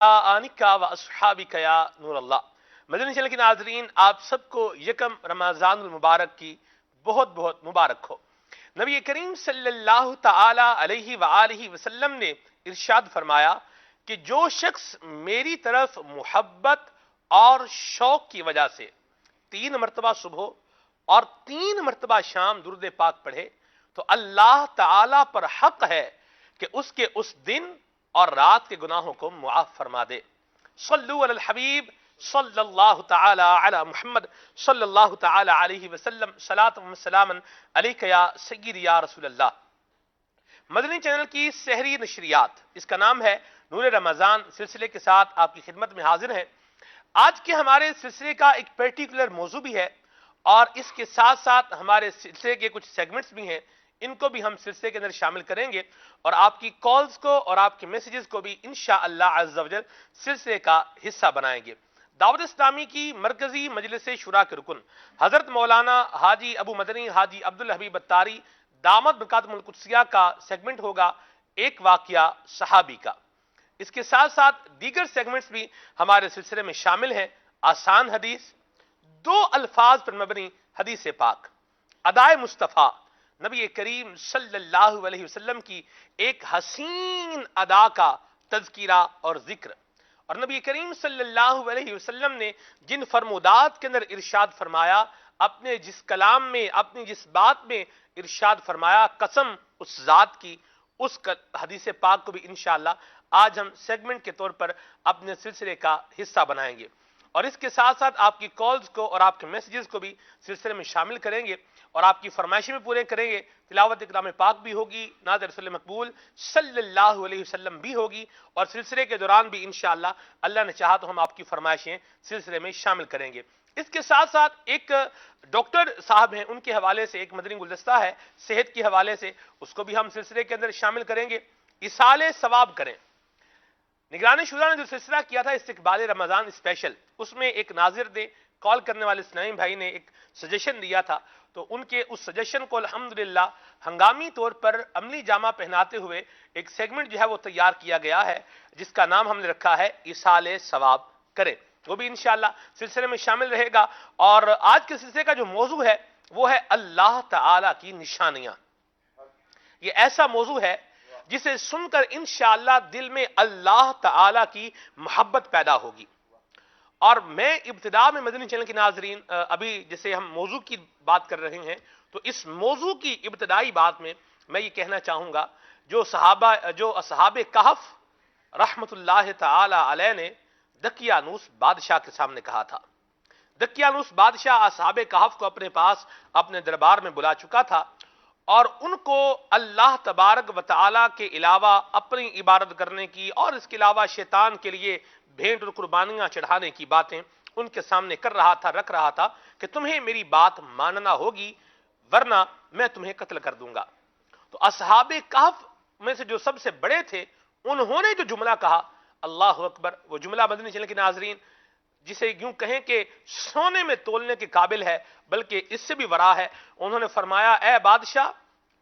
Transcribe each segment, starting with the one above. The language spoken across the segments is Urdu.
آنکا و اصحابک یا نور اللہ۔ مدنی چینل کے ناظرین، آپ سب کو یکم رمضان المبارک کی بہت بہت مبارک ہو۔ نبی کریم صلی اللہ تعالی علیہ وآلہ وسلم نے ارشاد فرمایا کہ جو شخص میری طرف محبت اور شوق کی وجہ سے 3 مرتبہ صبح اور 3 مرتبہ شام درود پاک پڑھے تو اللہ تعالی پر حق ہے کہ اس کے اس دن اور رات کے گناہوں کو معاف فرما دے۔ صلو علی الحبیب صلی اللہ تعالی علی محمد صلی اللہ تعالی علیہ وسلم، صلاۃ و سلام علیک یا سیدی یا رسول اللہ۔ مدنی چینل کی سحری نشریات، اس کا نام ہے نور رمضان، سلسلے کے ساتھ آپ کی خدمت میں حاضر ہیں۔ آج کے ہمارے سلسلے کا ایک پرٹیکولر موضوع بھی ہے اور اس کے ساتھ ساتھ ہمارے سلسلے کے کچھ سیگمنٹس بھی ہیں، ان کو بھی ہم سلسلے کے اندر شامل کریں گے اور آپ کی کالز کو اور آپ کے میسیجز کو بھی انشاءاللہ عز و جل سلسلے کا حصہ بنائیں گے۔ دعوت اسلامی کی مرکزی مجلس شورا کے رکن حضرت مولانا حاجی ابو مدنی حاجی عبدالحبیب اتاری دامت برکاتہم القدسیہ کا سیگمنٹ ہوگا ایک واقعہ صحابی کا۔ اس کے ساتھ ساتھ دیگر سیگمنٹس بھی ہمارے سلسلے میں شامل ہیں۔ آسان حدیث، 2 الفاظ پر مبنی حدیث پاک، ادائے مصطفیٰ، نبی کریم صلی اللہ علیہ وسلم کی ایک حسین ادا کا تذکرہ اور ذکر، اور نبی کریم صلی اللہ علیہ وسلم نے جن فرمودات کے اندر ارشاد فرمایا، اپنے جس کلام میں، اپنی جس بات میں ارشاد فرمایا، قسم اس ذات کی، اس حدیث پاک کو بھی انشاءاللہ آج ہم سیگمنٹ کے طور پر اپنے سلسلے کا حصہ بنائیں گے، اور اس کے ساتھ ساتھ آپ کی کالز کو اور آپ کے میسیجز کو بھی سلسلے میں شامل کریں گے اور آپ کی فرمائشیں بھی پورے کریں گے۔ تلاوت کلام پاک بھی ہوگی، نعت رسول مقبول صلی اللہ علیہ وسلم بھی ہوگی، اور سلسلے کے دوران بھی انشاءاللہ اللہ نے چاہا تو ہم آپ کی فرمائشیں سلسلے میں شامل کریں گے۔ اس کے ساتھ ساتھ ایک ڈاکٹر صاحب ہیں، ان کے حوالے سے ایک مدنی گلدستہ ہے صحت کے حوالے سے، اس کو بھی ہم سلسلے کے اندر شامل کریں گے۔ ایصال ثواب کریں، نگران شورا نے جو سلسلہ کیا تھا استقبال رمضان اسپیشل، اس میں ایک ناظر نے کال کرنے والے اسنعیم بھائی نے ایک سجیشن دیا تھا، تو ان کے اس سجیشن کو الحمدللہ ہنگامی طور پر عملی جامہ پہناتے ہوئے ایک سیگمنٹ جو ہے وہ تیار کیا گیا ہے، جس کا نام ہم نے رکھا ہے ایصال ثواب کریں، وہ بھی انشاءاللہ سلسلے میں شامل رہے گا۔ اور آج کے سلسلے کا جو موضوع ہے وہ ہے اللہ تعالی کی نشانیاں۔ یہ ایسا موضوع ہے جسے سن کر انشاءاللہ دل میں اللہ تعالی کی محبت پیدا ہوگی۔ اور میں ابتدا میں مدنی چینل کے ناظرین، ابھی جیسے ہم موضوع کی بات کر رہے ہیں تو اس موضوع کی ابتدائی بات میں میں یہ کہنا چاہوں گا، جو اصحاب کہف رحمت اللہ تعالی علیہ نے دقیانوس بادشاہ کے سامنے کہا تھا۔ دقیانوس بادشاہ اصحاب کہف کو اپنے پاس اپنے دربار میں بلا چکا تھا اور ان کو اللہ تبارک و تعالی کے علاوہ اپنی عبادت کرنے کی اور اس کے علاوہ شیطان کے لیے بھینٹ اور قربانیاں چڑھانے کی باتیں ان کے سامنے کر رہا تھا، رکھ رہا تھا کہ تمہیں میری بات ماننا ہوگی ورنہ میں تمہیں قتل کر دوں گا۔ تو اصحاب کہف میں سے جو سب سے بڑے تھے، انہوں نے جو جملہ کہا، اللہ اکبر، وہ جملہ مدنی چینل کے ناظرین جسے یوں کہیں کہ سونے میں تولنے کے قابل ہے، بلکہ اس سے بھی ورا ہے۔ انہوں نے فرمایا، اے بادشاہ،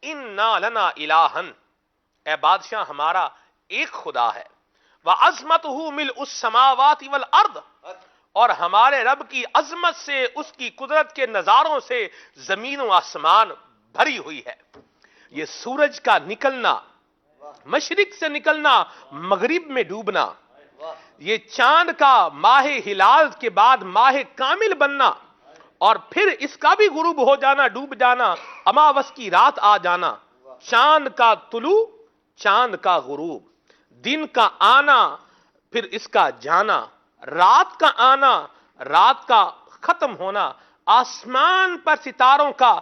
اِنَّا لَنَا إِلَٰهًا، اے بادشاہ ہمارا ایک خدا ہے، وَعَظْمَتُهُ مِلْءُ السَّمَاوَاتِ وَالْأَرْضِ، اور ہمارے رب کی عظمت سے، اس کی قدرت کے نظاروں سے زمین و آسمان بھری ہوئی ہے۔ یہ سورج کا نکلنا، مشرق سے نکلنا، مغرب میں ڈوبنا، یہ چاند کا ماہ ہلال کے بعد ماہ کامل بننا، اور پھر اس کا بھی غروب ہو جانا، ڈوب جانا، اماوس کی رات آ جانا، چاند کا طلوع، چاند کا غروب، دن کا آنا، پھر اس کا جانا، رات کا آنا، رات کا ختم ہونا، آسمان پر ستاروں کا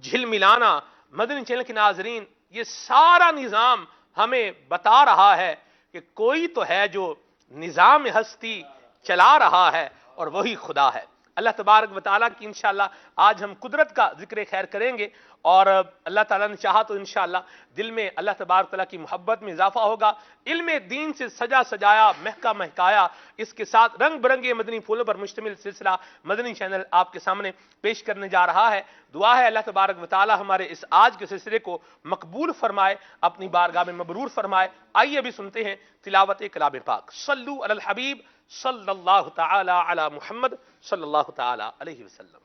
جھلملانا۔ مدنی چینل کے ناظرین، یہ سارا نظام ہمیں بتا رہا ہے کہ کوئی تو ہے جو نظام ہستی چلا رہا ہے اور وہی خدا ہے۔ اللہ تبارک و تعالیٰ کی انشاءاللہ آج ہم قدرت کا ذکر خیر کریں گے، اور اللہ تعالیٰ نے چاہا تو انشاءاللہ دل میں اللہ تبارک و تعالیٰ کی محبت میں اضافہ ہوگا، علم دین سے سجا سجایا مہکا مہکایا، اس کے ساتھ رنگ برنگے مدنی پھولوں پر مشتمل سلسلہ مدنی چینل آپ کے سامنے پیش کرنے جا رہا ہے۔ دعا ہے اللہ تبارک و تعالیٰ ہمارے اس آج کے سلسلے کو مقبول فرمائے، اپنی بارگاہ میں مبرور فرمائے۔ آئیے ابھی سنتے ہیں تلاوت کلام پاک۔ صلو علی الحبیب صلی اللہ تعالی علی محمد صلی اللہ تعالی علیہ وسلم۔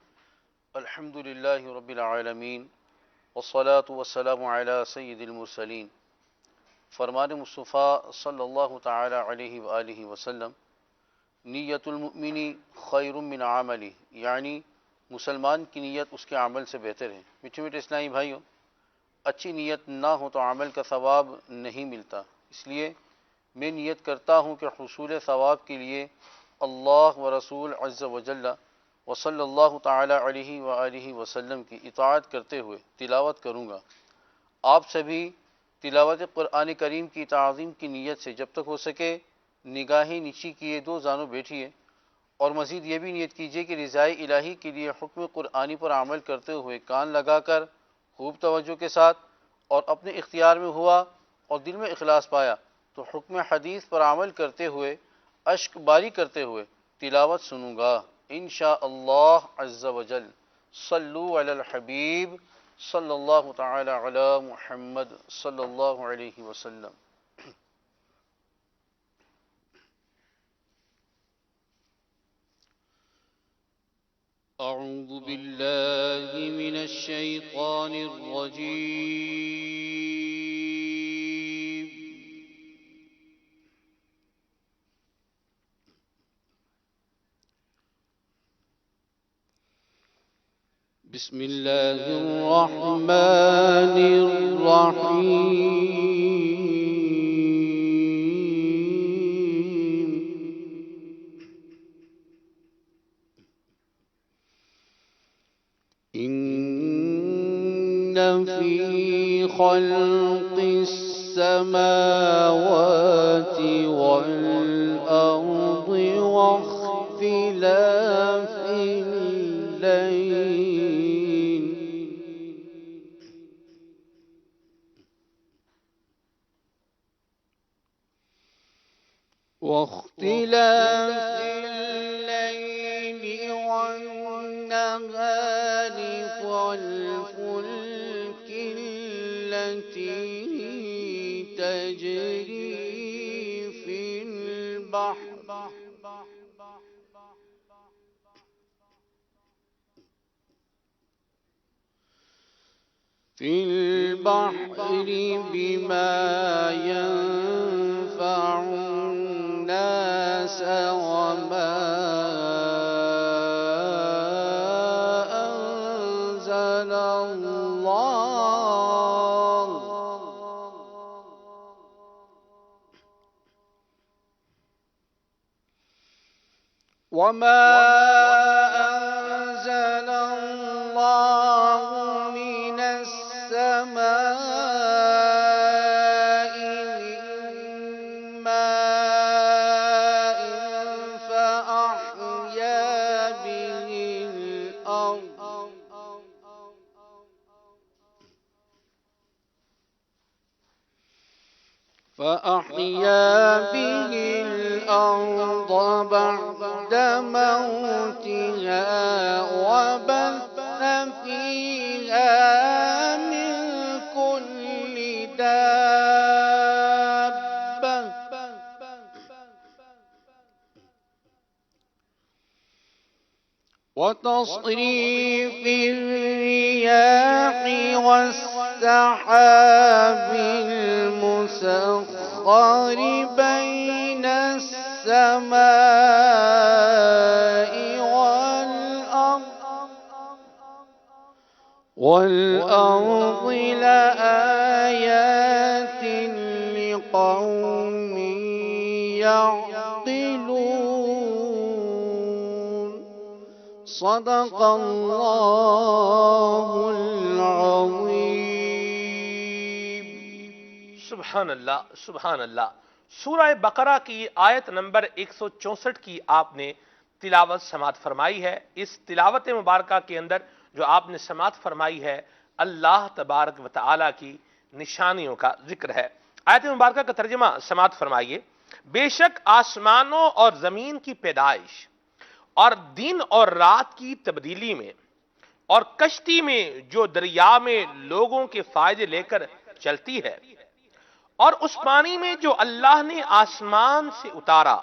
الحمد للہ رب العالمین والصلاة والسلام علی سید المرسلین۔ فرمان مصطفیٰ صلی اللہ تعالی علیہ وآلہ وسلم، نیت المؤمن خیر من عملی، یعنی مسلمان کی نیت اس کے عمل سے بہتر ہے۔ میٹھے میٹھے اسلامی بھائیوں، اچھی نیت نہ ہو تو عمل کا ثواب نہیں ملتا، اس لیے میں نیت کرتا ہوں کہ حصول ثواب کے لیے اللہ و رسول عز و جل و صلی اللہ تعالی علیہ وآلہ وسلم کی اطاعت کرتے ہوئے تلاوت کروں گا۔ آپ سبھی تلاوت قرآن کریم کی تعظیم کی نیت سے جب تک ہو سکے نگاہیں نیچی کیے دو زانوں بیٹھیے، اور مزید یہ بھی نیت کیجیے کہ رضائے الہی کے لیے حکم قرآنی پر عمل کرتے ہوئے کان لگا کر خوب توجہ کے ساتھ، اور اپنے اختیار میں ہوا اور دل میں اخلاص پایا تو حکم حدیث پر عمل کرتے ہوئے اشک باری کرتے ہوئے تلاوت سنوں گا انشاءاللہ عز و جل۔ صلو علی الحبیب صلی اللہ تعالی علی محمد صلی اللہ علیہ وسلم۔ اعوذ باللہ من الشیطان الرجیم۔ بسم اللہ الرحمن الرحیم۔ ان فی خلق السماوات والارض واختلاف الليل والنهار والفلك التي تجري في البحر بما ينفع الناس وما أنزل الله من السماء من ماء فأحيا به الأرض بعد موتها وبث فيها من كل دابة وتصريف الرياح والسحاب المسخر بين السماء والأرض لآيات لقوم يعقلون صدق اللہ العظیم۔ سبحان اللہ سبحان اللہ۔ سورہ بقرہ کی آیت نمبر 164 کی آپ نے تلاوت سماعت فرمائی ہے. اس تلاوت مبارکہ کے اندر جو آپ نے سماعت فرمائی ہے اللہ تبارک و تعالی کی نشانیوں کا ذکر ہے. آیت مبارکہ کا ترجمہ سماعت فرمائیے. بے شک آسمانوں اور زمین کی پیدائش اور دن اور رات کی تبدیلی میں اور کشتی میں جو دریا میں لوگوں کے فائدے لے کر چلتی ہے اور اس پانی میں جو اللہ نے آسمان سے اتارا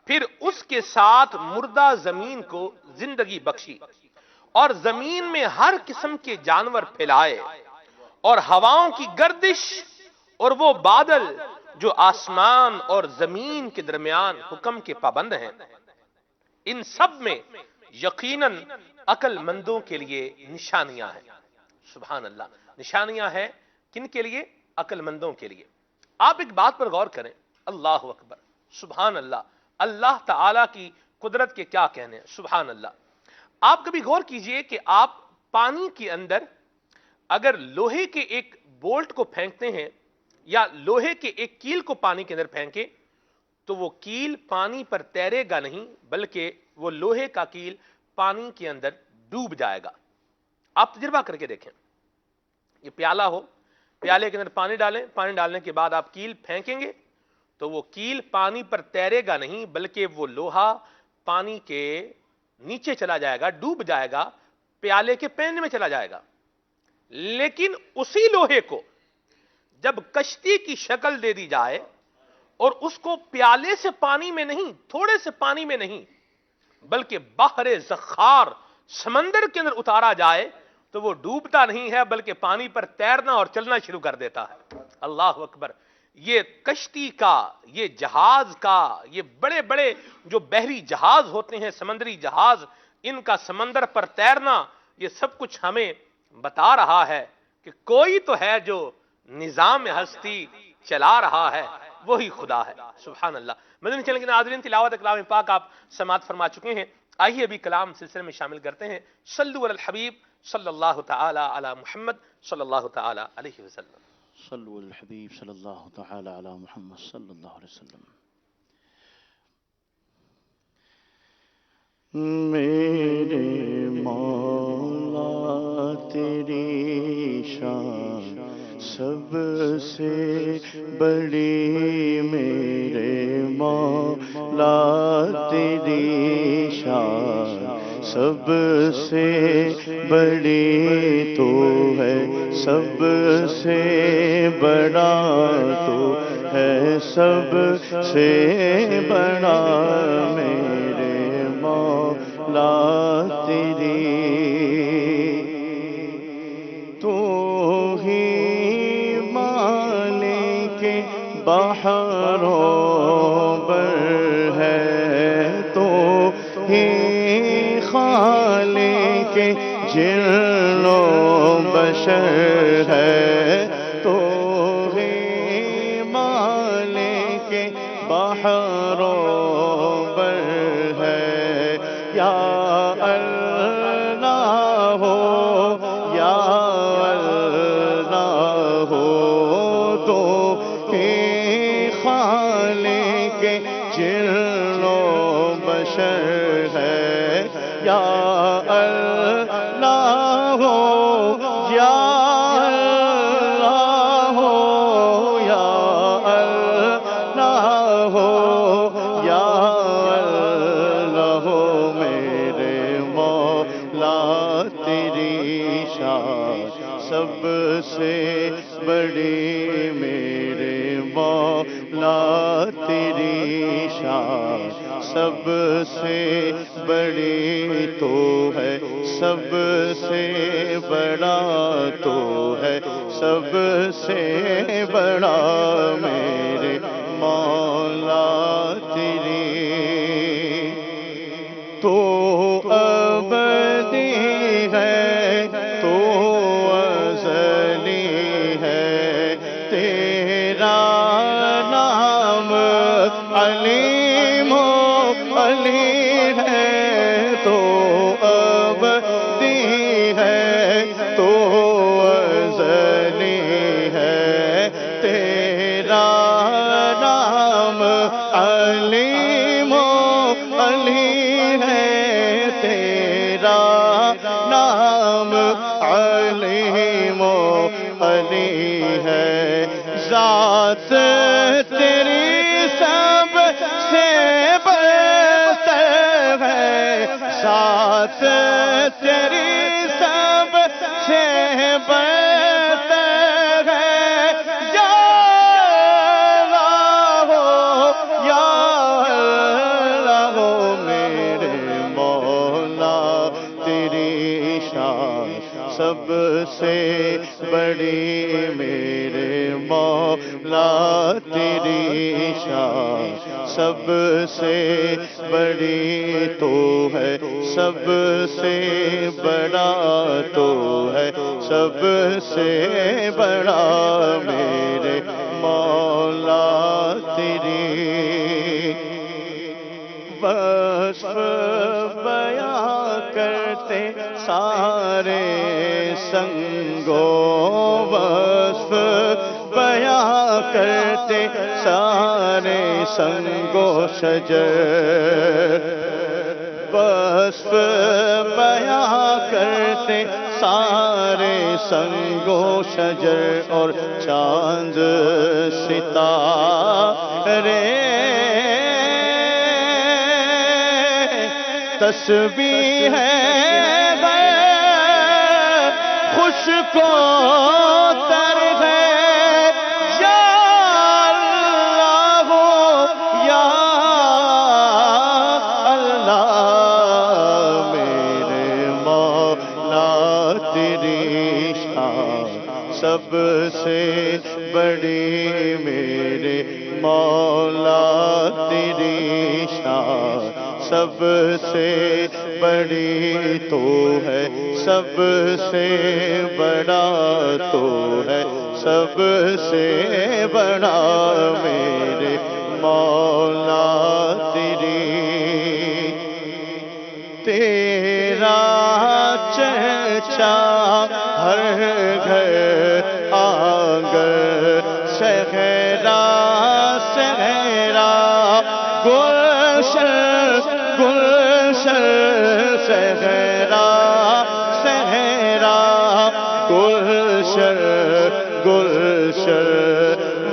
پھر اس کے ساتھ مردہ زمین کو زندگی بخشی اور زمین میں ہر قسم کے جانور پھیلائے اور ہواؤں کی گردش اور وہ بادل جو آسمان اور زمین کے درمیان حکم کے پابند ہیں، ان سب میں یقیناً عقل مندوں کے لیے نشانیاں ہیں. سبحان اللہ. نشانیاں ہیں کن کے لیے؟ عقل مندوں کے لیے. آپ ایک بات پر غور کریں. اللہ اکبر. سبحان اللہ. اللہ تعالی کی قدرت کے کیا کہنے ہیں. سبحان اللہ. آپ کبھی غور کیجئے کہ آپ پانی کے اندر اگر لوہے کے ایک بولٹ کو پھینکتے ہیں یا لوہے کے ایک کیل کو پانی کے اندر پھینکیں تو وہ کیل پانی پر تیرے گا نہیں بلکہ وہ لوہے کا کیل پانی کے اندر ڈوب جائے گا. آپ تجربہ کر کے دیکھیں. یہ پیالہ ہو، پیالے کے اندر پانی ڈالیں، پانی ڈالنے کے بعد آپ کیل پھینکیں گے تو وہ کیل پانی پر تیرے گا نہیں بلکہ وہ لوہا پانی کے نیچے چلا جائے گا، ڈوب جائے گا، پیالے کے پین میں چلا جائے گا. لیکن اسی لوہے کو جب کشتی کی شکل دے دی جائے اور اس کو پیالے سے پانی میں نہیں، تھوڑے سے پانی میں نہیں بلکہ بحر زخار سمندر کے اندر اتارا جائے تو وہ ڈوبتا نہیں ہے بلکہ پانی پر تیرنا اور چلنا شروع کر دیتا ہے. اللہ اکبر. یہ کشتی کا، یہ جہاز کا، یہ بڑے بڑے جو بحری جہاز ہوتے ہیں، سمندری جہاز، ان کا سمندر پر تیرنا، یہ سب کچھ ہمیں بتا رہا ہے کہ کوئی تو ہے جو نظام ہستی چلا رہا ہے، وہی خدا ہے. سبحان اللہ. مدنی چینل کے ناظرین، تلاوت کلام پاک آپ سماعت فرما چکے ہیں. آئیے ابھی کلام سلسلے میں شامل کرتے ہیں. صلو علی الحبیب صلی اللہ تعالی علی محمد صلی اللہ تعالی علیہ وسلم. صلو علی الحبیب صلی اللہ تعالی علی محمد صلی اللہ علیہ وسلم. میرے مولا تیری شان سب سے بڑی، میرے مولا تیری شان سب سے بڑی، تو ہے سب سے بڑا، تو ہے سب سے بڑا، میرے مولا تیری. تو ہی مالک بحر و بر ہے، تو ہی خالق جن و بشر ہے، تو ہی مالک بحر و بر ہے. یا اللہ ہو، یا اللہ ہو، تو ہی خالق جن و بشر ہے. یا اللہ ہو، یا اللہ ہو، یا اللہ ہو، یا اللہ ہو، میرے مولا تیری شان سب سے بڑی، میرے مولا تیری شان سب سے بڑی، تو ہے سب سے بڑا، تو ہے سب سے بڑا، میرے مولا تیری. تو ابدی ہے، تو ازلی ہے، تیرا نام علیم و علی ہے. تو ابدی ہے، تو ازلی ہے، تیرا نام علیم و علی ذات تیری سب سے برتر ہے یا اللہ ہو یا اللہ ہو میرے مولا تیری شان سب سے بڑی میرے مولا تیری شان سب سے بڑی تو ہے سب سے بڑا تو ہے سب سے بڑا میرے مولا تیری وصف بیاں کرتے سارے سنگو وصف بیاں کرتے سارے سنگو شجر وصف بیاں کرتے سارے سنگو شجر اور چاند ستارے تسبیح ہے خوش کو تر ہے یا اللہ یا اللہ میرے مولا تیری شان سب سے بڑی میرے مولا تیری شان سب سے بڑی تو ہے سب سے بڑا تو ہے سب سے بڑا میرے مولا تیری تیرا چرچا ہر گھر آنگن صحرا صحرا گلشن گلشن صحرا صحرا گلشن گلشن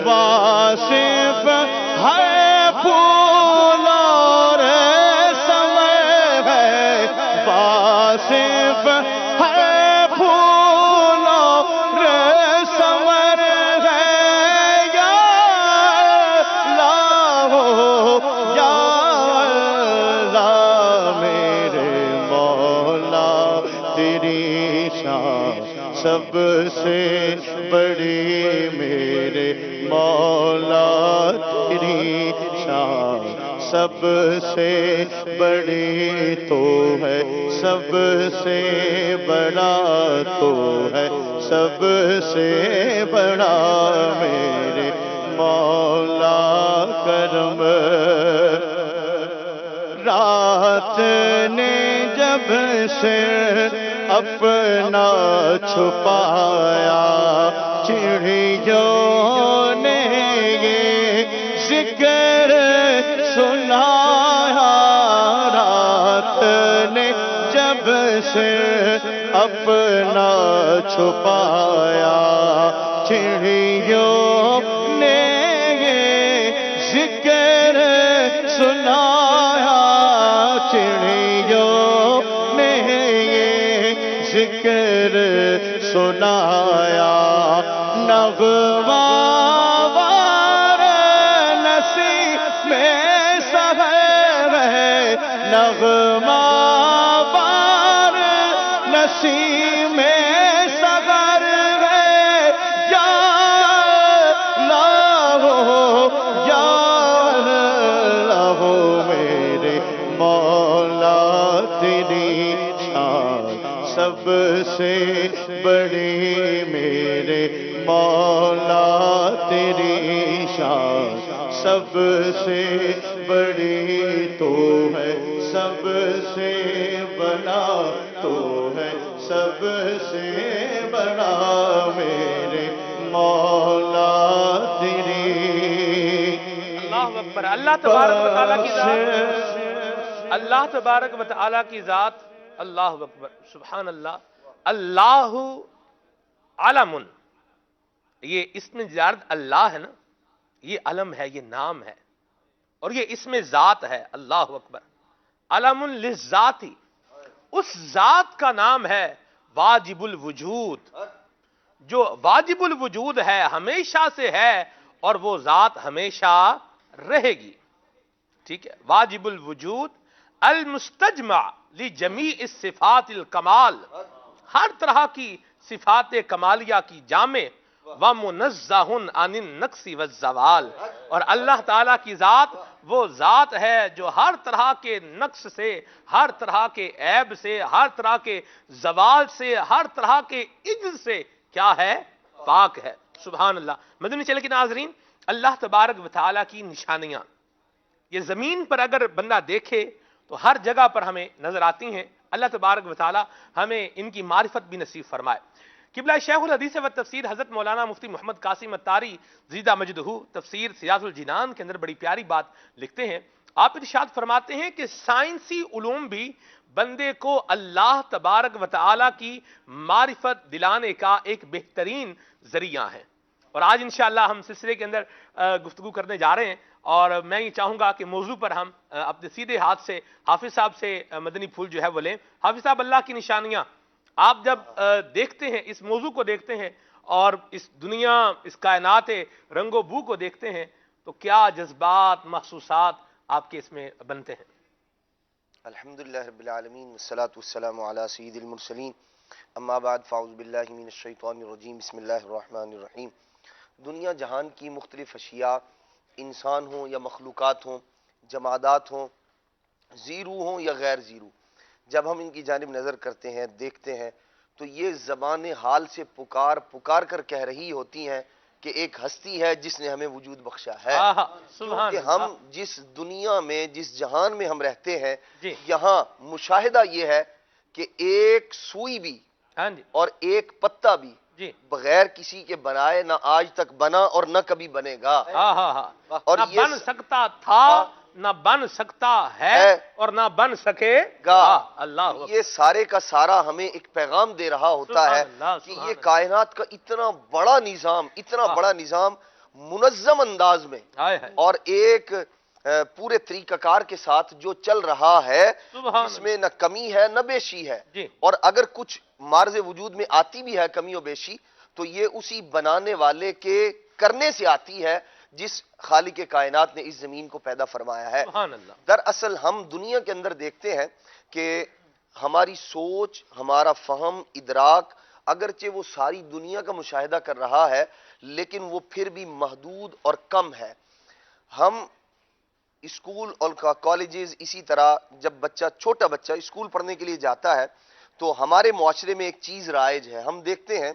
واصف ہر پھول اور سمر ہے واصف ہر پھول اور سمر ہے یا اللہ یا سب سے بڑی میرے مولا تیری شان سب سے بڑی تو ہے سب سے بڑا تو ہے سب سے بڑا میرے مولا کرم رات نے جب سے اپنا چھپایا چڑیوں نے یہ ذکر سنایا رات نے جب سے اپنا چھپایا چڑیوں نے یہ ذکر سنایا چڑیوں نے یہ ذکر سنایا نغمہ وار نصیب میں سحر ہے نغمہ وار نصیب میں سحر ہے یا اللہ یا اللہ میرے مولا تیری شان سب سے بڑی میرے مولا تیری شان سب سے بڑی تو ہے سب سے بڑا تو ہے سب سے بڑا میرے مولا تیری اللہ اکبر اللہ تبارک و تعالیٰ کی ذات اللہ تبارک و تعالیٰ کی ذات اللہ اکبر سبحان اللہ اللہ علم یہ اسم جارد اللہ ہے نا یہ علم ہے یہ نام ہے اور یہ اسم ذات ہے اللہ اکبر علم للذاتی اس ذات کا نام ہے واجب الوجود، جو واجب الوجود ہے، ہمیشہ سے ہے، اور وہ ذات ہمیشہ رہے گی. ٹھیک ہے، واجب الوجود المستجمع لجمیع الصفات الکمال، ہر طرح کی صفات کمالیہ کی جامع، ومنزہ عن النقص والزوال، اور اللہ تعالیٰ کی ذات وہ ذات ہے جو ہر طرح کے نقص سے، ہر طرح کے عیب سے، ہر طرح کے زوال سے، ہر طرح کے عجز سے کیا ہے؟ پاک ہے. سبحان اللہ. مدنی چینل کے ناظرین، اللہ تبارک و تعالیٰ کی نشانیاں یہ زمین پر اگر بندہ دیکھے تو ہر جگہ پر ہمیں نظر آتی ہیں. اللہ تبارک و تعالیٰ ہمیں ان کی معرفت بھی نصیب فرمائے. قبلہ شیخ الحدیث و تفسیر حضرت مولانا مفتی محمد قاسم اتاری زیدہ مجدہ تفسیر سیاج الجنان کے اندر بڑی پیاری بات لکھتے ہیں. آپ ارشاد فرماتے ہیں کہ سائنسی علوم بھی بندے کو اللہ تبارک و تعالیٰ کی معرفت دلانے کا ایک بہترین ذریعہ ہے. اور آج انشاءاللہ ہم سلسلے کے اندر گفتگو کرنے جا رہے ہیں، اور میں یہ چاہوں گا کہ موضوع پر ہم اپنے سیدھے ہاتھ سے حافظ صاحب سے مدنی پھول جو ہے وہ لیں. حافظ صاحب، اللہ کی نشانیاں آپ جب دیکھتے ہیں، اس موضوع کو دیکھتے ہیں اور اس دنیا، اس کائنات رنگ و بو کو دیکھتے ہیں، تو کیا جذبات، محسوسات آپ کے اس میں بنتے ہیں؟ الحمدللہ رب العالمین والصلاة والسلام علی سید المرسلین، اما بعد فاعوذ باللہ من الشیطان الرجیم، بسم اللہ الرحمن الرحیم. دنیا جہان کی مختلف اشیاء، انسان ہوں یا مخلوقات ہوں، جمادات ہوں، زیرو ہوں یا غیر زیرو، جب ہم ان کی جانب نظر کرتے ہیں، دیکھتے ہیں، تو یہ زبان حال سے پکار کر کہہ رہی ہوتی ہیں کہ ایک ہستی ہے جس نے ہمیں وجود بخشا ہے. سبحان کیونکہ ہم جس دنیا میں، جس جہان میں ہم رہتے ہیں، جی. یہاں مشاہدہ یہ ہے کہ ایک سوئی بھی ہاں جی. اور ایک پتا بھی جی. بغیر کسی کے بنائے نہ آج تک بنا اور نہ کبھی بنے گا. اور نہ یہ بن سکتا تھا، نہ بن سکتا ہے، اور نہ بن سکے گا. اللہ یہ سارے کا سارا ہمیں ایک پیغام دے رہا ہوتا ہے کہ یہ کائنات کا اتنا بڑا نظام، اتنا بڑا نظام منظم انداز میں اور ایک پورے طریقہ کار کے ساتھ جو چل رہا ہے، اس میں نہ کمی ہے نہ بیشی ہے. اور اگر کچھ معرض وجود میں آتی بھی ہے کمی و بیشی، تو یہ اسی بنانے والے کے کرنے سے آتی ہے جس خالق کائنات نے اس زمین کو پیدا فرمایا ہے. دراصل ہم دنیا کے اندر دیکھتے ہیں کہ ہماری سوچ، ہمارا فہم، ادراک، اگرچہ وہ ساری دنیا کا مشاہدہ کر رہا ہے، لیکن وہ پھر بھی محدود اور کم ہے. ہم اسکول اور کالجز، اسی طرح جب چھوٹا بچہ اسکول پڑھنے کے لیے جاتا ہے تو ہمارے معاشرے میں ایک چیز رائج ہے. ہم دیکھتے ہیں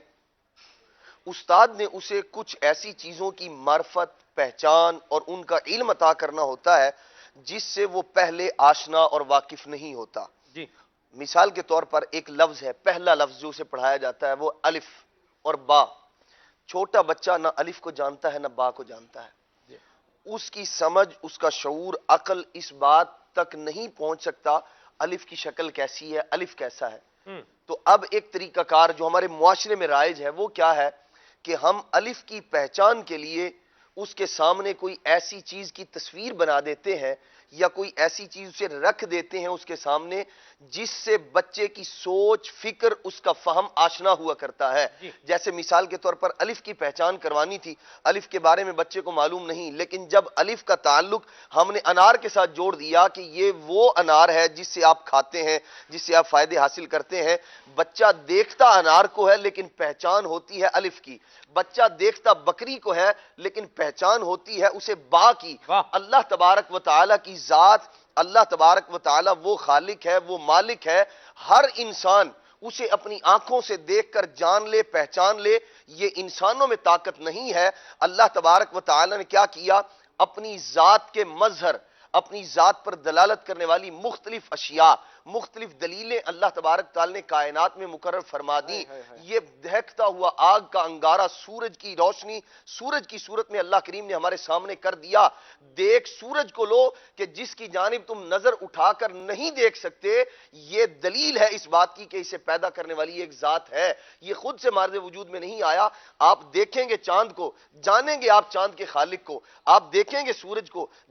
استاد نے اسے کچھ ایسی چیزوں کی معرفت، پہچان اور ان کا علم عطا کرنا ہوتا ہے جس سے وہ پہلے آشنا اور واقف نہیں ہوتا. مثال کے طور پر ایک لفظ ہے، پہلا لفظ جو اسے پڑھایا جاتا ہے وہ الف اور با. چھوٹا بچہ نہ الف کو جانتا ہے نہ با کو جانتا ہے. اس کی سمجھ، اس کا شعور، عقل اس بات تک نہیں پہنچ سکتا الف کی شکل کیسی ہے، الف کیسا ہے. تو اب ایک طریقہ کار جو ہمارے معاشرے میں رائج ہے وہ کیا ہے کہ ہم الف کی پہچان کے لیے اس کے سامنے کوئی ایسی چیز کی تصویر بنا دیتے ہیں یا کوئی ایسی چیز اسے رکھ دیتے ہیں اس کے سامنے جس سے بچے کی سوچ، فکر، اس کا فہم آشنا ہوا کرتا ہے. جیسے مثال کے طور پر الف کی پہچان کروانی تھی، الف کے بارے میں بچے کو معلوم نہیں، لیکن جب الف کا تعلق ہم نے انار کے ساتھ جوڑ دیا کہ یہ وہ انار ہے جس سے آپ کھاتے ہیں، جس سے آپ فائدے حاصل کرتے ہیں، بچہ دیکھتا انار کو ہے لیکن پہچان ہوتی ہے الف کی. بچہ دیکھتا بکری کو ہے لیکن پہچان ہوتی ہے اسے با کی. اللہ تبارک و تعالی کی ذات، اللہ تبارک و تعالی وہ خالق ہے، وہ مالک ہے. ہر انسان اسے اپنی آنکھوں سے دیکھ کر جان لے، پہچان لے. یہ انسانوں میں طاقت نہیں ہے. اللہ تبارک و تعالی نے کیا کیا؟ اپنی ذات کے مظہر، اپنی ذات پر دلالت کرنے والی مختلف اشیاء، مختلف دلیلیں اللہ تبارک تعالی نے کائنات میں مقرر فرما دی. یہ دہکتا ہوا آگ کا انگارہ، سورج کی روشنی، سورج کی صورت میں اللہ کریم نے ہمارے سامنے کر دیا. دیکھ سورج کو لو کہ جس کی جانب تم نظر اٹھا کر نہیں دیکھ سکتے. یہ دلیل ہے اس بات کی کہ اسے پیدا کرنے والی ایک ذات ہے. یہ خود سے مارد وجود میں نہیں آیا. آپ دیکھیں گے چاند کو، جانیں گے آپ چاند کے خالق کو. آپ دیکھیں گے سورج کو،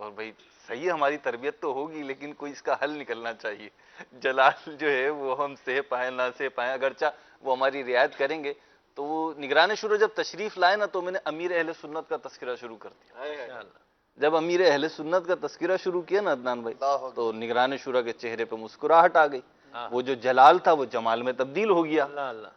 اور بھائی صحیح ہے، ہماری تربیت تو ہوگی لیکن کوئی اس کا حل نکلنا چاہیے. جلال جو ہے وہ ہم سہ پائیں نہ سہ پائیں، اگرچہ وہ ہماری رعایت کریں گے. تو وہ نگران شورا جب تشریف لائے نا تو میں نے امیر اہل سنت کا تذکرہ شروع کر دیا. جب امیر اہل سنت کا تذکرہ شروع کیا نا عدنان بھائی، تو نگران شورا کے چہرے پہ مسکراہٹ آ گئی. وہ جو جلال تھا وہ جمال میں تبدیل ہو گیا.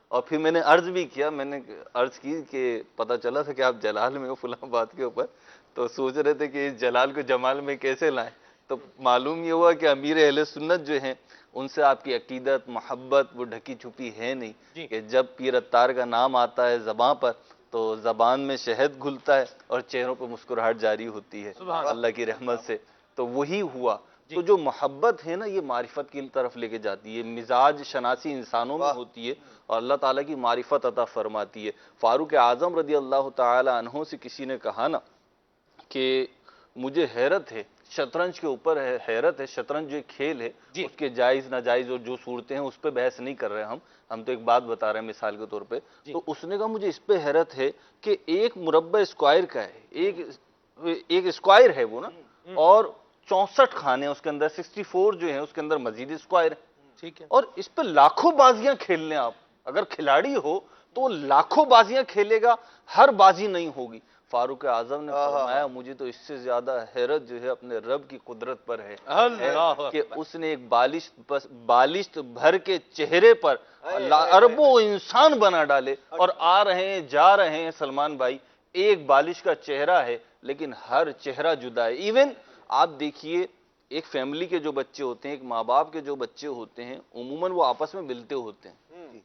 اور پھر میں نے عرض بھی کیا، میں نے عرض کی کہ پتہ چلا تھا کہ آپ جلال میں ہو فلاں بات کے اوپر، تو سوچ رہے تھے کہ اس جلال کو جمال میں کیسے لائیں. تو معلوم یہ ہوا کہ امیر اہل سنت جو ہیں ان سے آپ کی عقیدت محبت وہ ڈھکی چھپی ہے نہیں، کہ جب پیر اتار کا نام آتا ہے زباں پر تو زبان میں شہد گھلتا ہے اور چہروں پہ مسکراہٹ جاری ہوتی ہے اللہ کی رحمت سے. تو وہی ہوا. تو جو محبت ہے نا یہ معرفت کی طرف لے کے جاتی ہے، مزاج شناسی انسانوں میں ہوتی ہے اور اللہ تعالیٰ کی معرفت عطا فرماتی ہے. فاروق اعظم رضی اللہ تعالی عنہ سے کسی نے کہا نا کہ مجھے حیرت ہے، شطرنج کے اوپر حیرت ہے، شطرنج جو ایک کھیل ہے اس کے جائز ناجائز اور جو صورتیں ہیں اس پہ بحث نہیں کر رہے ہم تو ایک بات بتا رہے ہیں مثال کے طور پہ. تو اس نے کہا مجھے اس پہ حیرت ہے کہ ایک مربع اسکوائر کا ہے، ایک اسکوائر ہے وہ نا، اور 64 خانے اس کے اندر، 64 جو ہیں اس کے اندر مزید اسکوائر ہے. ٹھیک ہے، اور اس پہ لاکھوں بازیاں کھیل لیں آپ، اگر کھلاڑی ہو تو وہ لاکھوں بازیاں کھیلے گا، ہر بازی نہیں ہوگی. فاروق اعظم نے فرمایا مجھے تو اس سے زیادہ حیرت جو ہے اپنے رب کی قدرت پر ہے کہ اس نے ایک بالشت بھر کے چہرے پر اربوں انسان بنا ڈالے، اور آ رہے ہیں جا رہے ہیں سلمان بھائی، ایک بالش کا چہرہ ہے لیکن ہر چہرہ جدا ہے. ایون آپ دیکھیے ایک فیملی کے جو بچے ہوتے ہیں، ایک ماں باپ کے جو بچے ہوتے ہیں، عموماً وہ آپس میں ملتے ہوتے ہیں،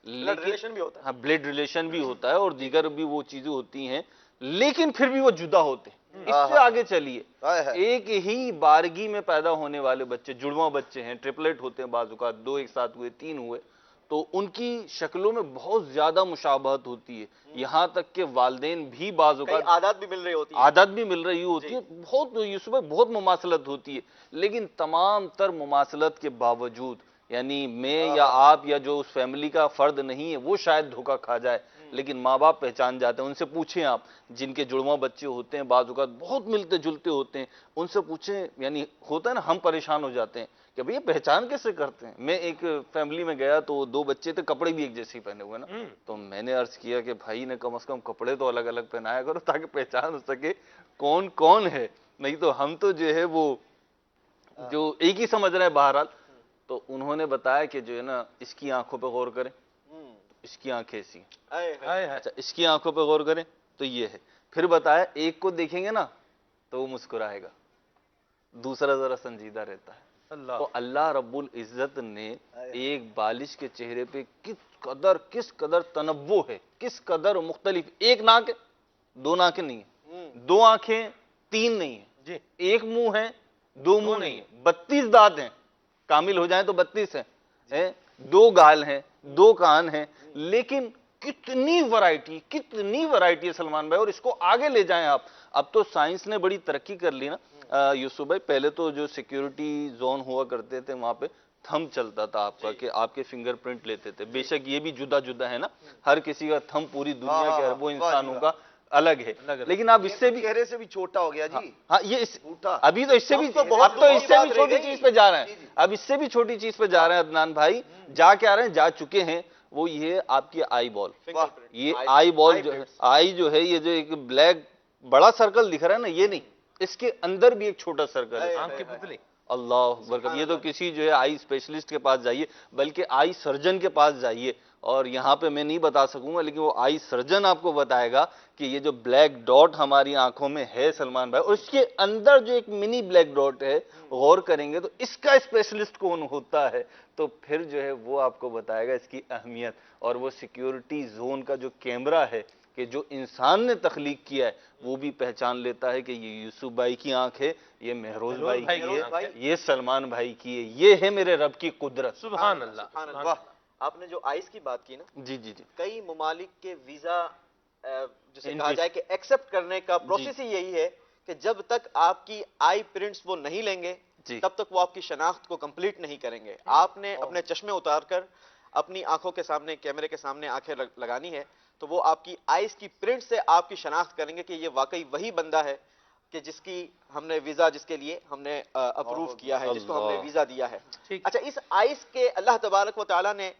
بلڈ ریلیشن بھی ہوتا ہے، بلڈ ریلیشن بھی ہوتا ہے اور دیگر بھی وہ چیزیں ہوتی ہیں، لیکن پھر بھی وہ جدا ہوتے ہیں. اس سے آگے چلیے، ایک ہی بارگی میں پیدا ہونے والے بچے، جڑواں بچے ہیں، ٹرپلٹ ہوتے ہیں، بعض اوقات 2 ایک ساتھ ہوئے، 3 ہوئے، تو ان کی شکلوں میں بہت زیادہ مشابہت ہوتی ہے. یہاں تک کہ والدین بھی بعض اوقات عادت بھی مل رہی ہوتی ہے، بہت اس میں بہت مماثلت ہوتی ہے. لیکن تمام تر مماثلت کے باوجود یعنی میں یا آپ یا جو اس فیملی کا فرد نہیں ہے وہ شاید دھوکہ کھا جائے، لیکن ماں باپ پہچان جاتے ہیں. ان سے پوچھیں آپ جن کے جڑواں بچے ہوتے ہیں، بعض اوقات بہت ملتے جلتے ہوتے ہیں، ان سے پوچھیں، یعنی ہوتا ہے نا ہم پریشان ہو جاتے ہیں کہ بھئی یہ پہچان کیسے کرتے ہیں. میں ایک فیملی میں گیا تو 2 بچے تھے، کپڑے بھی ایک جیسے ہی پہنے ہوئے نا، تو میں نے عرض کیا کہ بھائی نے کم از کم کپڑے تو الگ الگ پہنایا کرو تاکہ پہچان ہو سکے کون کون ہے، نہیں تو ہم تو جو ہے وہ جو ایک ہی سمجھ رہے ہیں بہرحال. تو انہوں نے بتایا کہ جو ہے نا اس کی آنکھوں پہ غور کریں، اس کی آنکھیں ایسی ہیں، اچھا اس کی آنکھوں پہ غور کریں تو یہ ہے. پھر بتایا ایک کو دیکھیں گے نا تو وہ مسکرائے گا، دوسرا ذرا سنجیدہ رہتا ہے. تو اللہ رب العزت نے ایک بالش کے چہرے پہ کس قدر تنوع ہے، کس قدر مختلف. ایک ناک ہے، 2 ناکیں نہیں ہیں، 2 آنکھیں 3 نہیں ہیں، ایک منہ ہے 2 منہ نہیں ہیں، 32 دانت ہیں، کامل ہو جائیں تو 32 ہیں، 2 گال ہیں، 2 کان ہیں، لیکن کتنی ورائٹی ہے سلمان بھائی. اور اس کو آگے لے جائیں آپ، اب تو سائنس نے بڑی ترقی کر لی نا یوسف بھائی. پہلے تو جو سیکیورٹی زون ہوا کرتے تھے وہاں پہ تھم چلتا تھا آپ کا کہ آپ کے فنگر پرنٹ لیتے تھے. بے شک یہ بھی جدا جدا ہے نا، ہر کسی کا تھم پوری دنیا کے اربوں انسانوں کا الگ ہے، لیکن اب اس سے بھی چہرے سے بھی چھوٹا ہو گیا جی. ہاں یہ ابھی تو اس سے بھی اب تو اس سے بھی چھوٹی چیز پہ جا رہے ہیں، اب اس سے بھی چھوٹی چیز پہ جا رہے ہیں عدنان بھائی. جا کے آ رہے ہیں، جا چکے ہیں، وہ یہ آپ کی آئی بال. یہ آئی بال جو ہے، آئی جو ہے یہ جو ایک بلیک بڑا سرکل دکھ رہا ہے نا، یہ نہیں، اس کے اندر بھی ایک چھوٹا سرکل ہے. آنکھ کی پتلی. اللہ اکبر. یہ تو کسی جو ہے آئی اسپیشلسٹ کے پاس جائیے، بلکہ آئی سرجن کے پاس جائیے، اور یہاں پہ میں نہیں بتا سکوں گا لیکن وہ آئی سرجن آپ کو بتائے گا کہ یہ جو بلیک ڈاٹ ہماری آنکھوں میں ہے سلمان بھائی، اور اس کے اندر جو ایک منی بلیک ڈاٹ ہے، غور کریں گے تو اس کا اسپیشلسٹ کون ہوتا ہے، تو پھر جو ہے وہ آپ کو بتائے گا اس کی اہمیت. اور وہ سیکیورٹی زون کا جو کیمرہ ہے کہ جو انسان نے تخلیق کیا ہے وہ بھی پہچان لیتا ہے کہ یہ یوسف بھائی کی آنکھ ہے، یہ مہروز بھائی کی ہے، یہ سلمان بھائی کی ہے. یہ ہے میرے رب کی قدرت. سبحان اللہ. آپ نے جو آئس کی بات کی نا، جی کئی ممالک کے ویزا جسے کہا جائے کہ ایکسپٹ کرنے کا پروسیس ہی یہی ہے کہ جب تک آپ کی آئی پرنٹس وہ نہیں لیں گے تب تک وہ آپ کی شناخت کو کمپلیٹ نہیں کریں گے. آپ نے اپنے چشمے اتار کر اپنی آنکھوں کے سامنے، کیمرے کے سامنے آنکھیں لگانی ہے، تو وہ آپ کی آئیز کی پرنٹ سے آپ کی شناخت کریں گے کہ یہ واقعی وہی بندہ ہے کہ جس کی ہم نے ویزا، جس کے لیے ہم نے اپروو کیا ہے، جس کو ہم نے ویزا دیا ہے. اچھا، اس آئس کے اللہ تبارک و تعالیٰ نے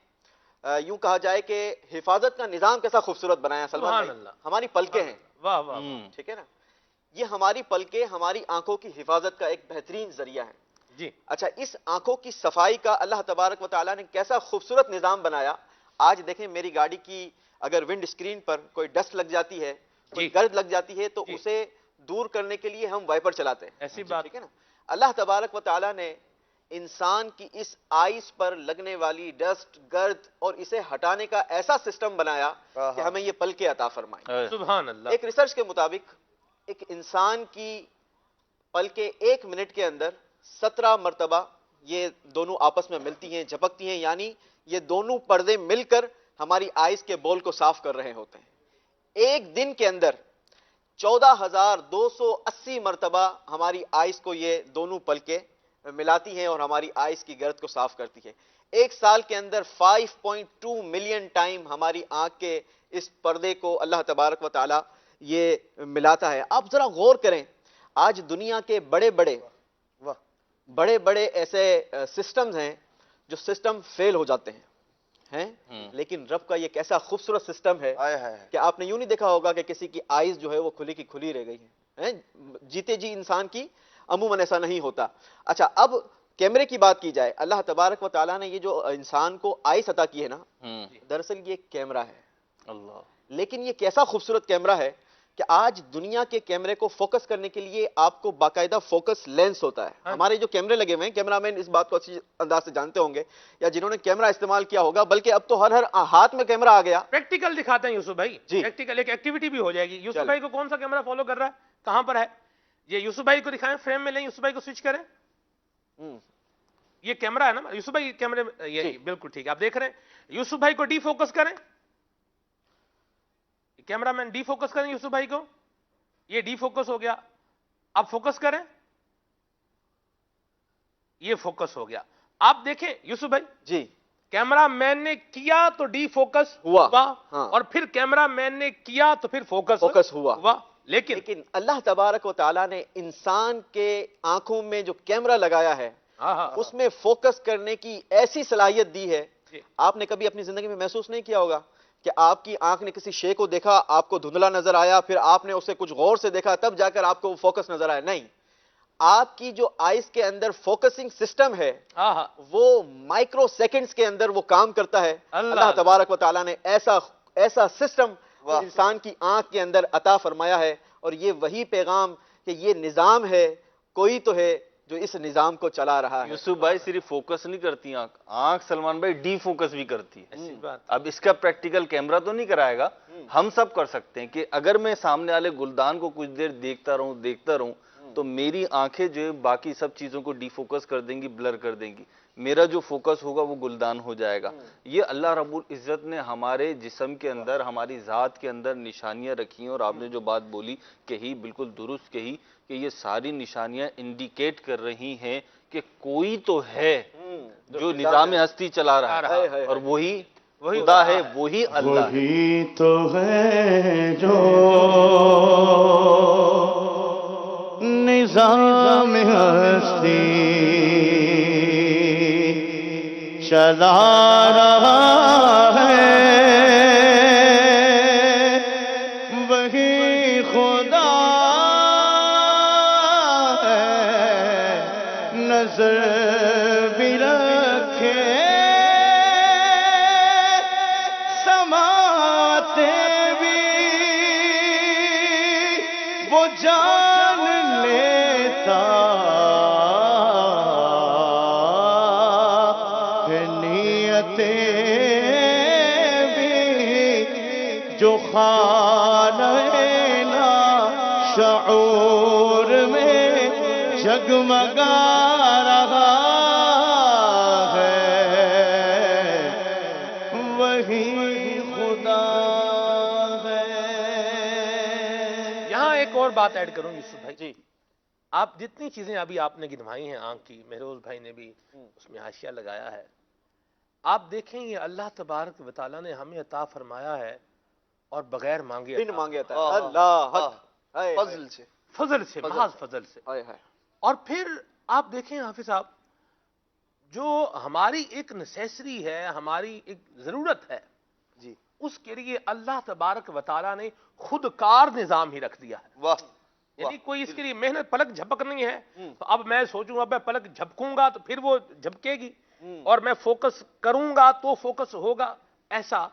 یوں کہا جائے کہ حفاظت کا نظام کیسا خوبصورت بنایا سلمان بھائی. ہماری پلکیں ہیں، واہ واہ، ٹھیک ہے نا، یہ ہماری پلکیں ہماری آنکھوں کی حفاظت کا ایک بہترین ذریعہ ہے. جی اچھا، اس آنکھوں کی صفائی کا اللہ تبارک و تعالیٰ نے کیسا خوبصورت نظام بنایا. آج دیکھیں میری گاڑی کی اگر ونڈ اسکرین پر کوئی ڈسٹ لگ جاتی ہے، کوئی گرد لگ جاتی ہے، تو اسے دور کرنے کے لیے ہم وائپر چلاتے ہیں، ایسی بات، ٹھیک ہے نا. اللہ تبارک و تعالیٰ نے انسان کی اس آئس پر لگنے والی ڈسٹ، گرد اور اسے ہٹانے کا ایسا سسٹم بنایا کہ ہمیں یہ پلکیں عطا فرمائیں. سبحان اللہ. ایک ریسرچ کے مطابق ایک انسان کی پلکیں 1 منٹ کے اندر 17 مرتبہ یہ دونوں آپس میں ملتی ہیں، جھپکتی ہیں، یعنی یہ دونوں پردے مل کر ہماری آئس کے بول کو صاف کر رہے ہوتے ہیں. ایک دن کے اندر 14,280 مرتبہ ہماری آئس کو یہ دونوں پلکیں ملاتی ہیں اور ہماری آئس کی گرد کو صاف کرتی ہے. ایک سال کے اندر 5.2 ملین ٹائم ہماری آنکھ کے اس پردے کو اللہ تبارک و تعالی یہ ملاتا ہے. آپ ذرا غور کریں، آج دنیا کے بڑے بڑے ایسے سسٹمز ہیں جو سسٹم فیل ہو جاتے ہیں، لیکن رب کا یہ کیسا خوبصورت سسٹم ہے کہ آپ نے یوں نہیں دیکھا ہوگا کہ کسی کی آئز جو ہے وہ کھلی کی کھلی رہ گئی ہے. جیتے جی انسان کی عموماً ایسا نہیں ہوتا. اچھا، اب کیمرے کی بات کی جائے، اللہ تبارک و تعالیٰ نے یہ جو انسان کو آئس عطا کی ہے نا، دراصل یہ کیمرہ ہے. اللہ، لیکن یہ کیسا خوبصورت کیمرہ ہے کہ آج دنیا کے کیمرے کو فوکس کرنے کے لیے آپ کو باقاعدہ فوکس لینس ہوتا ہے. ہمارے جو کیمرے لگے ہوئے ہیں، کیمرہ مین اس بات کو اچھی انداز سے جانتے ہوں گے، یا جنہوں نے کیمرہ استعمال کیا ہوگا، بلکہ اب تو ہر ہاتھ میں کیمرہ آ گیا. پریکٹیکل دکھاتے ہیں یوسف بھائی، پریکٹیکل ایک ایکٹیویٹی بھی ہو جائے گی. یوسف بھائی کو کون سا کیمرہ فالو کر رہا ہے، کہاں پر ہے یہ؟ یوسف بھائی کو دکھائیں، فریم میں لیں، یوسف بھائی کو سوئچ کریں. یہ کیمرہ ہے نا یوسف بھائی، کیمرے یہ بالکل ٹھیک ہے. آپ دیکھ رہے ہیں، یوسف بھائی کو ڈی فوکس کریں، کیمرہ مین ڈی فوکس کریں یوسف بھائی کو. یہ ڈی فوکس ہو گیا. اب فوکس کریں، یہ فوکس ہو گیا. آپ دیکھیں یوسف بھائی، جی کیمرہ مین نے کیا تو ڈی فوکس ہوا، اور پھر کیمرہ مین نے کیا تو پھر فوکس ہوا. لیکن اللہ تبارک و تعالیٰ نے انسان کے آنکھوں میں جو کیمرہ لگایا ہے اس میں فوکس کرنے کی ایسی صلاحیت دی ہے. آپ نے کبھی اپنی زندگی میں محسوس نہیں کیا ہوگا کہ آپ کی آنکھ نے کسی شے کو دیکھا، آپ کو دھندلا نظر آیا، پھر آپ نے اسے کچھ غور سے دیکھا، تب جا کر آپ کو فوکس نظر آیا. نہیں، آپ کی جو آئس کے اندر فوکسنگ سسٹم ہے وہ مائکرو سیکنڈز کے اندر وہ کام کرتا ہے. اللہ تبارک و تعالیٰ نے ایسا سسٹم انسان کی آنکھ کے اندر عطا فرمایا ہے. اور یہ وہی پیغام کہ یہ نظام ہے، کوئی تو ہے جو اس نظام کو چلا رہا ہے. یوسف بھائی صرف فوکس نہیں کرتی آنکھ سلمان بھائی ڈی فوکس بھی کرتی ہے. اب اس کا پریکٹیکل کیمرہ تو نہیں کرائے گا، ہم سب کر سکتے ہیں کہ اگر میں سامنے والے گلدان کو کچھ دیر دیکھتا رہوں تو میری آنکھیں جو ہے باقی سب چیزوں کو ڈی فوکس کر دیں گی، بلر کر دیں گی. میرا جو فوکس ہوگا وہ گلدان ہو جائے گا. یہ اللہ رب العزت نے ہمارے جسم کے اندر، ہماری ذات کے اندر نشانیاں رکھی ہیں. اور آپ نے جو بات بولی کہی، بالکل درست کہی کہ یہ ساری نشانیاں انڈیکیٹ کر رہی ہیں کہ کوئی تو ہے جو نظام ہستی چلا رہا ہے، اور وہی خدا ہے، وہی اللہ ہے. وہی تو ہے جو نظام ہستی چلا رہا ہے، وہی خدا ہے. نظر بھی رکھے سماتے بھی وہ جان لیتا ہے، نیتیں بھی جو خانہ شعور میں جگمگا رہا ہے، وہی خدا ہے. یہاں ایک اور بات ایڈ کروں یوسف بھائی. جی، آپ جتنی چیزیں ابھی آپ نے گنوائی ہیں آنکھ کی، مہروز بھائی نے بھی اس میں حاشیہ لگایا ہے، آپ دیکھیں یہ اللہ تبارک و تعالیٰ نے ہمیں عطا فرمایا ہے اور بغیر مانگے بن مانگے عطا. اللہ فضل سے فضل سے، محض فضل سے. اور پھر آپ دیکھیں حافظ صاحب، جو ہماری ایک نیسیسری ہے، ہماری ایک ضرورت ہے جی اس کے لیے اللہ تبارک و تعالیٰ نے خود کار نظام ہی رکھ دیا ہے. واہ، یعنی کوئی اس کے لیے محنت پلک جھپک نہیں ہے. تو اب میں سوچوں اب میں پلک جھپکوں گا تو پھر وہ جھپکے گی، اور میں فوکس کروں گا تو فوکس ہوگا. ایسا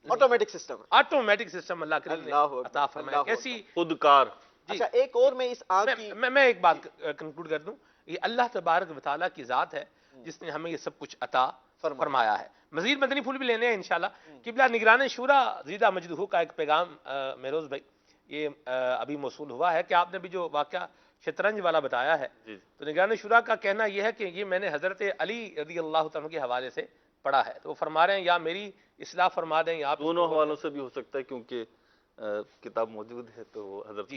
آٹومیٹک سسٹم. آٹومیٹک سسٹم اللہ کریم نے عطا فرمایا. کیسی خود کار. اچھا ایک اور میں اس آنکھ کی میں ایک بات کنکلوڈ کر دوں. یہ اللہ تبارک و تعالیٰ کی ذات ہے جس نے ہمیں یہ سب کچھ عطا فرمایا ہے. مزید مدنی پھول بھی لینے ہیں انشاءاللہ. قبلہ نگران شورا زیدہ مجدہو کا ایک پیغام مہروز بھائی یہ ابھی موصول ہوا ہے کہ آپ نے بھی جو واقعہ شطرنج والا بتایا ہے، تو نگران شورا کا کہنا یہ ہے کہ یہ میں نے حضرت علی رضی اللہ تعالیٰ کے حوالے سے پڑھا ہے. تو وہ فرما رہے ہیں یا میری اصلاح فرما دیں یا آپ دونوں حوالوں سے بھی ہو سکتا ہے کیونکہ کتاب موجود ہے تو وہ حضرت.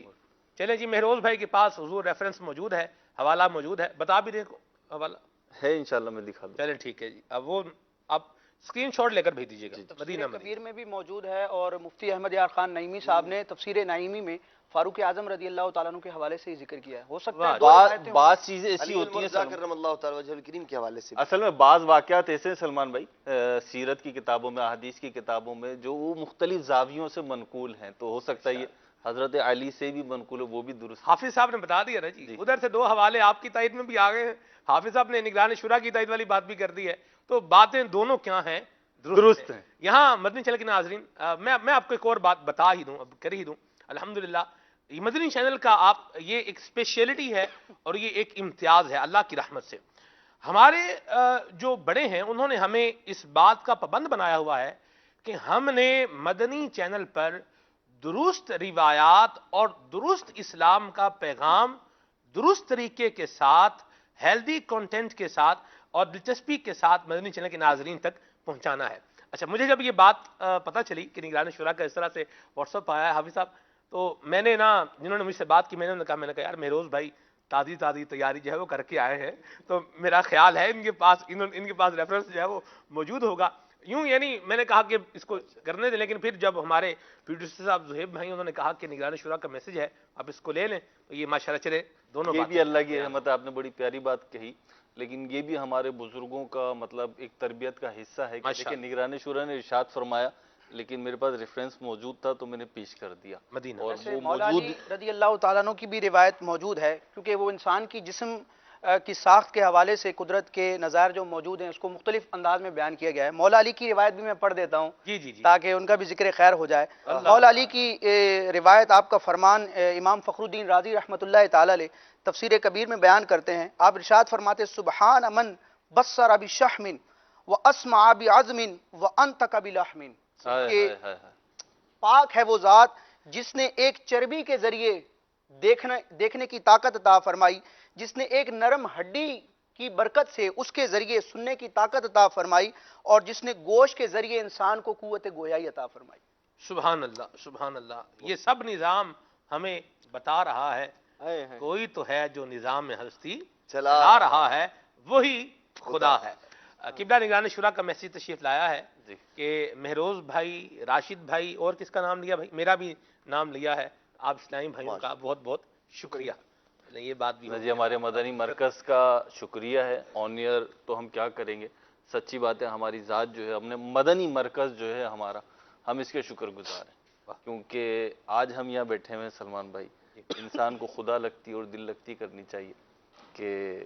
چلیں جی، مہروز بھائی کے پاس حضور ریفرنس موجود ہے، حوالہ موجود ہے، بتا بھی دیں حوالہ ہے انشاءاللہ میں دکھا دوں. چلیں ٹھیک ہے جی. اب وہ آپ اسکرین شاٹ لے کر بھیج دیجیے گا. تفسیر کبیر میں بھی موجود ہے، اور مفتی احمد یار خان نعیمی صاحب نے تفسیر نعیمی میں فاروق اعظم رضی اللہ تعالیٰ عنہ کے حوالے سے ہی ذکر کیا ہے. ہو سکتا ہے بعض چیزیں ایسی علی ہوتی ہیں کرم اللہ تعالی وجہ الکریم کے حوالے سے اصل میں بعض واقعات ایسے ہیں سلمان بھائی سیرت کی کتابوں میں، احادیث کی کتابوں میں، جو وہ مختلف زاویوں سے منقول ہیں. تو ہو سکتا ہے یہ حضرت علی سے بھی منقول ہے، وہ بھی درست. حافظ صاحب نے بتا دیا نا جی، ادھر سے دو حوالے آپ کی تائید میں بھی آ گئے ہیں، حافظ صاحب نے نگران شورا کی تائید والی بات بھی کر دی ہے. تو باتیں دونوں کیا ہیں؟ درست ہیں. یہاں مدنی چینل کے ناظرین میں آپ کو ایک اور بات بتا ہی دوں، اب کر ہی دوں. الحمدللہ یہ مدنی چینل کا آپ یہ ایک اسپیشلٹی ہے اور یہ ایک امتیاز ہے اللہ کی رحمت سے. ہمارے جو بڑے ہیں انہوں نے ہمیں اس بات کا پابند بنایا ہوا ہے کہ ہم نے مدنی چینل پر درست روایات اور درست اسلام کا پیغام درست طریقے کے ساتھ، ہیلدی کنٹینٹ کے ساتھ اور دلچسپی کے ساتھ مدنی چینل کے ناظرین تک پہنچانا ہے. اچھا مجھے جب یہ بات پتہ چلی کہ نگران شورا کا اس طرح سے واٹس ایپ آیا ہے حافظ صاحب، تو میں نے جنہوں نے مجھ سے بات کی میں نے کہا یار مہروز بھائی تازی تیاری جو ہے وہ کر کے آئے ہیں، تو میرا خیال ہے ان کے پاس ریفرنس جو ہے وہ موجود ہوگا. یوں یعنی میں نے کہا کہ اس کو کرنے دیں، لیکن پھر جب ہمارے پروڈیوسر صاحب زہیب بھائی انہوں نے کہا کہ نگران شورا کا میسج ہے آپ اس کو لے لیں، تو یہ ماشاءاللہ چلے دونوں یہ بھی اللہ کی رحمت ہے. آپ نے بڑی پیاری بات کہی، لیکن یہ بھی ہمارے بزرگوں کا مطلب ایک تربیت کا حصہ ہے کہ نگران شورا نے ارشاد فرمایا، لیکن میرے پاس ریفرنس موجود تھا تو میں نے پیش کر دیا. مدینہ اور وہ مولا موجود علی رضی اللہ تعالیٰ عنہ کی بھی روایت موجود ہے، کیونکہ وہ انسان کی جسم کی ساخت کے حوالے سے قدرت کے نظائر جو موجود ہیں اس کو مختلف انداز میں بیان کیا گیا ہے. مولا علی کی روایت بھی میں پڑھ دیتا ہوں تاکہ ان کا بھی ذکر خیر ہو جائے. مولا علی کی روایت، آپ کا فرمان امام فخر الدین رازی رحمۃ اللہ تعالی علیہ تفسیر کبیر میں بیان کرتے ہیں. آپ ارشاد فرماتے سبحان من بصر بشحم واسمع بعظم وانطق بلحم، کہ پاک ہے وہ ذات جس نے ایک چربی کے ذریعے دیکھنے کی طاقت عطا فرمائی، جس نے ایک نرم ہڈی کی برکت سے اس کے ذریعے سننے کی طاقت عطا فرمائی، اور جس نے گوشت کے ذریعے انسان کو قوت گویائی عطا فرمائی. سبحان اللہ سبحان اللہ. یہ سب نظام ہمیں بتا رہا ہے کوئی تو ہے جو نظام ہستی چلا رہا ہے، وہی خدا ہے. قبلہ نگران شورا کا میسج تشریف لایا ہے کہ مہروز بھائی، راشد بھائی، اور کس کا نام لیا بھائی؟ میرا بھی نام لیا ہے. آپ اسلامی بھائیوں کا بہت بہت شکریہ. یہ بات بھی جی ہمارے مدنی مرکز کا شکریہ ہے. آن ایئر تو ہم کیا کریں گے، سچی بات ہے ہماری ذات جو ہے، ہم نے مدنی مرکز جو ہے ہمارا، ہم اس کے شکر گزار ہیں، کیونکہ آج ہم یہاں بیٹھے ہوئے ہیں سلمان بھائی. انسان کو خدا لگتی اور دل لگتی کرنی چاہیے کہ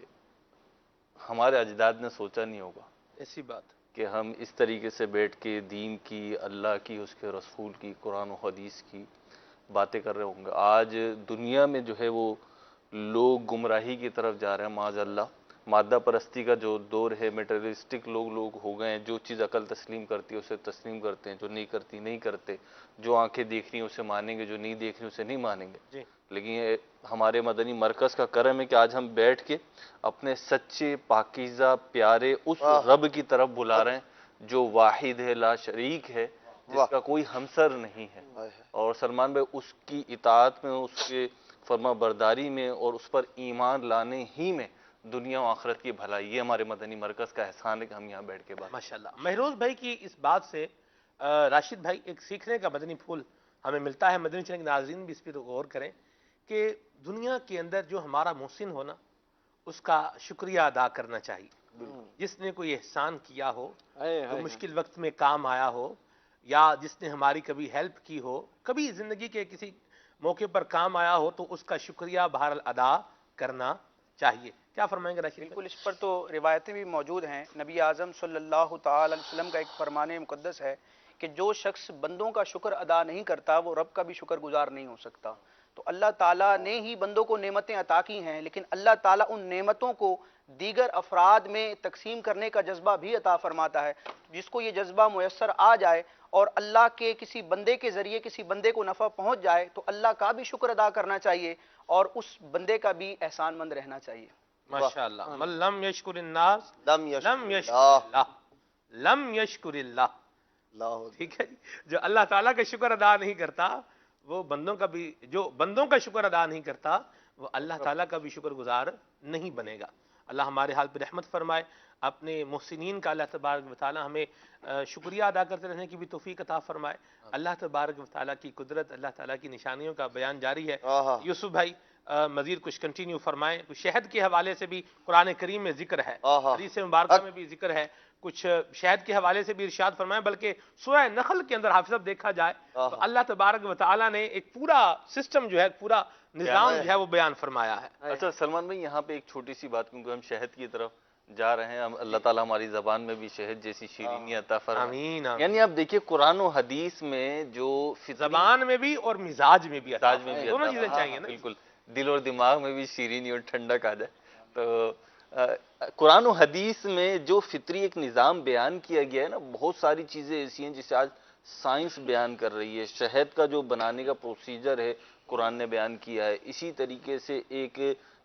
ہمارے اجداد نے سوچا نہیں ہوگا ایسی بات کہ ہم اس طریقے سے بیٹھ کے دین کی، اللہ کی، اس کے رسول کی، قرآن و حدیث کی باتیں کر رہے ہوں گے. آج دنیا میں جو ہے وہ لوگ گمراہی کی طرف جا رہے ہیں معاذ اللہ. مادہ پرستی کا جو دور ہے، میٹریلسٹک لوگ ہو گئے ہیں. جو چیز عقل تسلیم کرتی ہے اسے تسلیم کرتے ہیں، جو نہیں کرتی نہیں کرتے. جو آنکھیں دیکھ رہی ہیں اسے مانیں گے، جو نہیں دیکھ رہی اسے نہیں مانیں گے. لیکن یہ ہمارے مدنی مرکز کا کرم ہے کہ آج ہم بیٹھ کے اپنے سچے، پاکیزہ، پیارے اس رب کی طرف بلا رہے ہیں جو واحد ہے، لا شریک ہے، جس کا کوئی ہمسر نہیں ہے. اور سلمان بھائی اس کی اطاعت میں، اس کے فرما برداری میں اور اس پر ایمان لانے ہی میں دنیا و آخرت کی بھلائی. یہ ہمارے مدنی مرکز کا احسان ہے کہ ہم یہاں بیٹھ کے بات. ماشاءاللہ. مہروز بھائی کی اس بات سے راشد بھائی ایک سیکھنے کا مدنی پھول ہمیں ملتا ہے. مدنی چینل کے ناظرین بھی اس پہ غور کریں کہ دنیا کے اندر جو ہمارا محسن ہونا اس کا شکریہ ادا کرنا چاہیے. جس نے کوئی احسان کیا ہو، جو مشکل وقت میں کام آیا ہو، یا جس نے ہماری کبھی ہیلپ کی ہو، کبھی زندگی کے کسی موقع پر کام آیا ہو، تو اس کا شکریہ بہرحال ادا کرنا چاہیے. کیا فرمائیں گے راشد؟ بالکل، اس پر تو روایتیں بھی موجود ہیں. نبی اعظم صلی اللہ تعالی علیہ وسلم کا ایک فرمان مقدس ہے کہ جو شخص بندوں کا شکر ادا نہیں کرتا وہ رب کا بھی شکر گزار نہیں ہو سکتا. تو اللہ تعالیٰ نے ہی بندوں کو نعمتیں عطا کی ہیں، لیکن اللہ تعالیٰ ان نعمتوں کو دیگر افراد میں تقسیم کرنے کا جذبہ بھی عطا فرماتا ہے. جس کو یہ جذبہ میسر آ جائے اور اللہ کے کسی بندے کے ذریعے کسی بندے کو نفع پہنچ جائے تو اللہ کا بھی شکر ادا کرنا چاہیے اور اس بندے کا بھی احسان مند رہنا چاہیے. ماشاءاللہ. من لم یشکر الناس لم یشکر اللہ. لم یشکر اللہ. ٹھیک ہے جی. جو اللہ تعالیٰ کا شکر ادا نہیں کرتا وہ بندوں کا بھی، جو بندوں کا شکر ادا نہیں کرتا وہ اللہ تعالیٰ کا بھی شکر گزار نہیں بنے گا. اللہ ہمارے حال پہ رحمت فرمائے. اپنے محسنین کا اللہ تبارک و تعالیٰ ہمیں شکریہ ادا کرتے رہنے کی بھی توفیق عطا فرمائے. اللہ تبارک و تعالیٰ کی قدرت، اللہ تعالیٰ کی نشانیوں کا بیان جاری ہے. یوسف بھائی مزید کچھ کنٹینیو فرمائیں. کچھ شہد کے حوالے سے بھی قرآن کریم میں ذکر ہے، حدیث مبارکہ میں بھی ذکر ہے. کچھ شہد کے حوالے سے بھی ارشاد فرمائیں. بلکہ سورہ نخل کے اندر حافظ صاحب دیکھا جائے تو اللہ تبارک و تعالیٰ نے ایک پورا سسٹم جو ہے، پورا نظام جو ہے وہ بیان فرمایا ہے. اچھا سلمان بھائی، یہاں پہ ایک چھوٹی سی بات، کیونکہ ہم شہد کی طرف جا رہے ہیں، اللہ تعالیٰ ہماری زبان میں بھی شہد جیسی شیرینی عطا فرمائے. آمین. یعنی آپ دیکھیے قرآن و حدیث میں جو زبان میں بھی اور مزاج میں بھی، دونوں چیزیں چاہیے نا. بالکل، دل اور دماغ میں بھی شیرینی اور ٹھنڈک آ جائے. تو قرآن و حدیث میں جو فطری ایک نظام بیان کیا گیا ہے نا، بہت ساری چیزیں ایسی ہیں جسے آج سائنس بیان کر رہی ہے. شہد کا جو بنانے کا پروسیجر ہے قرآن نے بیان کیا ہے. اسی طریقے سے ایک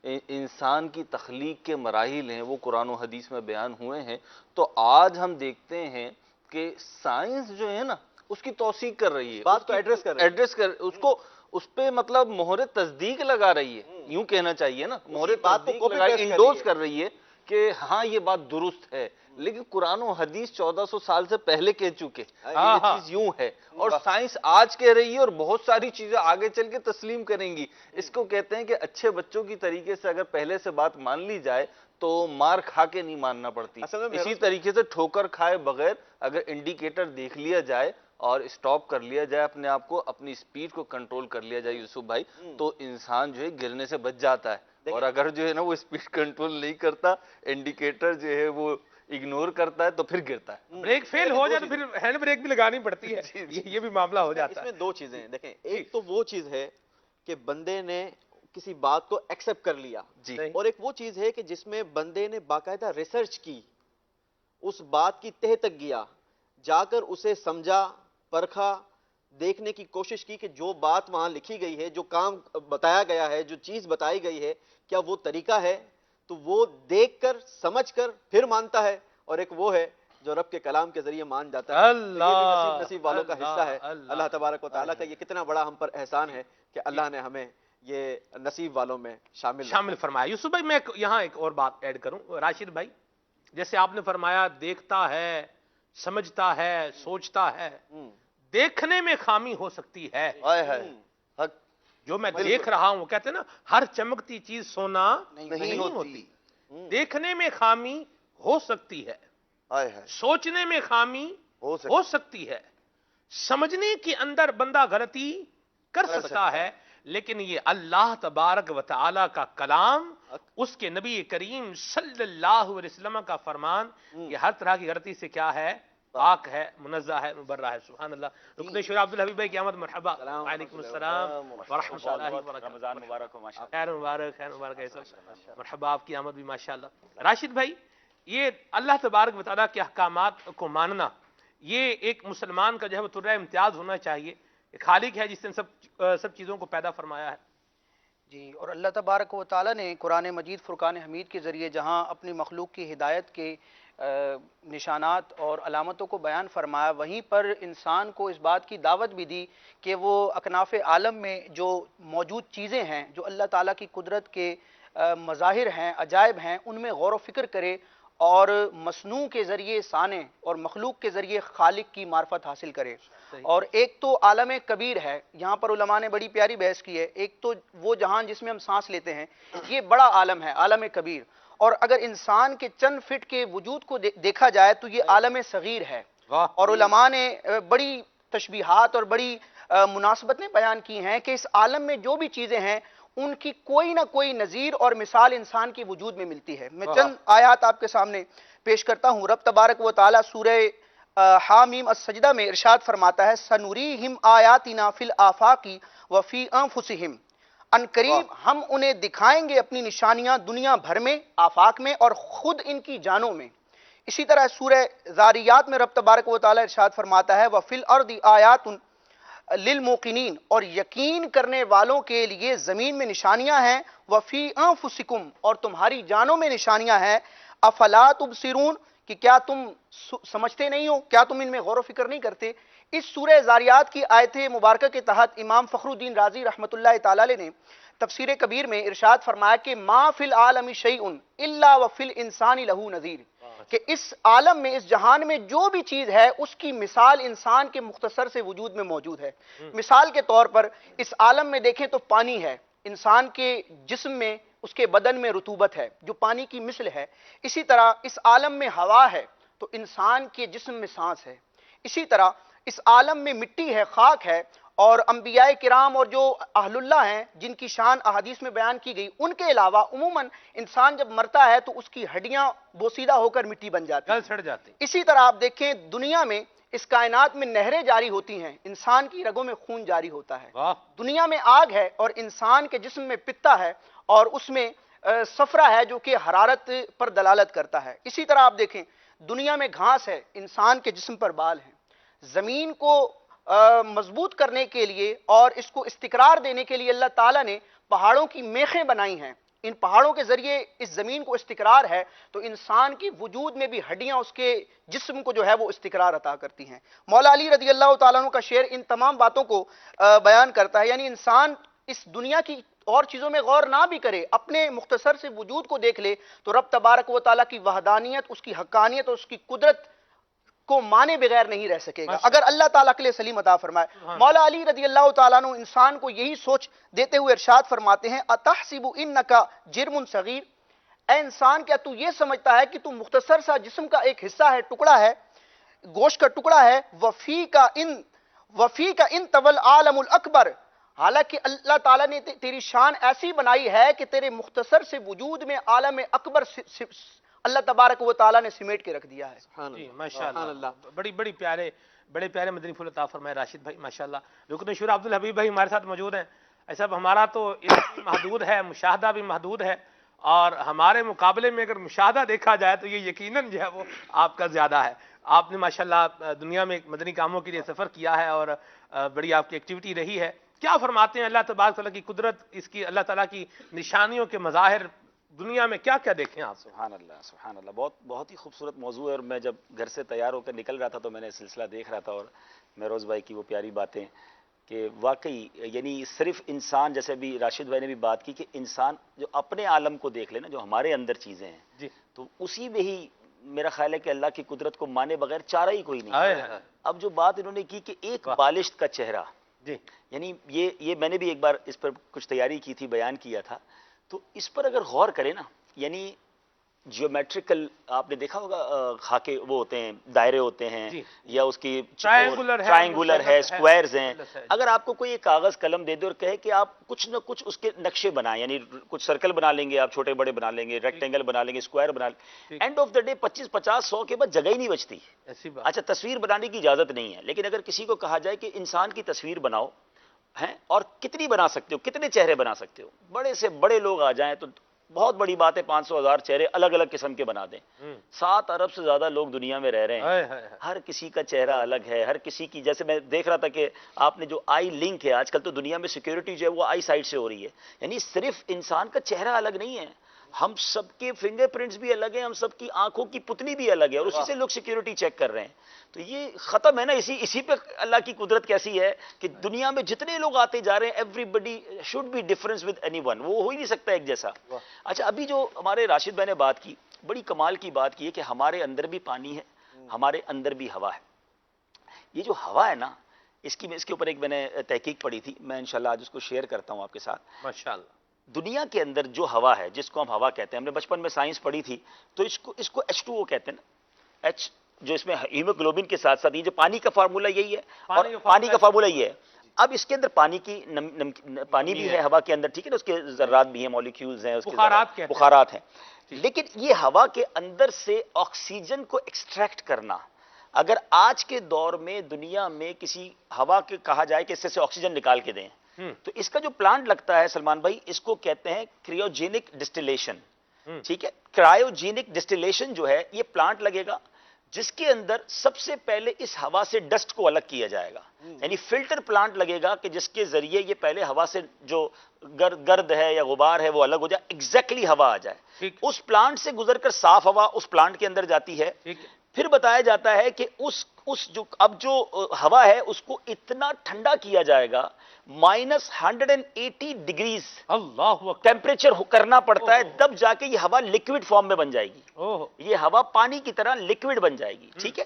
انسان کی تخلیق کے مراحل ہیں وہ قرآن و حدیث میں بیان ہوئے ہیں. تو آج ہم دیکھتے ہیں کہ سائنس جو ہے نا اس کی توثیق کر رہی ہے، بات کو ایڈریس کر اس کو، اس پہ مطلب مہر تصدیق لگا رہی ہے، یوں کہنا چاہیے نا، مہر تصدیق لگا انڈوز کر رہی ہے کہ ہاں یہ بات درست ہے. لیکن قرآن و حدیث 1400 سال سے پہلے کہہ چکے یہ چیز یوں ہے، اور سائنس آج کہہ رہی ہے اور بہت ساری چیزیں آگے چل کے تسلیم کریں گی. اس کو کہتے ہیں کہ اچھے بچوں کی طریقے سے اگر پہلے سے بات مان لی جائے تو مار کھا کے نہیں ماننا پڑتی. اسی طریقے سے ٹھوکر کھائے بغیر اگر انڈیکیٹر دیکھ لیا جائے اور اسٹاپ کر لیا جائے اپنے آپ کو، اپنی سپیڈ کو کنٹرول کر لیا جائے یوسف بھائی، تو انسان جو ہے گرنے سے بچ جاتا ہے. اور اگر جو ہے نا وہ سپیڈ کنٹرول نہیں کرتا، انڈیکیٹر جو ہے وہ اگنور کرتا ہے تو پھر گرتا ہے. بریک فیل ہو جائے تو پھر ہینڈ بریک بھی لگانی پڑتی ہے. یہ بھی معاملہ ہو جاتا ہے. اس میں دو چیزیں ہیں. دیکھیں، ایک تو وہ چیز ہے کہ بندے نے کسی بات کو ایکسپٹ کر لیا، اور ایک وہ چیز ہے کہ جس میں بندے نے باقاعدہ ریسرچ کی، اس بات کی تہ تک گیا، جا کر اسے سمجھا، پرکھا، دیکھنے کی کوشش کی کہ جو بات وہاں لکھی گئی ہے، جو کام بتایا گیا ہے، جو چیز بتائی گئی ہے، کیا وہ طریقہ ہے. تو وہ دیکھ کر سمجھ کر پھر مانتا ہے. اور ایک وہ ہے جو رب کے کلام کے ذریعے مان جاتا ہے. یہ بھی نصیب والوں کا حصہ ہے. اللہ تبارک و تعالیٰ کا یہ کتنا بڑا ہم پر احسان ہے کہ اللہ نے ہمیں یہ نصیب والوں میں شامل فرمایا. یوسف بھائی میں یہاں ایک اور بات ایڈ کروں. راشد بھائی، جیسے آپ نے فرمایا دیکھتا ہے، سمجھتا ہے، سوچتا ہے. دیکھنے میں خامی ہو سکتی ہے. جو میں دیکھ رہا ہوں، وہ کہتے ہیں نا ہر چمکتی چیز سونا نہیں ہوتی. دیکھنے میں خامی ہو سکتی ہے، سوچنے میں خامی ہو سکتی ہے، سمجھنے کے اندر بندہ غلطی کر سکتا ہے. لیکن یہ اللہ تبارک و تعالی کا کلام، اس کے نبی کریم صلی اللہ علیہ وسلم کا فرمان، یہ ہر طرح کی غلطی سے کیا ہے؟ پاک ہے، منزہ ہے، مبرہ ہے. سبحان اللہ. رکن شورا عبدالحبیب بھائی کی آمد مرحبا. وعلیکم السلام ورحمۃ اللہ وبرکاتہ. رمضان مبارک ہو. خیر مبارک، خیر مبارک. مرحبا، آپ کی آمد بھی ماشاءاللہ. راشد بھائی، یہ اللہ تبارک و تعالیٰ کے احکامات کو ماننا، یہ ایک مسلمان کا جو ہے وہ طرح امتیاز ہونا چاہیے. خالق ہے جس نے سب چیزوں کو پیدا فرمایا ہے. جی، اور اللہ تبارک و تعالیٰ نے قرآن مجید فرقان حمید کے ذریعے جہاں اپنی مخلوق کی ہدایت کے نشانات اور علامتوں کو بیان فرمایا، وہیں پر انسان کو اس بات کی دعوت بھی دی کہ وہ اکناف عالم میں جو موجود چیزیں ہیں، جو اللہ تعالیٰ کی قدرت کے مظاہر ہیں، عجائب ہیں، ان میں غور و فکر کرے اور مصنوع کے ذریعے صانع اور مخلوق کے ذریعے خالق کی معرفت حاصل کرے. اور ایک تو عالم کبیر ہے، یہاں پر علماء نے بڑی پیاری بحث کی ہے. ایک تو وہ جہان جس میں ہم سانس لیتے ہیں، یہ بڑا عالم ہے، عالم کبیر. اور اگر انسان کے چند فٹ کے وجود کو دیکھا جائے تو یہ عالم صغیر ہے. اور علماء نے بڑی تشبیہات اور بڑی مناسبتیں بیان کی ہیں کہ اس عالم میں جو بھی چیزیں ہیں ان کی کوئی نہ کوئی نظیر اور مثال انسان کے وجود میں ملتی ہے. میں چند آیات آپ کے سامنے پیش کرتا ہوں. رب تبارک و تعالی سورہ حامیم السجدہ میں ارشاد فرماتا ہے سنوریہم آیاتنا فی الآفاق وفی انفسہم، ان قریب ہم انہیں دکھائیں گے اپنی نشانیاں دنیا بھر میں، آفاق میں، اور خود ان کی جانوں میں. اسی طرح سورہ ذاریات میں رب تبارک و تعالی ارشاد فرماتا ہے وفی الارض آیات للموقنین، اور یقین کرنے والوں کے لیے زمین میں نشانیاں ہیں، وفی انفسکم، اور تمہاری جانوں میں نشانیاں ہیں، افلا تبصرون، کہ کیا تم سمجھتے نہیں ہو، کیا تم ان میں غور و فکر نہیں کرتے. اس سورہ ذاریات کی آیت مبارکہ کے تحت امام فخر الدین رازی رحمۃ اللہ تعالی علیہ نے تفسیر کبیر میں ارشاد فرمایا کہ ما فی العالم شیء الا وفی الانسان لہ نذیر، کہ اس عالم میں، اس جہان میں جو بھی چیز ہے اس کی مثال انسان کے مختصر سے وجود میں موجود ہے. مثال کے طور پر اس عالم میں دیکھیں تو پانی ہے، انسان کے جسم میں، اس کے بدن میں رطوبت ہے جو پانی کی مثل ہے. اسی طرح اس عالم میں ہوا ہے تو انسان کے جسم میں سانس ہے. اسی طرح اس عالم میں مٹی ہے، خاک ہے، اور انبیاء کرام اور جو اہل اللہ ہیں جن کی شان احادیث میں بیان کی گئی، ان کے علاوہ عموماً انسان جب مرتا ہے تو اس کی ہڈیاں بوسیدہ ہو کر مٹی بن جاتی ہیں، گل سڑ جاتی. اسی طرح آپ دیکھیں دنیا میں اس کائنات میں نہریں جاری ہوتی ہیں، انسان کی رگوں میں خون جاری ہوتا ہے. دنیا میں آگ ہے اور انسان کے جسم میں پتا ہے اور اس میں صفرا ہے جو کہ حرارت پر دلالت کرتا ہے. اسی طرح آپ دیکھیں دنیا میں گھاس ہے، انسان کے جسم پر بال ہیں. زمین کو مضبوط کرنے کے لیے اور اس کو استقرار دینے کے لیے اللہ تعالیٰ نے پہاڑوں کی میخیں بنائی ہیں. ان پہاڑوں کے ذریعے اس زمین کو استقرار ہے تو انسان کی وجود میں بھی ہڈیاں اس کے جسم کو جو ہے وہ استقرار عطا کرتی ہیں. مولا علی رضی اللہ تعالیٰ عنہ کا شعر ان تمام باتوں کو بیان کرتا ہے. یعنی انسان اس دنیا کی اور چیزوں میں غور نہ بھی کرے، اپنے مختصر سے وجود کو دیکھ لے تو رب تبارک و تعالیٰ کی وحدانیت، اس کی حقانیت اور اس کی قدرت کو مانے بغیر نہیں رہ سکے گا اگر اللہ تعالیٰ کے لیے سلیم عطا فرمائے. مولا علی رضی اللہ تعالیٰ عنہ انسان کو یہی سوچ دیتے ہوئے ارشاد فرماتے ہیں اتحسب انک جرم صغیر، اے انسان کیا تو یہ سمجھتا ہے کہ تو مختصر سا جسم کا ایک حصہ ہے، ٹکڑا ہے، گوشت کا ٹکڑا ہے، وفی کا ان طول عالم الاکبر، حالانکہ اللہ تعالیٰ نے تیری شان ایسی بنائی ہے کہ تیرے مختصر سے وجود میں عالم اکبر اللہ تبارک و تعالیٰ نے سمیٹ کے رکھ دیا ہے. جی ماشاءاللہ، بڑے پیارے مدنی پھول عطا فرمائے راشد بھائی ماشاءاللہ. رکن شورا عبدالحبیب بھائی ہمارے ساتھ موجود ہیں. ایسا ہمارا تو علم بھی محدود ہے، مشاہدہ بھی محدود ہے، اور ہمارے مقابلے میں اگر مشاہدہ دیکھا جائے تو یہ یقیناً جو ہے وہ آپ کا زیادہ ہے. آپ نے ماشاءاللہ دنیا میں مدنی کاموں کے لیے سفر کیا ہے اور بڑی آپ کی ایکٹیویٹی رہی ہے. کیا فرماتے ہیں اللہ تبارک تعالیٰ کی قدرت، اس کی اللہ تعالیٰ کی نشانیوں کے مظاہر دنیا میں کیا کیا دیکھیں آپ؟ سبحان اللہ، بہت ہی خوبصورت موضوع ہے. اور میں جب گھر سے تیار ہو کر نکل رہا تھا تو میں نے سلسلہ دیکھ رہا تھا، اور مہروز بھائی کی وہ پیاری باتیں کہ واقعی یعنی صرف انسان، جیسے بھی راشد بھائی نے بھی بات کی کہ انسان جو اپنے عالم کو دیکھ لے نا، جو ہمارے اندر چیزیں ہیں جی، تو اسی میں ہی میرا خیال ہے کہ اللہ کی قدرت کو مانے بغیر چارہ ہی کوئی نہیں. اب جو بات انہوں نے کی کہ ایک بالشت کا چہرہ، جی یعنی یہ میں نے بھی ایک بار اس پر کچھ تیاری کی تھی، بیان کیا تھا، تو اس پر اگر غور کریں نا، یعنی جیومیٹریکل آپ نے دیکھا ہوگا خاکے وہ ہوتے ہیں، دائرے ہوتے ہیں، یا اس کی ٹرائنگولر ہے، سکوائرز ہیں. اگر آپ کو کوئی ایک کاغذ قلم دے دے اور کہے کہ آپ کچھ نہ کچھ اس کے نقشے بنائیں، یعنی کچھ سرکل بنا لیں گے آپ، چھوٹے بڑے بنا لیں گے، ریکٹینگل بنا لیں گے، اسکوائر بنا لیں گے، اینڈ آف دا ڈے 25 50 100 کے بعد جگہ ہی نہیں بچتی. اچھا تصویر بنانے کی اجازت نہیں ہے، لیکن اگر کسی کو کہا جائے کہ انسان کی تصویر بناؤ ہیں، اور کتنی بنا سکتے ہو، کتنے چہرے بنا سکتے ہو، بڑے سے بڑے لوگ آ جائیں تو بہت بڑی بات ہے 500 1000 چہرے الگ الگ قسم کے بنا دیں. 7 ارب سے زیادہ لوگ دنیا میں رہ رہے ہیں، ہر کسی کا چہرہ الگ ہے، ہر کسی کی، جیسے میں دیکھ رہا تھا کہ آپ نے جو آئی لنک ہے، آج کل تو دنیا میں سیکیورٹی جو ہے وہ آئی سائٹ سے ہو رہی ہے. یعنی صرف انسان کا چہرہ الگ نہیں ہے، ہم سب کے فنگر پرنٹس بھی الگ ہیں، ہم سب کی آنکھوں کی پتلی بھی الگ ہے، اور اسی سے لوگ سیکیورٹی چیک کر رہے ہیں. تو یہ ختم ہے نا، اسی پہ اللہ کی قدرت کیسی ہے کہ دنیا میں جتنے لوگ آتے جا رہے ہیں، everybody should be difference with anyone, وہ ہو ہی نہیں سکتا ایک جیسا. اچھا ابھی جو ہمارے راشد بھائی نے بات کی بڑی کمال کی بات کی ہے کہ ہمارے اندر بھی پانی ہے، ہمارے اندر بھی ہوا ہے. یہ جو ہوا ہے نا، اس کے اوپر ایک میں نے تحقیق پڑھی تھی، میں انشاءاللہ آج اس کو شیئر کرتا ہوں آپ کے ساتھ. ماشاءاللہ. دنیا کے اندر جو ہوا ہے، جس کو ہم ہوا کہتے ہیں، ہم نے بچپن میں سائنس پڑھی تھی، تو اس کو H2O کہتے ہیں نا. ایچ جو اس میں ہیموگلوبن کے ساتھ ساتھ، یہ جو پانی کا فارمولا یہی ہے، اور پانی کا فارمولا یہ ہے. اب اس کے اندر پانی بھی ہے ہوا کے اندر، ٹھیک ہے نا، اس کے ذرات بھی ہیں، مولیکیولز ہیں، اس کے بخارات ہیں. لیکن یہ ہوا کے اندر سے آکسیجن کو ایکسٹریکٹ کرنا، اگر آج کے دور میں دنیا میں کسی ہوا کے کہا جائے کہ اس سے آکسیجن نکال کے دیں، تو اس کا جو پلانٹ لگتا ہے سلمان بھائی، اس کو کہتے ہیں کریوجینک ڈسٹیلیشن. ٹھیک ہے، کرائیوجینک ڈسٹیلیشن جو ہے، یہ پلانٹ لگے گا جس کے اندر سب سے پہلے اس ہوا سے ڈسٹ کو الگ کیا جائے گا. یعنی فلٹر پلانٹ لگے گا کہ جس کے ذریعے یہ پہلے ہوا سے جو گرد ہے یا غبار ہے وہ الگ ہو جائے، ایگزیکٹلی ہوا آ جائے. اس پلانٹ سے گزر کر صاف ہوا اس پلانٹ کے اندر جاتی ہے. پھر بتایا جاتا ہے کہ اب جو ہوا ہے اس کو اتنا ٹھنڈا کیا جائے گا، -180 ڈگریز ٹیمپریچر کرنا پڑتا ہے، تب جا کے یہ ہوا لکوڈ فارم میں بن جائے گی. یہ ہوا پانی کی طرح لکوڈ بن جائے گی. ٹھیک ہے،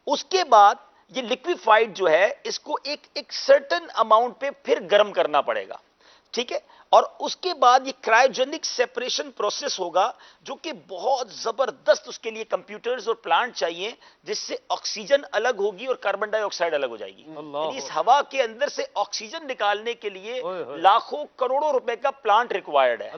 اس کے بعد یہ لکویفائڈ جو ہے، اس کو ایک سرٹن اماؤنٹ پہ پھر گرم کرنا پڑے گا. ٹھیک ہے، اور اس کے بعد یہ کرائیوجینک سیپریشن پروسیس ہوگا، جو کہ بہت زبردست، اس کے لیے کمپیوٹرز اور پلانٹ چاہیے جس سے آکسیجن الگ ہوگی اور کاربن ڈائی آکسائڈ الگ ہو جائے گی. یعنی اس ہوا کے اندر سے آکسیجن نکالنے کے لیے لاکھوں کروڑوں روپے کا پلانٹ ریکوائرڈ ہے.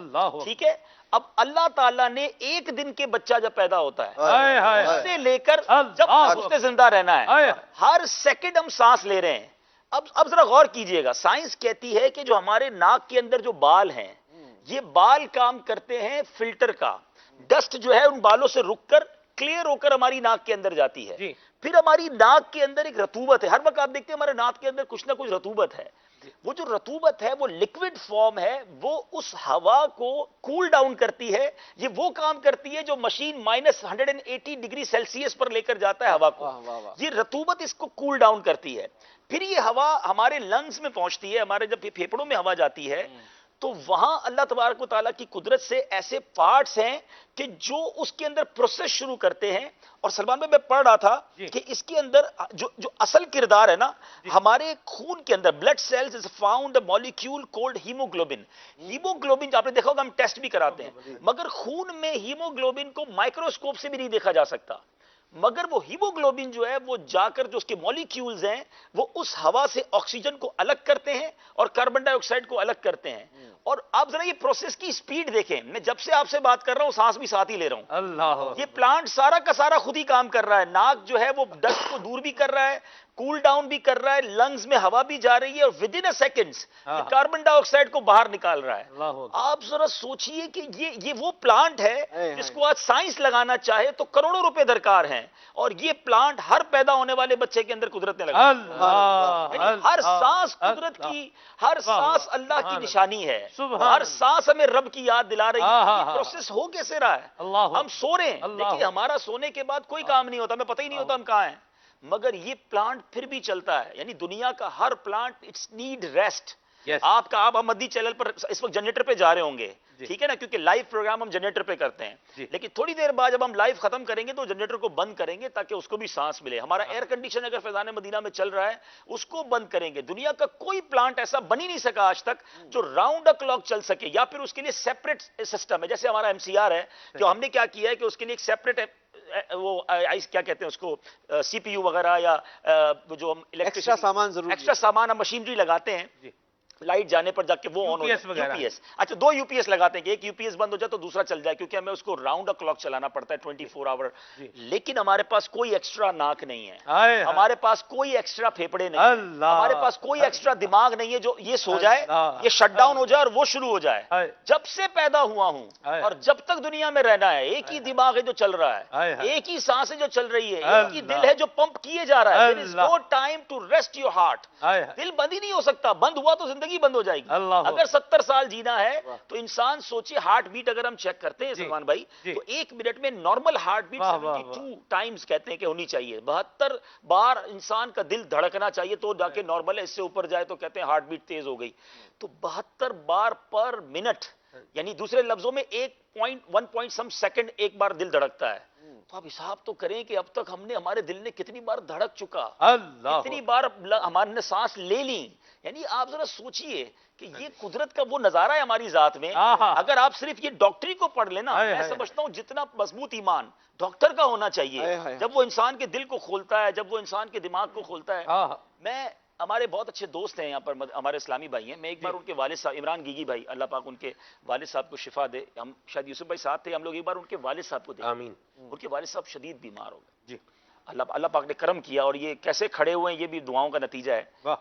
ٹھیک ہے، اب اللہ تعالیٰ نے ایک دن کے بچہ جب پیدا ہوتا ہے اس سے لے کر جب تک اس نے زندہ رہنا ہے، ہر سیکنڈ ہم سانس لے رہے ہیں. اب ذرا غور کیجئے گا، سائنس کہتی ہے کہ جو ہمارے ناک کے اندر جو بال ہیں، یہ بال کام کرتے ہیں فلٹر کا. ڈسٹ جو ہے ان بالوں سے رک کر کلیئر ہو کر ہماری ناک کے اندر جاتی ہے. پھر ہماری ناک کے اندر ایک رطوبت ہے، ہر وقت آپ دیکھتے ہیں ہمارے ناک کے اندر کچھ نہ کچھ رطوبت ہے. وہ جو رطوبت ہے وہ لکوڈ فارم ہے، وہ اس ہوا کو کول ڈاؤن کرتی ہے. یہ وہ کام کرتی ہے جو مشین -180 ڈگری سیلسیس پر لے کر جاتا ہے ہوا کو. یہ رطوبت اس کو کول ڈاؤن کرتی ہے. پھر یہ ہوا ہمارے لنگز میں پہنچتی ہے، ہمارے جب پھیپھڑوں میں ہوا جاتی ہے تو وہاں اللہ تبارک و تعالیٰ کی قدرت سے ایسے پارٹس ہیں کہ جو اس کے اندر پروسیس شروع کرتے ہیں. اور سلمان بھائی، میں پڑھ رہا تھا کہ اس کے اندر جو اصل کردار ہے نا، ہمارے خون کے اندر blood cells is found a molecule called hemoglobin. Hemoglobin آپ نے دیکھا ہوگا، ہم ٹیسٹ بھی کراتے ہیں، مگر خون میں ہیموگلوبن کو مائکروسکوپ سے بھی نہیں دیکھا جا سکتا. مگر وہ ہیموگلوبن جو ہے وہ جا کر جو اس کے مولیکیولز ہیں وہ اس ہوا سے آکسیجن کو الگ کرتے ہیں اور کاربن ڈائی آکسائڈ کو الگ کرتے ہیں. اور آپ ذرا یہ پروسیس کی سپیڈ دیکھیں، میں جب سے آپ سے بات کر رہا ہوں سانس بھی ساتھ ہی لے رہا ہوں. اللہ، یہ پلانٹ سارا کا سارا خود ہی کام کر رہا ہے. ناک جو ہے وہ ڈسٹ کو دور بھی کر رہا ہے، کول ڈاؤن بھی کر رہا ہے، لنگز میں ہوا بھی جا رہی ہے، اور with in a seconds carbon dye oxide کو باہر نکال رہا ہے. آپ ذرا سوچئے کہ یہ وہ پلانٹ ہے جس کو آج سائنس لگانا چاہے تو کروڑوں روپے درکار ہیں، اور یہ پلانٹ ہر پیدا ہونے والے بچے کے اندر قدرت نے لگایا. ہر سانس قدرت کی، ہر سانس اللہ کی نشانی ہے، ہر سانس ہمیں رب کی یاد دلا رہی ہے. یہ پروسیس ہو کیسے رہا ہے؟ ہم سو رہے ہیں، دیکھیے ہمارا سونے کے بعد کوئی کام نہیں ہوتا، ہمیں پتہ ہی نہیں ہوتا ہم کہاں ہیں، مگر یہ پلانٹ پھر بھی چلتا ہے. یعنی دنیا کا ہر پلانٹ اٹس نیڈ ریسٹ. آپ مدی چینل پر اس وقت جنریٹر پہ جا رہے ہوں گے، ٹھیک ہے نا، کیونکہ لائیو پروگرام ہم جنریٹر پہ کرتے ہیں. لیکن تھوڑی دیر بعد جب ہم لائیو ختم کریں گے تو جنریٹر کو بند کریں گے تاکہ اس کو بھی سانس ملے. ہمارا ایئر کنڈیشن اگر فیضان مدینہ میں چل رہا ہے اس کو بند کریں گے. دنیا کا کوئی پلانٹ ایسا بن ہی نہیں سکا آج تک جو راؤنڈ اے کلاک چل سکے، یا پھر اس کے لیے سیپریٹ سسٹم ہے. جیسے ہمارا MCR ہے، جو ہم نے کیا کیا ہے کہ اس کے لیے ایک سیپریٹ وہ کیا کہتے ہیں اس کو، CPU وغیرہ یا جو ہم ایکسٹرا سامان ہم مشینری لگاتے ہیں، لائٹ جانے پر جا کے وہ آن ہو جائے. UPS، اچھا 2 UPS لگاتے ہیں کہ ایک UPS بند ہو جائے تو دوسرا چل جائے، کیونکہ ہمیں اس کو راؤنڈ اے کلاک چلانا پڑتا ہے 24 آور. لیکن ہمارے پاس کوئی ایکسٹرا ناک نہیں ہے، ہمارے پاس کوئی ایکسٹرا پھیپڑے نہیں ہیں، ہمارے پاس کوئی ایکسٹرا دماغ نہیں ہے جو یہ سو جائے، یہ شٹ ڈاؤن ہو جائے اور وہ شروع ہو جائے. جب سے پیدا ہوا ہوں اور جب تک دنیا میں رہنا ہے ایک ہی دماغ ہے جو چل رہا ہے، ایک ہی سانس ہے جو چل رہی ہے، ایک ہی دل ہے جو پمپ کیے جا رہا ہے. There is no time to rest your heart. دل بند ہی نہیں ہو سکتا، بند ہوا تو زندگی بند ہو جائے گی. اگر 70 سال جینا ہے تو انسان سوچے، ہارٹ بیٹ اگر ہم چیک کرتے ہیں سلمان بھائی تو 1 منٹ میں نارمل ہارٹ بیٹ 72 ٹائمز کہتے ہیں کہ ہونی چاہیے. 72 بار انسان کا دل دھڑکنا چاہیے تو جا کے نارمل ہے، اس سے اوپر جائے تو کہتے ہیں ہارٹ بیٹ تیز ہو گئی. تو 72 بار پر منٹ یعنی دوسرے لفظوں میں 1 سم سیکنڈ ایک بار دل دھڑکتا ہے. تو آپ حساب تو کریں کہ اب تک ہم نے ہمارے دل نے کتنی بار دھڑک چکا, کتنی بار ہمارے نے سانس لے لی. یعنی آپ ذرا سوچئے کہ یہ قدرت کا وہ نظارہ ہے ہماری ذات میں. اگر آپ صرف یہ ڈاکٹری کو پڑھ لینا, میں سمجھتا ہوں جتنا مضبوط ایمان ڈاکٹر کا ہونا چاہیے جب وہ انسان کے دل کو کھولتا ہے, جب وہ انسان کے دماغ کو کھولتا ہے. میں ہمارے بہت اچھے دوست ہیں یہاں پر, ہمارے اسلامی بھائی ہیں. میں ایک بار ان کے والد صاحب عمران گیگی بھائی, اللہ پاک ان کے والد صاحب کو شفا دے, ہم شاید یوسف بھائی ساتھ تھے, ہم لوگ ایک بار ان کے والد صاحب کو دیکھے. آمین. ان کے والد صاحب شدید بیمار ہو گئے جی. اللہ پاک نے کرم کیا, اور یہ کیسے کھڑے ہوئے ہیں یہ بھی دعاؤں کا نتیجہ ہے.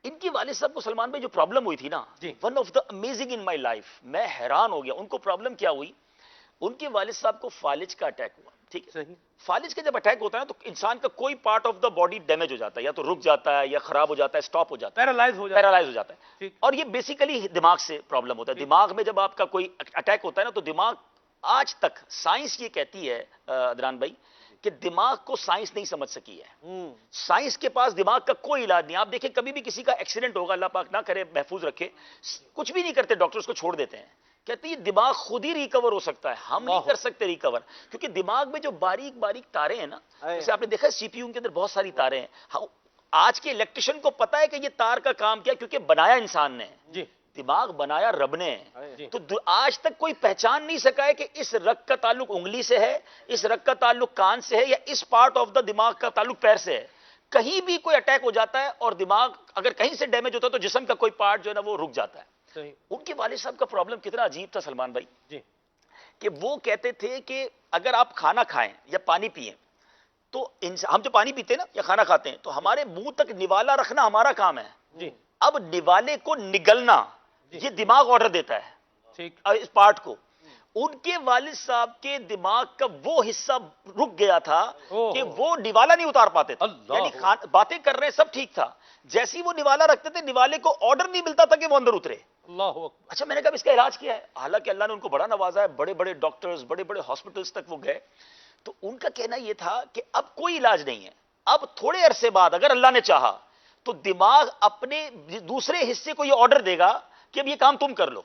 ان کی والد صاحب کو سلمان بھائی جو پرابلم ہوئی تھی نا, one of the amazing in my life, میں حیران ہو گیا. ان کو پرابلم کیا ہوئی, ان کے والد صاحب کو فالج کا اٹیک ہوا. ٹھیک ہے, فالج کا جب اٹیک ہوتا ہے تو انسان کا کوئی part of the body damage ہو جاتا ہے, یا تو رک جاتا ہے یا خراب ہو جاتا ہے, سٹاپ ہو جاتا ہے, پیرالائز ہو جاتا ہے. اور یہ بیسیکلی دماغ سے پرابلم ہوتا ہے. دماغ میں جب آپ کا کوئی اٹیک ہوتا ہے نا, تو دماغ آج تک سائنس یہ کہتی ہے عدنان بھائی کہ دماغ کو سائنس نہیں سمجھ سکی ہے. سائنس کے پاس دماغ کا کوئی علاج نہیں. آپ دیکھیں کبھی بھی کسی کا ایکسیڈنٹ ہوگا, اللہ پاک نہ کرے, محفوظ رکھے, کچھ بھی نہیں کرتے ڈاکٹر, اس کو چھوڑ دیتے ہیں, کہتے ہیں یہ دماغ خود ہی ریکور ہو سکتا ہے, ہم نہیں کر سکتے ریکور. کیونکہ دماغ میں جو باریک باریک تاریں ہیں نا, جیسے آپ نے دیکھا سی پی یو کے اندر بہت ساری تاریں ہیں. آج کے الیکٹریشین کو پتا ہے کہ یہ تار کا کام کیا, کیونکہ بنایا انسان نے, دماغ بنایا رب نے. تو آج تک کوئی پہچان نہیں سکا ہے کہ اس رگ کا تعلق انگلی سے ہے, اس رگ کا تعلق کان سے ہے, یا اس پارٹ آف دا دماغ کا تعلق پیر سے ہے. کہیں بھی کوئی اٹیک ہو جاتا ہے اور دماغ اگر کہیں سے ڈیمیج ہوتا ہے تو جسم کا کوئی پارٹ جو ہے نا وہ رک جاتا ہے. ان کے والد صاحب کا پرابلم کتنا عجیب تھا سلمان بھائی, کہ وہ کہتے تھے کہ اگر آپ کھانا کھائیں یا پانی پیئیں, تو ہم جو پانی پیتے ہیں نا یا کھانا کھاتے ہیں, تو ہمارے منہ تک نوالا رکھنا ہمارا کام ہے. اب نوالے کو نگلنا یہ دماغ آرڈر دیتا ہے اس پارٹ کو. ان کے والد صاحب کے دماغ کا وہ حصہ رک گیا تھا کہ وہ نوالا نہیں اتار پاتے تھے. یعنی باتیں کر رہے ہیں سب ٹھیک تھا, جیسی وہ نوالا رکھتے تھے نوالے کو آرڈر نہیں ملتا تھا کہ وہ اندر اترے. اچھا, میں نے کہا اس کا علاج کیا ہے؟ حالانکہ اللہ نے ان کو بڑا نوازا ہے, بڑے بڑے ڈاکٹرز, بڑے بڑے ہاسپٹلز تک وہ گئے. تو ان کا کہنا یہ تھا کہ اب کوئی علاج نہیں ہے, اب تھوڑے عرصے بعد اگر اللہ نے چاہا تو دماغ اپنے دوسرے حصے کو یہ آرڈر دے گا کہ اب یہ کام تم کر لو.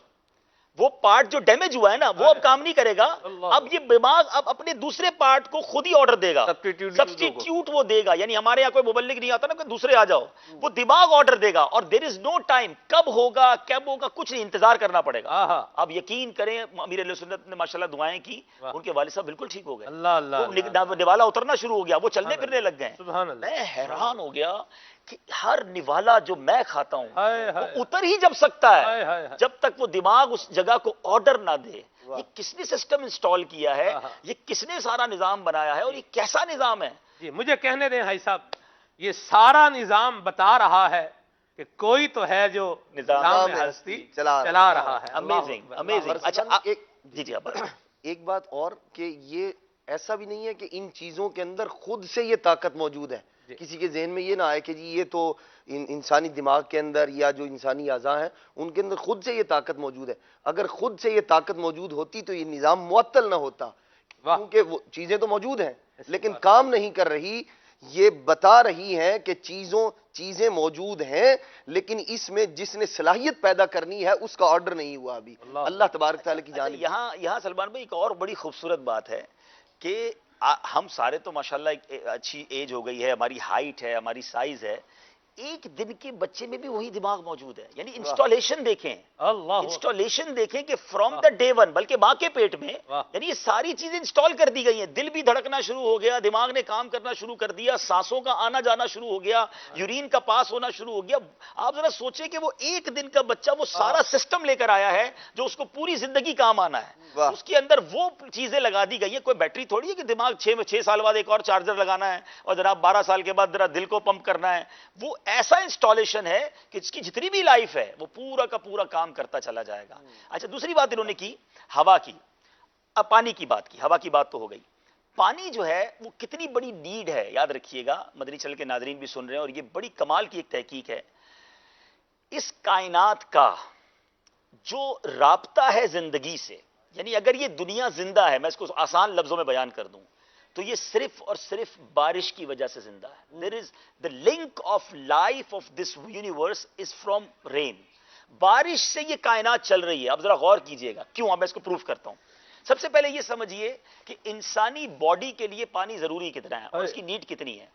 وہ پارٹ جو ڈیمیج ہوا ہے نا وہ اب کام نہیں کرے گا, اب یہ دماغ اب اپنے دوسرے پارٹ کو خود ہی آرڈر دے گا, سبسٹیٹیوٹ وہ دے گا. یعنی ہمارے یہاں کوئی مبلغ نہیں آتا نا کہ دوسرے آ جاؤ, وہ دماغ آرڈر دے گا, اور دیر از نو ٹائم, کب ہوگا کب ہوگا کچھ نہیں, انتظار کرنا پڑے گا. اب یقین کریں امیر اہل سنت نے ماشاءاللہ دعائیں کی, ان کے والد صاحب بالکل ٹھیک ہو گئے, نوالا اترنا شروع ہو گیا, وہ چلنے پھرنے لگ گئے. میں حیران ہو گیا کہ ہر نوالا جو میں کھاتا ہوں وہ اتر ہی جب سکتا ہے جب تک وہ دماغ اس جگہ کو آرڈر نہ دے. یہ کس نے سسٹم انسٹال کیا ہے, یہ کس نے سارا نظام بنایا ہے, اور یہ کیسا نظام ہے؟ جی مجھے کہنے دیں بھائی صاحب, یہ سارا نظام بتا رہا ہے کہ کوئی تو ہے جو نظام ہستی چلا رہا ہے. Amazing amazing. اچھا جی جی ایک بات اور کہ یہ ایسا بھی نہیں ہے کہ ان چیزوں کے اندر خود سے یہ طاقت موجود ہے. کسی کے ذہن میں یہ نہ آئے کہ جی یہ تو انسانی دماغ کے اندر یا جو انسانی اعضاء ہیں ان کے اندر خود سے یہ طاقت موجود ہے. اگر خود سے یہ طاقت موجود ہوتی تو یہ نظام معطل نہ ہوتا, کیونکہ وہ چیزیں تو موجود ہیں لیکن کام نہیں کر رہی. یہ بتا رہی ہیں کہ چیزیں موجود ہیں, لیکن اس میں جس نے صلاحیت پیدا کرنی ہے اس کا آرڈر نہیں ہوا ابھی. اللہ تبارک تعالیٰ کی جانب. یہاں سلمان بھائی ایک اور بڑی خوبصورت بات ہے کہ ہم سارے تو ماشاءاللہ ایک اچھی ایج ہو گئی ہے, ہماری ہائٹ ہے, ہماری سائز ہے, ایک دن کے بچے میں بھی وہی دماغ موجود ہے. یعنی انسٹالیشن دیکھیں, انسٹالیشن دیکھیں کہ فرام دا ڈے ون, بلکہ ماں کے پیٹ میں, یعنی یہ ساری چیزیں انسٹال کر دی گئی ہیں. دل بھی دھڑکنا شروع ہو گیا, دماغ نے کام کرنا شروع کر دیا, سانسوں کا آنا جانا شروع ہو گیا, یورین کا پاس ہونا شروع ہو گیا. آپ ذرا سوچیں کہ وہ ایک دن کا بچہ وہ سارا سسٹم لے کر آیا ہے جو اس کو پوری زندگی کام آنا ہے. اس کے اندر وہ چیزیں لگا دی گئی ہیں. کوئی بیٹری تھوڑی ہے کہ دماغ 6 سال بعد ایک اور چارجر لگانا ہے اور جناب 12 سال کے بعد ذرا دل کو پمپ کرنا ہے. وہ ایسا انسٹالیشن ہے کہ اس کی جتنی بھی لائف ہے وہ پورا کا پورا کام کرتا چلا جائے گا. اچھا, دوسری بات انہوں نے کی ہوا کی. اب پانی کی بات کی, ہوا کی بات تو ہو گئی. پانی جو ہے وہ کتنی بڑی نیڈ ہے, یاد رکھیے گا, مدنی چینل کے ناظرین بھی سن رہے ہیں, اور یہ بڑی کمال کی ایک تحقیق ہے. اس کائنات کا جو رابطہ ہے زندگی سے, یعنی اگر یہ دنیا زندہ ہے, میں اس کو آسان لفظوں میں بیان کر دوں تو یہ صرف اور صرف بارش کی وجہ سے زندہ ہے. There is the link of life of this universe is from rain. بارش سے یہ کائنات چل رہی ہے. اب ذرا غور کیجئے گا کیوں. اب میں اس کو پروف کرتا ہوں. سب سے پہلے یہ سمجھیے کہ انسانی باڈی کے لیے پانی ضروری کتنا ہے اور اس کی نیڈ کتنی ہے.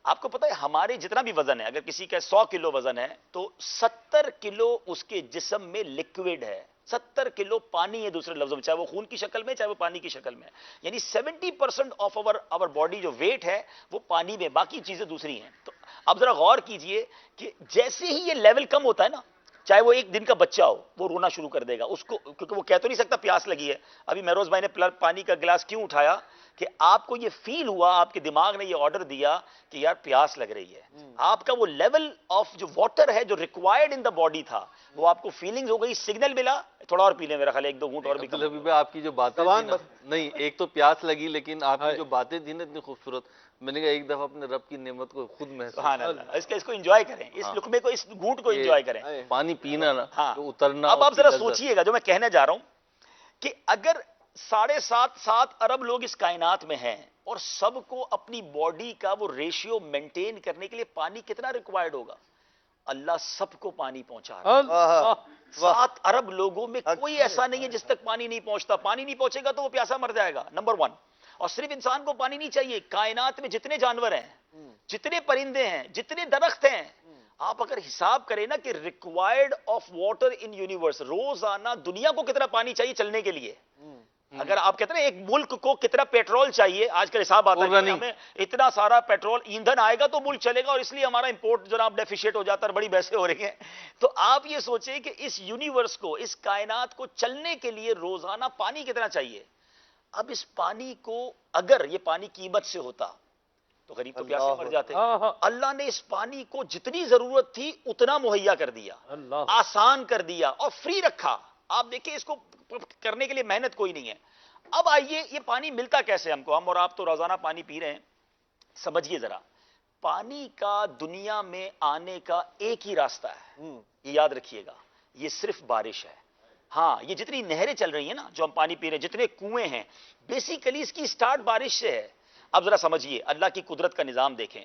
آپ کو پتا ہے ہمارے جتنا بھی وزن ہے, اگر کسی کا 100 کلو وزن ہے تو 70 کلو اس کے جسم میں لکوڈ ہے, 70 کلو پانی ہے دوسرے لفظوں میں, چاہے وہ خون کی شکل میں چاہے وہ پانی کی شکل میں. یعنی 70% آف آور باڈی جو ویٹ ہے وہ پانی میں, باقی چیزیں دوسری ہیں. تو اب ذرا غور کیجئے کہ جیسے ہی یہ لیول کم ہوتا ہے نا, چاہے وہ ایک دن کا بچہ ہو وہ رونا شروع کر دے گا اس کو, کیونکہ وہ کہہ تو نہیں سکتا پیاس لگی ہے. ابھی مہروز بھائی نے پانی کا گلاس کیوں اٹھایا کہ آپ کو یہ فیل ہوا, آپ کے دماغ نے یہ آرڈر دیا کہ یار پیاس لگ رہی ہے. آپ کا وہ لیول آف جو واٹر ہے جو ریکوائرڈ ان دا باڈی تھا وہ آپ کو فیلنگ ہو گئی, سگنل ملا تھوڑا اور پی لیں, میرا خیال 1-2 گھونٹ اور بھی. آپ کی جو باتیں نہیں, ایک تو پیاس لگی لیکن آپ کی جو باتیں تھی نا اتنی خوبصورت, میں نے کہا ایک دفعہ اپنے رب کی نعمت کو خود محسوس, اس کو انجوائے کریں, اس لقمے کو, اس گھونٹ کو انجوائے کریں. پانی پینا نا اترنا. اب آپ ذرا سوچئے گا جو میں کہنے جا رہا ہوں کہ اگر 7.5 ارب لوگ اس کائنات میں ہیں اور سب کو اپنی باڈی کا وہ ریشیو مینٹین کرنے کے لیے پانی کتنا ریکوائرڈ ہوگا. اللہ سب کو پانی پہنچا رہا ہے. 7 ارب لوگوں میں کوئی ایسا نہیں ہے جس تک پانی نہیں پہنچتا. پانی نہیں پہنچے گا تو وہ پیاسا مر جائے گا, نمبر 1. اور صرف انسان کو پانی نہیں چاہیے, کائنات میں جتنے جانور ہیں, جتنے پرندے ہیں, جتنے درخت ہیں, آپ اگر حساب کریں نا کہ required of water in universe, روزانہ دنیا کو کتنا پانی چاہیے چلنے کے لیے. اگر آپ کہتے ہیں ایک ملک کو کتنا پیٹرول چاہیے, آج کل حساب آتا ہے ہمیں اتنا سارا پیٹرول ایندھن آئے گا تو ملک چلے گا, اور اس لیے ہمارا امپورٹ جناب ڈیفیشیٹ ہو جاتا ہے, بڑی بحثیں ہو رہی ہیں. تو آپ یہ سوچیں کہ اس یونیورس کو, اس کائنات کو چلنے کے لیے روزانہ پانی کتنا چاہیے. اب اس پانی کو اگر یہ پانی قیمت سے ہوتا تو غریب تو پیاسے مر جاتے. اللہ نے اس پانی کو جتنی ضرورت تھی اتنا مہیا کر دیا, آسان کر دیا اور فری رکھا. آپ دیکھیں اس کو کرنے کے لیے محنت کوئی نہیں ہے. اب آئیے یہ پانی ملتا کیسے ہم کو, ہم اور آپ تو روزانہ پانی پی رہے ہیں. سمجھیے ذرا, پانی کا دنیا میں آنے کا ایک ہی راستہ ہے, یہ یاد رکھیے گا, یہ صرف بارش ہے. ہاں یہ جتنی نہریں چل رہی ہیں نا جو ہم پانی پی رہے ہیں, جتنے کنویں ہیں, بیسیکلی اس کی سٹارٹ بارش سے ہے. اب ذرا سمجھیے اللہ کی قدرت کا نظام دیکھیں.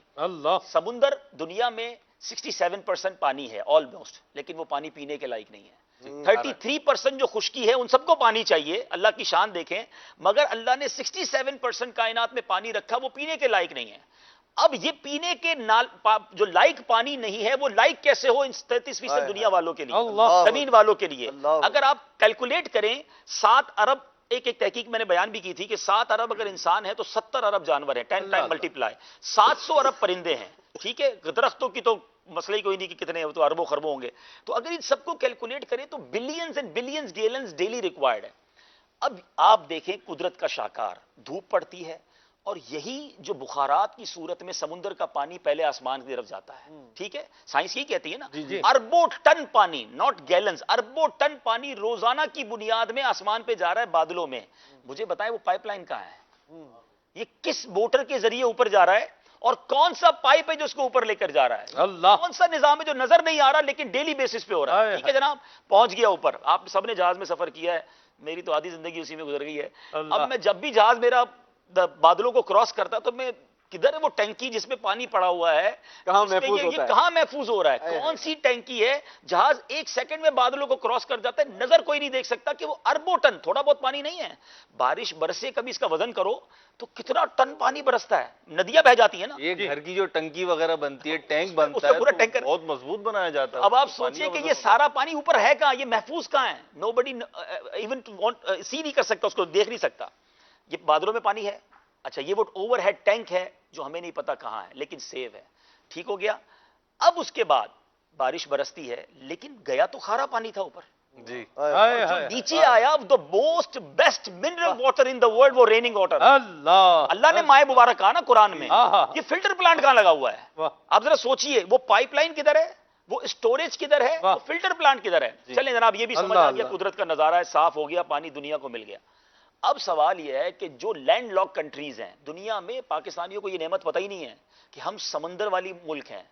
سمندر دنیا میں 67% پانی ہے آلموسٹ, لیکن وہ پانی پینے کے لائق نہیں ہے. 33% جو خشکی ہے ان سب کو پانی چاہیے, اللہ کی شان دیکھیں, مگر اللہ نے 67% کائنات میں پانی رکھا وہ پینے کے لائق نہیں ہے. اب یہ پینے کے جو لائق پانی نہیں ہے وہ لائق کیسے ہو ان 33% دنیا والوں کے لیے, زمین والوں کے لیے. اگر آپ کیلکولیٹ کریں 7 ارب, ایک تحقیق میں نے بیان بھی کی تھی کہ 7 ارب اگر انسان ہے تو 70 ارب جانور ہیں, 10 ٹائم ملٹیپلائی, 700 ارب پرندے ہیں. ٹھیک ہے, درختوں کی تو مسئلہ ہی کوئی نہیں کہ کتنے تو اربوں خربوں ہوں گے. تو اگر ان سب کو کیلکولیٹ کریں تو billions and billions gallons daily required ہے. اب آپ دیکھیں قدرت کا شاہکار, دھوپ پڑتی ہے اور یہی جو بخارات کی صورت میں سمندر کا پانی پہلے آسمان کی طرف جاتا ہے. ٹھیک ہے, سائنس یہ کہتی ہے نا, اربوں ٹن پانی, ناٹ گیلنز, اربوں ٹن پانی روزانہ کی بنیاد میں آسمان پہ جا رہا ہے بادلوں میں. مجھے بتائیں وہ پائپ لائن کہاں ہے, یہ کس موٹر کے ذریعے اوپر جا رہا ہے, اور کون سا پائپ ہے جو اس کو اوپر لے کر جا رہا ہے, کون سا نظام ہے جو نظر نہیں آ رہا لیکن ڈیلی بیسس پہ ہو رہا ہے. ٹھیک ہے جناب, پہنچ گیا اوپر. آپ سب نے جہاز میں سفر کیا ہے, میری تو آدھی زندگی اسی میں گزر گئی ہے. اب میں جب بھی جہاز میرا بادلوں کو کراس کرتا تو میں کدھر ہے وہ ٹینکی جس میں پانی پڑا ہوا ہے, کہاں محفوظ ہو رہا ہے, کون سی ٹینکی ہے, جہاز 1 سیکنڈ میں بادلوں کو کراس کر جاتا ہے, نظر کوئی نہیں دیکھ سکتا کہ وہ اربوں ٹن, تھوڑا بہت پانی نہیں ہے. بارش برسے کبھی اس کا وزن کرو تو کتنا ٹن پانی برستا ہے, ندیاں بہ جاتی ہیں نا. ایک گھر کی جو ٹنکی وغیرہ بنتی ہے, ٹینک بنتا ہے, پورا ٹینکر بہت مضبوط بنایا جاتا ہے. اب آپ سوچیں کہ یہ سارا پانی اوپر ہے کہاں, یہ محفوظ کہاں ہے, نو بڈی ایون سی نہیں کر سکتا, اس کو دیکھ نہیں سکتا. یہ بادلوں میں پانی ہے, اچھا یہ وہ اوور ہیڈ ٹینک ہے جو ہمیں نہیں پتا کہاں ہے لیکن سیو ہے. ٹھیک ہو گیا. اب اس کے بعد بارش برستی ہے لیکن گیا تو کھارا پانی تھا اوپر, جی نیچے آیا the most best mineral water in the world, وہ ریننگ واٹر. اللہ نے مائع مبارک کہا نا قرآن میں, یہ فلٹر پلانٹ کہاں لگا ہوا ہے. اب ذرا سوچئے وہ پائپ لائن کدھر ہے, وہ اسٹوریج کدھر ہے, وہ فلٹر پلانٹ کدھر ہے. چلیں جناب یہ بھی سمجھ آ گیا, قدرت کا نظارہ ہے, صاف ہو گیا پانی, دنیا کو مل گیا. اب سوال یہ ہے کہ جو لینڈ لاک کنٹریز ہیں دنیا میں, پاکستانیوں کو یہ نعمت پتہ ہی نہیں ہے کہ ہم سمندر والی ملک ہیں.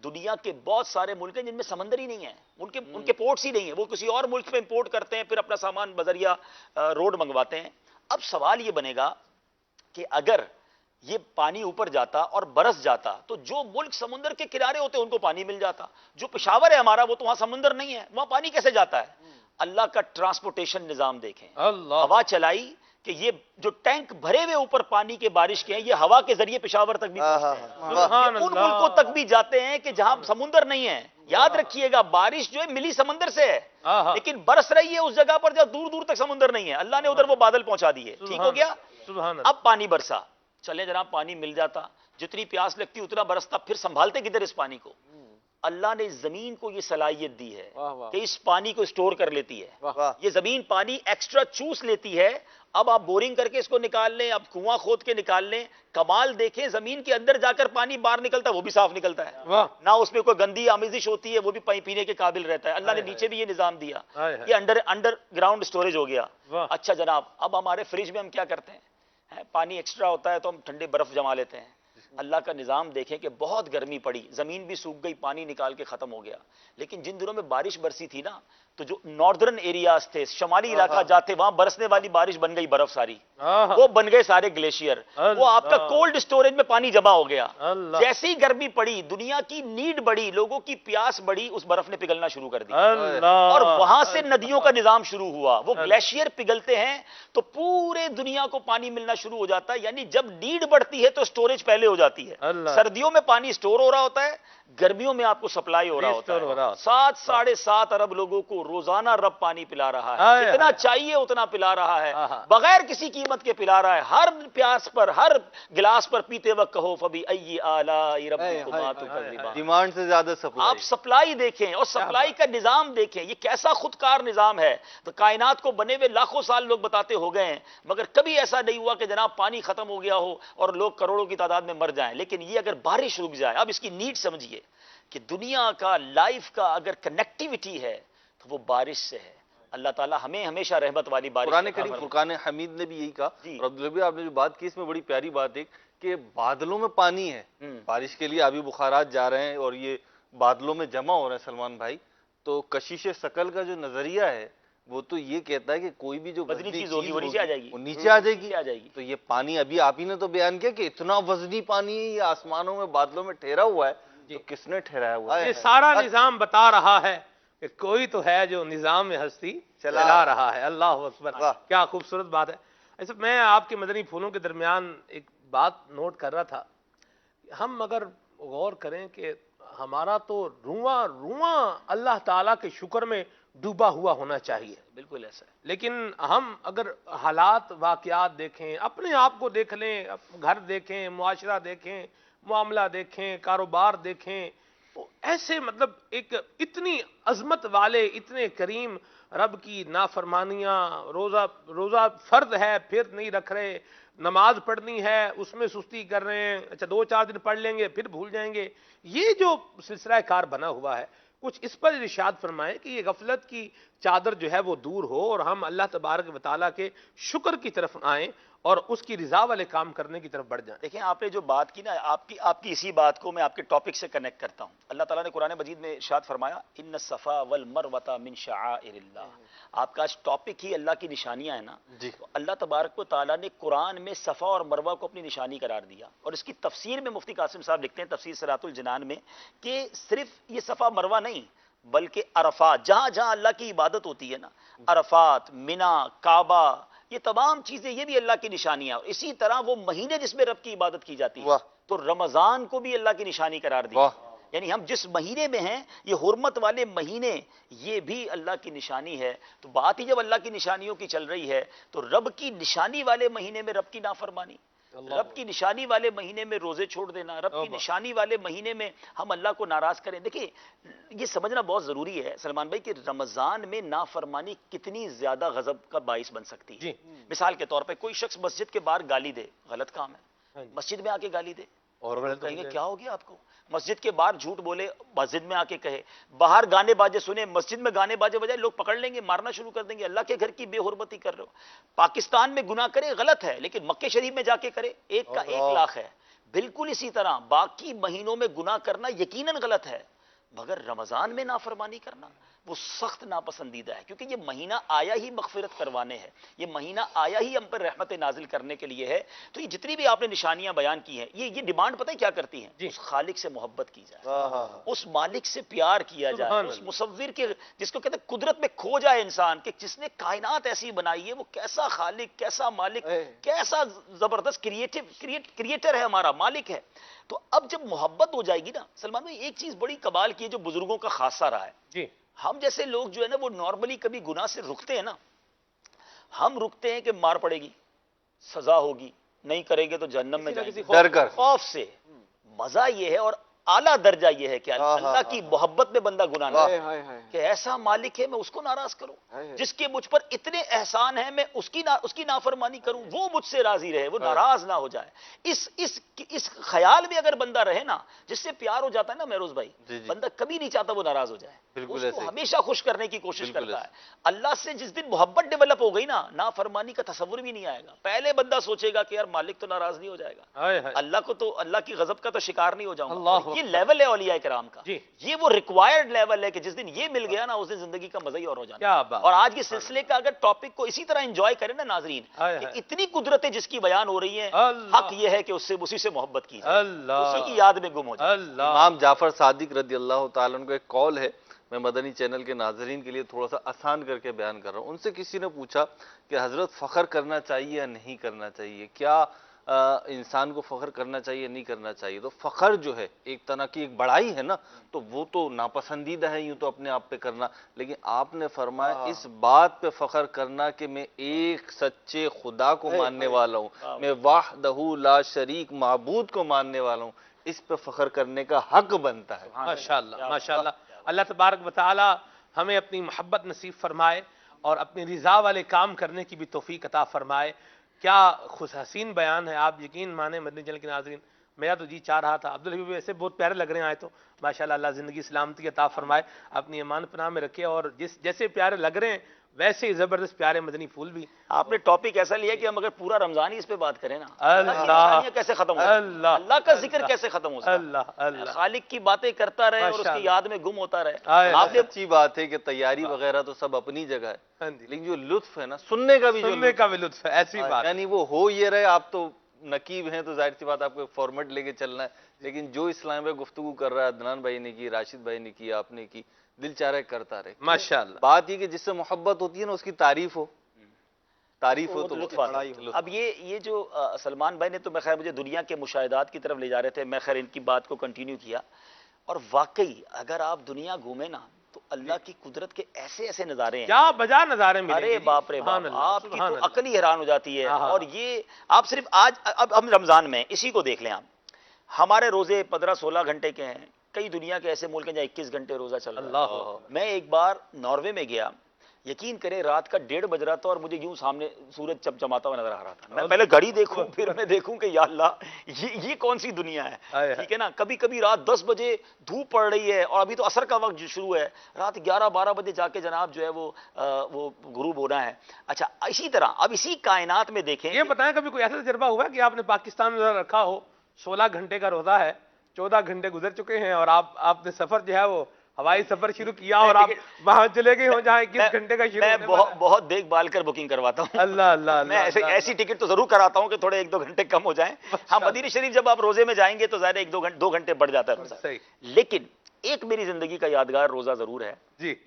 دنیا کے بہت سارے ملک ہیں جن میں سمندر ہی نہیں ہے, ان کے پورٹس ہی نہیں ہیں, وہ کسی اور ملک میں امپورٹ کرتے ہیں, پھر اپنا سامان بذریعہ روڈ منگواتے ہیں. اب سوال یہ بنے گا کہ اگر یہ پانی اوپر جاتا اور برس جاتا تو جو ملک سمندر کے کنارے ہوتے ان کو پانی مل جاتا. جو پشاور ہے ہمارا وہ تو وہاں سمندر نہیں ہے, وہاں پانی کیسے جاتا ہے؟ اللہ کا ٹرانسپورٹیشن نظام دیکھیں, ہوا چلائی کہ یہ جو ٹینک بھرے ہوئے اوپر پانی کے بارش کے ہیں یہ ہوا کے ذریعے پشاور تک بھی ان ملکوں تک بھی جاتے ہیں کہ جہاں سمندر نہیں ہے. یاد رکھیے گا بارش جو ہے ملی سمندر سے ہے لیکن برس رہی ہے اس جگہ پر جہاں دور دور تک سمندر نہیں ہے. اللہ نے ادھر وہ بادل پہنچا دیے, ٹھیک ہو گیا. اب پانی برسا, چلے جناب پانی مل جاتا, جتنی پیاس لگتی اتنا برستا, پھر سنبھالتے کدھر اس پانی کو؟ اللہ نے زمین کو یہ صلاحیت دی ہے کہ اس پانی کو اسٹور کر لیتی ہے. یہ زمین پانی ایکسٹرا چوس لیتی ہے. اب آپ بورنگ کر کے اس کو نکال لیں, اب کنواں کھود کے نکال لیں, کمال دیکھیں زمین کے اندر جا کر پانی باہر نکلتا ہے وہ بھی صاف نکلتا ہے, نہ اس میں کوئی گندی آمیزش ہوتی ہے, وہ بھی پینے کے قابل رہتا ہے. اللہ نے نیچے بھی یہ نظام دیا, یہ انڈر گراؤنڈ سٹوریج ہو گیا. اچھا جناب, اب ہمارے فریج میں ہم کیا کرتے ہیں, پانی ایکسٹرا ہوتا ہے تو ہم ٹھنڈے برف جما لیتے ہیں. اللہ کا نظام دیکھیں کہ بہت گرمی پڑی, زمین بھی سوکھ گئی, پانی نکال کے ختم ہو گیا. لیکن جن دنوں میں بارش برسی تھی نا تو جو ناردرن ایریاز تھے, شمالی علاقہ جاتے, وہاں برسنے والی بارش بن گئی برف ساری, وہ بن گئے سارے گلیشیئر, وہ آپ کا کولڈ سٹوریج میں پانی جمع ہو گیا. جیسی گرمی پڑی, دنیا کی نیڈ بڑی, لوگوں کی پیاس بڑی, اس برف نے پگھلنا شروع کر دی اور وہاں سے ندیوں کا نظام شروع ہوا. وہ گلیشیئر پگھلتے ہیں تو پورے دنیا کو پانی ملنا شروع ہو جاتا ہے. یعنی جب نیڈ بڑھتی ہے تو سٹوریج پہلے ہو جاتی ہے. سردیوں میں پانی سٹور ہو رہا ہوتا ہے, گرمیوں میں آپ کو سپلائی ہو رہا ہوتا ہے. 7.5 ارب لوگوں کو روزانہ رب پانی پلا رہا ہے, اتنا چاہیے اتنا پلا رہا ہے, بغیر کسی قیمت کے پلا رہا ہے. ہر پیاس پر, ہر گلاس پر پیتے وقت کہو فبأي آلاء ربكما تكذبان, ڈیمانڈ سے زیادہ سپلائی. آپ سپلائی دیکھیں اور سپلائی کا نظام دیکھیں, یہ کیسا خودکار نظام ہے. تو کائنات کو بنے ہوئے لاکھوں سال لوگ بتاتے ہو گئے ہیں, مگر کبھی ایسا نہیں ہوا کہ جناب پانی ختم ہو گیا ہو اور لوگ کروڑوں کی تعداد میں مر جائیں. لیکن یہ اگر بارش رک جائے, اب اس کی نیڈ سمجھیے کہ دنیا کا لائف کا اگر کنیکٹیوٹی ہے تو وہ بارش سے ہے. اللہ تعالی ہمیں ہمیشہ رحمت والی بارش. قرآن کریم فرقان حمید نے بھی یہی کہا. اور عبداللہ آپ نے جو بات کی اس میں بڑی پیاری بات ہے کہ بادلوں میں پانی ہے, بارش کے لیے ابھی بخارات جا رہے ہیں اور یہ بادلوں میں جمع ہو رہے ہیں. سلمان بھائی, تو کشش ثقل کا جو نظریہ ہے وہ تو یہ کہتا ہے کہ کوئی بھی جو وزنی چیز ہوگی وہ نیچے آ جائے گی, وہ نیچے آ جائے گی. تو یہ پانی ابھی آپ ہی نے تو بیان کیا کہ اتنا وزنی پانی ہے, یہ آسمانوں میں بادلوں میں ٹھہرا ہوا ہے. تو کس نے ٹھہرایا ہوا ہے؟ یہ سارا نظام بتا رہا ہے کہ کوئی تو ہے جو نظام میں ہستی چلا رہا ہے. اللہ اکبر, کیا خوبصورت بات ہے. ایسا میں آپ کے مدنی پھولوں کے درمیان ایک بات نوٹ کر رہا تھا, ہم اگر غور کریں کہ ہمارا تو رواں اللہ تعالیٰ کے شکر میں ڈوبا ہوا ہونا چاہیے. بالکل ایسا ہے. لیکن ہم اگر حالات واقعات دیکھیں, اپنے آپ کو دیکھ لیں, گھر دیکھیں, معاشرہ دیکھیں, معاملہ دیکھیں, کاروبار دیکھیں, تو ایسے مطلب ایک اتنی عظمت والے, اتنے کریم رب کی نافرمانیاں, روزہ فرض ہے پھر نہیں رکھ رہے, نماز پڑھنی ہے اس میں سستی کر رہے ہیں, اچھا 2-4 دن پڑھ لیں گے پھر بھول جائیں گے. یہ جو سلسلہ کار بنا ہوا ہے, کچھ اس پر ارشاد فرمائیں کہ یہ غفلت کی چادر جو ہے وہ دور ہو اور ہم اللہ تبارک و تعالیٰ کے شکر کی طرف آئیں اور اس کی رضا والے کام کرنے کی طرف بڑھ جائیں. دیکھیں آپ نے جو بات کی نا, آپ کی اسی بات کو میں آپ کے ٹاپک سے کنیکٹ کرتا ہوں. اللہ تعالیٰ نے قرآن مجید میں ارشاد فرمایا ان الصفا والمروۃ من شعائر اللہ. آپ کا آج ٹاپک ہی اللہ کی نشانیاں ہیں نا, تو اللہ تبارک و تعالیٰ نے قرآن میں صفا اور مروہ کو اپنی نشانی قرار دیا. اور اس کی تفسیر میں مفتی قاسم صاحب لکھتے ہیں تفسیر صراط الجنان میں کہ صرف یہ صفا مروہ نہیں بلکہ عرفات, جہاں جہاں اللہ کی عبادت ہوتی ہے نا, عرفات, منا, کعبہ, یہ تمام چیزیں یہ بھی اللہ کی نشانیاں. اور اسی طرح وہ مہینے جس میں رب کی عبادت کی جاتی ہے, تو رمضان کو بھی اللہ کی نشانی قرار دی. یعنی ہم جس مہینے میں ہیں, یہ حرمت والے مہینے, یہ بھی اللہ کی نشانی ہے. تو بات ہی جب اللہ کی نشانیوں کی چل رہی ہے تو رب کی نشانی والے مہینے میں رب کی نافرمانی, رب کی نشانی والے مہینے میں روزے چھوڑ دینا, رب کی نشانی والے مہینے میں ہم اللہ کو ناراض کریں. دیکھیں یہ سمجھنا بہت ضروری ہے سلمان بھائی کہ رمضان میں نافرمانی کتنی زیادہ غضب کا باعث بن سکتی ہے. مثال کے طور پہ کوئی شخص مسجد کے باہر گالی دے, غلط کام ہے, مسجد میں آ کے گالی دے, اور کہیں گے کیا ہو گیا آپ کو. مسجد کے باہر جھوٹ بولے, مسجد میں آ کے کہے, باہر گانے باجے سنے, مسجد میں گانے باجے بجائے لوگ پکڑ لیں گے, مارنا شروع کر دیں گے. اللہ کے گھر کی بے حرمتی کر رہے ہو. پاکستان میں گناہ کرے غلط ہے, لیکن مکے شریف میں جا کے کرے 1 کا 1 لاکھ ہے. بالکل اسی طرح باقی مہینوں میں گناہ کرنا یقیناً غلط ہے, مگر رمضان میں نافرمانی کرنا وہ سخت ناپسندیدہ ہے، کیونکہ یہ مہینہ آیا ہی مغفرت کروانے ہے، یہ مہینہ آیا ہی ہم پر رحمت نازل کرنے کے لیے ہے۔ تو یہ جتنی بھی آپ نے نشانیاں بیان کی ہیں، یہ ڈیمانڈ پتہ ہے کیا کرتی ہیں؟ اس خالق سے محبت کی جائے، اس مالک سے پیار کیا جائے، اس مصور کے جس کو کہتے ہیں قدرت میں کھو جائے انسان، کہ جس نے کائنات ایسی بنائی ہے، وہ کیسا خالق، کیسا مالک، کیسا زبردست کریٹر ہے، ہمارا مالک ہے۔ تو اب جب محبت ہو جائے گی نا سلمان بھائی، ایک چیز بڑی کمال کی ہے جو بزرگوں کا خاصہ رہا ہے، جی ہم جیسے لوگ جو ہے نا وہ نارملی کبھی گناہ سے رکتے ہیں نا، ہم رکتے ہیں کہ مار پڑے گی، سزا ہوگی، نہیں کریں گے تو جہنم میں جائیں گے، ڈر کر خوف سے۔ مزہ یہ ہے اور اعلیٰ درجہ یہ ہے کہ اللہ کی محبت میں بندہ گناہ نہ کرے، کہ ایسا مالک ہے میں اس کو ناراض کروں، جس کے مجھ پر اتنے احسان ہیں میں اس کی نافرمانی کروں، وہ مجھ سے راضی رہے، وہ ناراض نہ ہو جائے۔ اس خیال میں اگر بندہ رہے نا، جس سے پیار ہو جاتا ہے نا مہروز بھائی، بندہ کبھی نہیں چاہتا وہ ناراض ہو جائے، اس کو ہمیشہ خوش کرنے کی کوشش کرتا ہے۔ اللہ سے جس دن محبت ڈیولپ ہو گئی نا، نافرمانی کا تصور بھی نہیں آئے گا۔ پہلے بندہ سوچے گا کہ یار مالک تو ناراض نہیں ہو جائے گا، اللہ کو تو اللہ کی غضب کا تو شکار نہیں ہو جاؤں گا۔ یہ لیول ہے اولیاء کرام کا، یہ وہ ریکوائرڈ لیول ہے کہ جس دن یہ مل گیا نا، اس دن زندگی کا مزہ ہی اور ہو جانا۔ اور آج کے سلسلے کا اگر ٹاپک کو اسی طرح انجوائے کریں نا ناظرین، کہ اتنی قدرتیں جس کی بیان ہو رہی ہیں، حق یہ ہے کہ اسی سے محبت کی جائے، اسی کی یاد میں گم ہو جائے۔ امام جعفر صادق رضی اللہ تعالیٰ عنہ کا ایک قول ہے، میں مدنی چینل کے ناظرین کے لیے تھوڑا سا آسان کر کے بیان کر رہا ہوں۔ ان سے کسی نے پوچھا کہ حضرت فخر کرنا چاہیے یا نہیں کرنا چاہیے، کیا انسان کو فخر کرنا چاہیے نہیں کرنا چاہیے؟ تو فخر جو ہے ایک طرح کی ایک بڑائی ہے نا، تو وہ تو ناپسندیدہ ہے یوں تو اپنے آپ پہ کرنا، لیکن آپ نے فرمایا اس بات پہ فخر کرنا کہ میں ایک سچے خدا کو ماننے والا ہوں، میں وحدہ لا شریک معبود کو ماننے والا ہوں، اس پہ فخر کرنے کا حق بنتا ہے۔ ماشاءاللہ ماشاءاللہ، اللہ تبارک و تعالی ہمیں اپنی محبت نصیب فرمائے اور اپنی رضا والے کام کرنے کی بھی توفیق عطا فرمائے۔ کیا خوش حسین بیان ہے، آپ یقین مانیں مدنی چینل کے ناظرین، میرا تو جی چاہ رہا تھا۔ عبدالحبیب ایسے بہت پیارے لگ رہے ہیں آئے تو ماشاءاللہ، اللہ زندگی سلامتی عطا فرمائے، اپنی ایمان پناہ میں رکھے، اور جیسے پیارے لگ رہے ہیں ویسے ہی زبردست پیارے مدنی پھول بھی۔ آپ نے ٹاپک ایسا لیا کہ ہم اگر پورا رمضان ہی اس پہ بات کریں نا، اللہ کیسے ختم ہو، اللہ کا ذکر کیسے ختم ہو سکتا، خالق کی باتیں کرتا رہے اور اس کی یاد میں گم ہوتا رہے۔ آپ نے اچھی بات ہے کہ تیاری وغیرہ تو سب اپنی جگہ ہے، لیکن جو لطف ہے نا سننے کا بھی لطف ہے، ایسی بات یعنی وہ ہو یہ رہے، آپ تو نقیب ہیں تو ظاہر سی بات آپ کو فارمیٹ لے کے چلنا ہے، لیکن جو اسلام پہ گفتگو کر رہا ہے، عدنان بھائی نے کی، راشد بھائی نے کی، آپ نے کی، دل چاہ رہا ہے کرتا رہے ماشاءاللہ۔ بات یہ کہ جس سے محبت ہوتی ہے نا اس کی تعریف ہو تو لطف آتا ہے۔ اب یہ جو سلمان بھائی نے تو میں خیر مجھے دنیا کے مشاہدات کی طرف لے جا رہے تھے، میں خیر ان کی بات کو کنٹینیو کیا، اور واقعی اگر آپ دنیا گھومیں نا تو اللہ کی قدرت کے ایسے ایسے نظارے ہیں، کیا بجا نظارے ملیں گے، ارے باپ رے باپ، آپ کی تو عقل ہی حیران ہو جاتی ہے۔ اور یہ آپ صرف آج اب ہم رمضان میں اسی کو دیکھ لیں، آپ ہمارے روزے 15-16 گھنٹے کے ہیں، کئی دنیا کے ایسے ملک ہیں جہاں 21 گھنٹے روزہ چل رہا ہے۔ میں ایک بار ناروے میں گیا، یقین کریں رات کا 1:30 بج رہا تھا اور مجھے یوں سامنے سورج چمچماتا ہوا نظر آ رہا تھا۔ میں پہلے گھڑی دیکھوں پھر میں دیکھوں کہ یا اللہ یہ کون سی دنیا ہے، ٹھیک ہے نا۔ کبھی کبھی رات 10 بجے دھوپ پڑ رہی ہے اور ابھی تو عصر کا وقت شروع ہے، رات 11-12 بجے جا کے جناب جو ہے وہ غروب ہونا ہے۔ اچھا اسی طرح اب اسی کائنات میں دیکھیں، یہ بتائیں کبھی کوئی ایسا تجربہ ہوا کہ آپ نے پاکستان میں رکھا ہو، 16 گھنٹے کا روزہ ہے، 14 گھنٹے گزر چکے ہیں، اور آپ نے سفر جو ہے وہ ہوائی سفر شروع کیا اور آپ وہاں چلے گئے ہوں جہاں 21 گھنٹے کا شروع؟ میں بہت دیکھ بھال کر بکنگ کرواتا ہوں، اللہ میں ایسی ٹکٹ تو ضرور کراتا ہوں کہ تھوڑے 1-2 گھنٹے کم ہو جائیں۔ ہاں مدینہ شریف جب آپ روزے میں جائیں گے تو ظاہر 1-2 گھنٹے بڑھ جاتا ہے روزہ، لیکن ایک میری زندگی کا یادگار روزہ ضرور ہے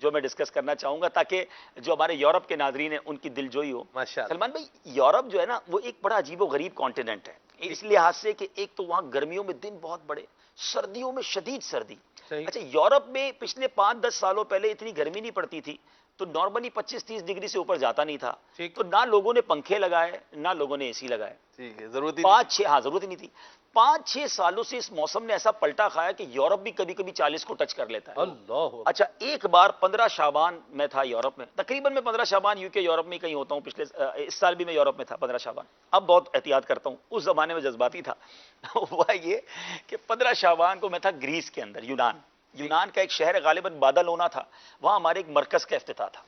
جو میں ڈسکس کرنا چاہوں گا تاکہ جو ہمارے یورپ کے ناظرین ہیں ان کی دلجوئی ہو۔ سلمان بھائی، یورپ جو ہے نا وہ ایک بڑا عجیب و غریب کانٹیننٹ ہے، اس لحاظ سے کہ ایک تو وہاں گرمیوں میں دن بہت بڑے، سردیوں میں شدید سردی۔ اچھا یورپ میں پچھلے 5-10 سالوں پہلے اتنی گرمی نہیں پڑتی تھی تو نارملی 25-30 ڈگری سے اوپر جاتا نہیں تھا، تو نہ لوگوں نے پنکھے لگائے نہ لوگوں نے اے سی لگائے، ضرورت ہی نہیں تھی۔ 5-6 سالوں سے اس موسم نے ایسا پلٹا کھایا کہ یورپ بھی کبھی کبھی 40 کو ٹچ کر لیتا ہے۔ اچھا ایک بار 15 شعبان میں تھا یورپ میں، تقریباً میں 15 شعبان یو کے یورپ میں کہیں ہوتا ہوں، اس سال بھی میں یورپ میں تھا 15 شعبان، اب بہت احتیاط کرتا ہوں، اس زمانے میں جذباتی تھا۔ ہوا یہ کہ 15 شعبان کو میں تھا گریس کے اندر، یونان کا ایک شہر غالباً بادلونا تھا، وہاں ہمارے ایک مرکز کا افتتاح تھا۔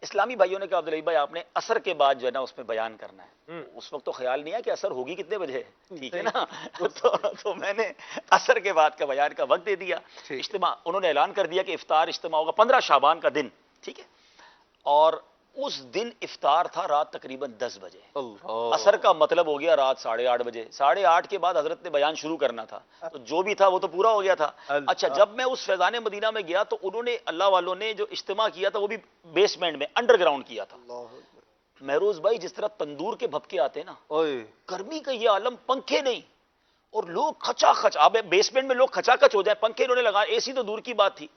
اسلامی بھائیوں نے کہا عبدالعزیز بھائی آپ نے عصر کے بعد جو ہے نا اس میں بیان کرنا ہے. اس وقت تو خیال نہیں ہے کہ عصر ہوگی کتنے بجے, ٹھیک ہے نا. تو میں نے عصر کے بعد کا بیان کا وقت دے دیا. اجتماع انہوں نے اعلان کر دیا کہ افطار اجتماع ہوگا 15 شعبان کا دن, ٹھیک ہے. اور اس دن افطار تھا رات تقریباً 10 بجے. عصر کا مطلب ہو گیا رات 8:30 بجے. 8:30 کے بعد حضرت نے بیان شروع کرنا تھا, تو جو بھی تھا وہ تو پورا ہو گیا تھا. اچھا, جب میں اس فیضان مدینہ میں گیا تو انہوں نے, اللہ والوں نے جو اجتماع کیا تھا وہ بھی بیسمنٹ میں انڈر گراؤنڈ کیا تھا. مہروز بھائی جس طرح تندور کے بھپکے آتے ہیں نا, گرمی کا یہ عالم, پنکھے نہیں, اور لوگ کھچا کھچ. اب بیسمنٹ میں لوگ کھچا کھچ ہو جائیں, پنکھے انہوں نے لگائے, اے سی تو دور کی بات تھی.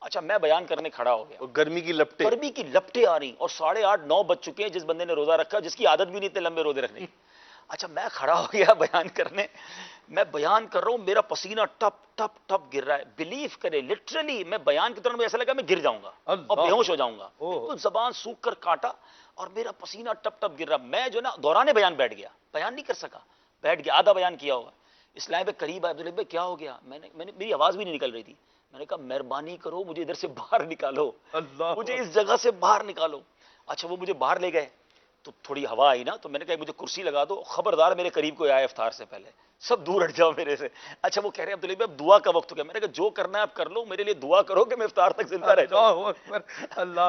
اچھا, میں بیان کرنے کھڑا ہو گیا, گرمی کی لپٹیں آ رہی, اور 8:30 9 بج چکے ہیں جس بندے نے روزہ رکھا, جس کی عادت بھی نہیں اتنے لمبے روزے رکھنے کی. اچھا, میں کھڑا ہو گیا بیان کرنے, میں بیان کر رہا ہوں, میرا پسینہ ٹپ ٹپ ٹپ گر رہا ہے. بلیو کرے لٹرلی میں بیان کے دوران مجھے ایسا لگا میں گر جاؤں گا اور بے ہوش ہو جاؤں گا. بالکل زبان سوکھ کر کاٹا اور میرا پسینہ ٹپ ٹپ گر رہا. میں جو نا دوران بیان بیٹھ گیا, بیان نہیں کر سکا, بیٹھ گیا, آدھا بیان کیا ہوگا. اسلام پہ قریب آئے, عبدالعزیز بھائی کیا ہو گیا؟ میری آواز بھی نہیں نکل رہی تھی. میں نے کہا مہربانی کرو مجھے ادھر سے باہر نکالو, مجھے اس جگہ سے باہر نکالو. اچھا, وہ مجھے باہر لے گئے تو تھوڑی ہوا آئی نا, تو میں نے کہا مجھے کرسی لگا دو, خبردار میرے قریب کوئی آئے افطار سے پہلے, سب دور ہٹ جاؤ میرے سے. اچھا, وہ کہہ رہے ہیں عبدالعزیز بھائی اب دعا کا وقت ہو گیا. میں نے کہا جو کرنا ہے آپ کر لو, میرے لیے دعا کرو کہ میں افطار تک زندہ رہ جاؤں.